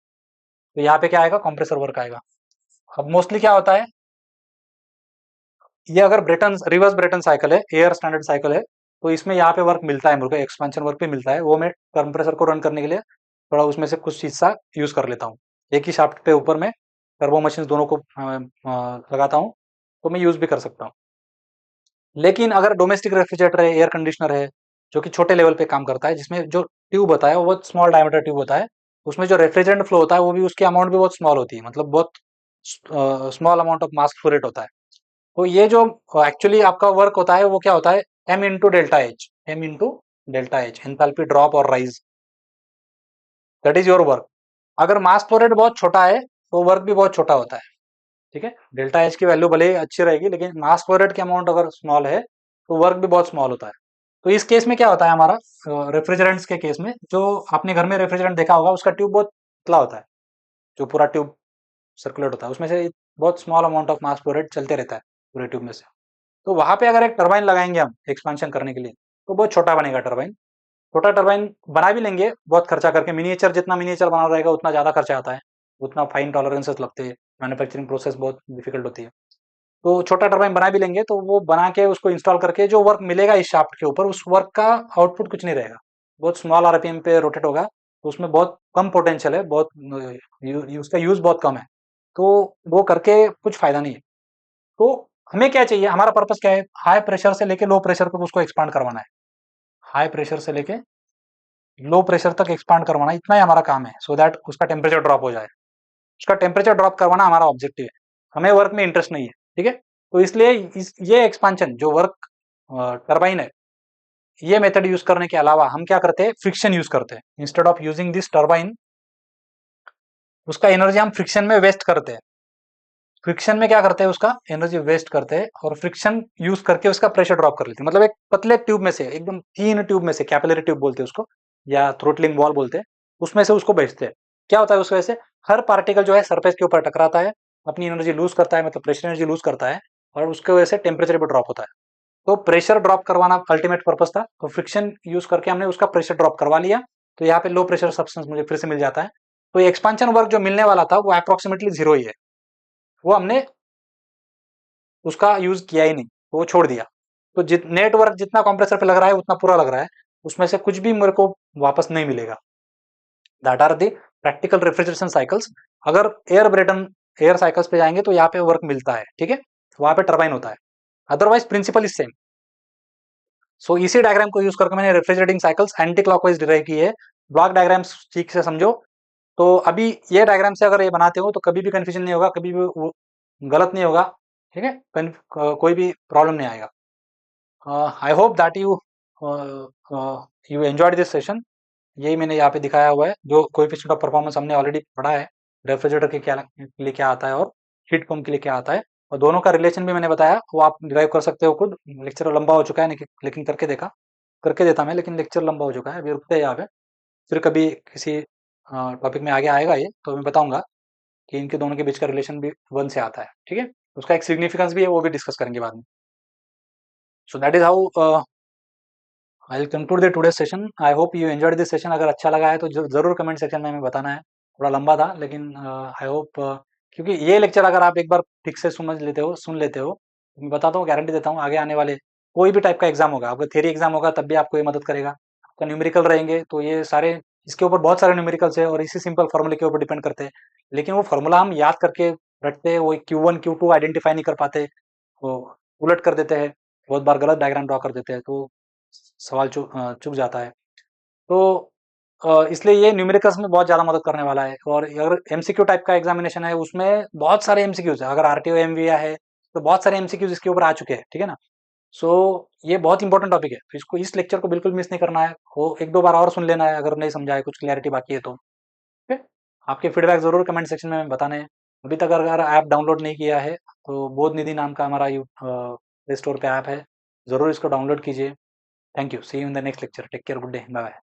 तो यहाँ पे क्या आएगा, कंप्रेसर वर्क आएगा। अब मोस्टली क्या होता है, ये अगर ब्रेटन रिवर्स ब्रेटन साइकिल है, एयर स्टैंडर्ड साइकिल है, तो इसमें यहाँ पे वर्क मिलता है मेरे को, एक्सपेंशन वर्क भी मिलता है। वो मैं कंप्रेसर को रन करने के लिए थोड़ा उसमें से कुछ हिस्सा यूज कर लेता हूँ। एक ही शाफ्ट पे ऊपर में टर्बो मशीन दोनों को लगाता हूँ, तो मैं यूज भी कर सकता हूँ। लेकिन अगर डोमेस्टिक रेफ्रिजरेटर है, एयर कंडीशनर है, जो कि छोटे लेवल पे काम करता है, जिसमें जो ट्यूब होता है वो बहुत स्मॉल डायमीटर ट्यूब होता है, उसमें जो रेफ्रिजरेंट फ्लो होता है वो भी उसकी अमाउंट भी बहुत स्मॉल होती है, मतलब बहुत small amount of mass flow rate होता है। तो ये जो एक्चुअली आपका वर्क होता है वो क्या होता है, M into delta H, M into delta H, enthalpy drop और rise, that is your work. अगर मास फ्लो रेट बहुत छोटा है तो वर्क भी बहुत छोटा होता है, ठीक है। डेल्टा एच की वैल्यू भले ही अच्छी रहेगी, लेकिन मास फ्लो रेट की अमाउंट अगर स्मॉल है तो वर्क भी बहुत स्मॉल होता है। तो इस केस में क्या होता है हमारा, रेफ्रिजरेंट्स के केस में, जो आपने घर में रेफ्रिजरेंट देखा होगा उसका ट्यूब बहुत पतला होता है, जो पूरा ट्यूब सर्कुलेट होता है उसमें से बहुत small amount of mass flow rate चलते रहता है पूरे ट्यूब में से। तो वहां पे अगर एक टरबाइन लगाएंगे हम एक्सपेंशन करने के लिए, तो बहुत छोटा बनेगा टरबाइन। छोटा टरबाइन बना भी लेंगे बहुत खर्चा करके, मिनिएचर जितना मिनिएचर बना रहेगा उतना ज्यादा खर्चा आता है, उतना फाइन टॉलरेंसेस लगते हैं, मैन्युफैक्चरिंग प्रोसेस बहुत डिफिकल्ट होती है। तो छोटा टरबाइन बना भी लेंगे, तो वो बना के उसको इंस्टॉल करके जो वर्क मिलेगा इस शाफ्ट के ऊपर, उस वर्क का आउटपुट कुछ नहीं रहेगा, बहुत स्मॉल आरपीएम पे रोटेट होगा। तो उसमें बहुत कम पोटेंशियल है, बहुत उसका यूज बहुत कम है, तो वो करके कुछ फायदा नहीं है। तो हमें क्या चाहिए, हमारा पर्पस क्या है, हाई प्रेशर से लेके लो प्रेशर तक उसको एक्सपांड करवाना है। हाई प्रेशर से लेके लो प्रेशर तक एक्सपांड करवाना, इतना ही हमारा काम है, सो दैट उसका टेम्परेचर ड्रॉप हो जाए। उसका टेम्परेचर ड्रॉप करवाना हमारा ऑब्जेक्टिव है, हमें वर्क में इंटरेस्ट नहीं है, ठीक है। तो इसलिए ये एक्सपांशन जो वर्क टरबाइन है, ये मेथड यूज करने के अलावा हम क्या करते हैं, फ्रिक्शन यूज करते हैं। Instead of using this turbine, उसका एनर्जी हम फ्रिक्शन में वेस्ट करते हैं। फ्रिक्शन में क्या करते हैं, उसका एनर्जी वेस्ट करते हैं और फ्रिक्शन यूज करके उसका प्रेशर ड्रॉप कर लेते हैं। मतलब एक पतले ट्यूब में से, एकदम थीन ट्यूब में से, कैपिलरी ट्यूब बोलते हैं उसको या थ्रोटलिंग वॉल बोलते हैं, उसमें से उसको भेजते हैं। क्या होता है उस वजह से, हर पार्टिकल जो है सरफेस के ऊपर टकराता है, अपनी एनर्जी लूज करता है, मतलब प्रेशर एनर्जी लूज करता है, और उसके वजह से टेम्परेचर भी ड्रॉप होता है। तो प्रेशर ड्रॉप करवाना अल्टीमेट पर्पस था, तो फ्रिक्शन यूज करके हमने उसका प्रेशर ड्रॉप करवा लिया। तो यहाँ पे लो प्रेशर सब्सटेंस मुझे फिर से मिल जाता है। तो ये एक्सपांशन वर्क जो मिलने वाला था वो अप्रोक्सीमेटली जीरो ही है, वो हमने उसका यूज किया ही नहीं, तो वो छोड़ दिया। तो नेटवर्क जितना कंप्रेसर पे लग रहा है उतना पूरा लग रहा है, उसमें से कुछ भी मेरे को वापस नहीं मिलेगा। That are the practical refrigeration cycles. अगर एयर ब्रेटन एयर साइकिल्स पे जाएंगे तो यहाँ पे वर्क मिलता है, ठीक है, वहां पे टर्बाइन होता है, अदरवाइज प्रिंसिपल इज सेम। सो इसी डायग्राम को यूज करके मैंने refrigerating cycles anti clockwise derive की है। ब्लॉक डायग्राम्स ठीक से समझो। तो अभी ये डायग्राम से अगर ये बनाते हो तो कभी भी कंफ्यूजन नहीं होगा, कभी भी वो गलत नहीं होगा, ठीक है, कोई भी प्रॉब्लम नहीं आएगा। I hope that you you enjoyed this session. यही मैंने यहाँ पे दिखाया हुआ है, जो कोएफिशिएंट ऑफ परफॉर्मेंस हमने ऑलरेडी पढ़ा है, रेफ्रिजरेटर के लिए क्या आता है और हीट पंप के लिए क्या आता है, और दोनों का रिलेशन भी मैंने बताया, वो आप डिराइव कर सकते हो खुद। लेक्चर लंबा हो चुका है लेकिन करके देता मैं, लेकिन लेक्चर लंबा हो चुका है, अभी रुकते हैं यहाँ पे। फिर कभी किसी टॉपिक में आगे आएगा ये, तो मैं बताऊंगा कि इनके दोनों के बीच का रिलेशन भी वन से आता है, ठीक है। उसका एक सिग्निफिकेंस भी है, वो भी डिस्कस करेंगे बाद में। सो that is how I will conclude the today session. I hope you enjoyed this session. अगर अच्छा लगा है तो जरूर कमेंट सेक्शन में हमें बताना है। थोड़ा लंबा था, लेकिन आई होप, क्योंकि ये लेक्चर अगर आप एक बार ठीक से सुन लेते हो, मैं बताता हूँ, गारंटी देता हूँ, आगे आने वाले कोई भी टाइप का एग्जाम होगा, आपका थ्योरी एग्जाम होगा तब भी आपको ये मदद करेगा। आपका न्यूमेरिकल रहेंगे तो ये सारे, इसके ऊपर बहुत सारे न्यूमेरिकल्स है और इसी सिंपल फॉर्मूले के ऊपर डिपेंड करते हैं, लेकिन वो फॉर्मूला हम याद करके रटते हैं, वो Q1 Q2 आइडेंटिफाई नहीं कर पाते, वो उलट कर देते हैं, बहुत बार गलत डायग्राम ड्रॉ कर देते हैं, तो सवाल चूक जाता है। तो इसलिए ये न्यूमेरिकल्स में बहुत ज़्यादा मदद करने वाला है। और अगर एमसीक्यू टाइप का एग्जामिनेशन है, उसमें बहुत सारे एमसीक्यूज है, अगर आरटीओ एमवीआई है तो बहुत सारे एमसीक्यूज इसके ऊपर आ चुके हैं, ठीक है ना। सो ये बहुत इंपॉर्टेंट टॉपिक है, तो इसको, इस लेक्चर को बिल्कुल मिस नहीं करना है, वो एक दो बार और सुन लेना है अगर नहीं समझा है, कुछ क्लैरिटी बाकी है तो। ठीक है, आपके फीडबैक जरूर कमेंट सेक्शन में बताने हैं। अभी तक अगर ऐप डाउनलोड नहीं किया है तो बोध निधि नाम का हमारा प्ले स्टोर पे ऐप है, जरूर इसको डाउनलोड कीजिए। Thank you, see you in the next lecture, take care, good day, bye bye.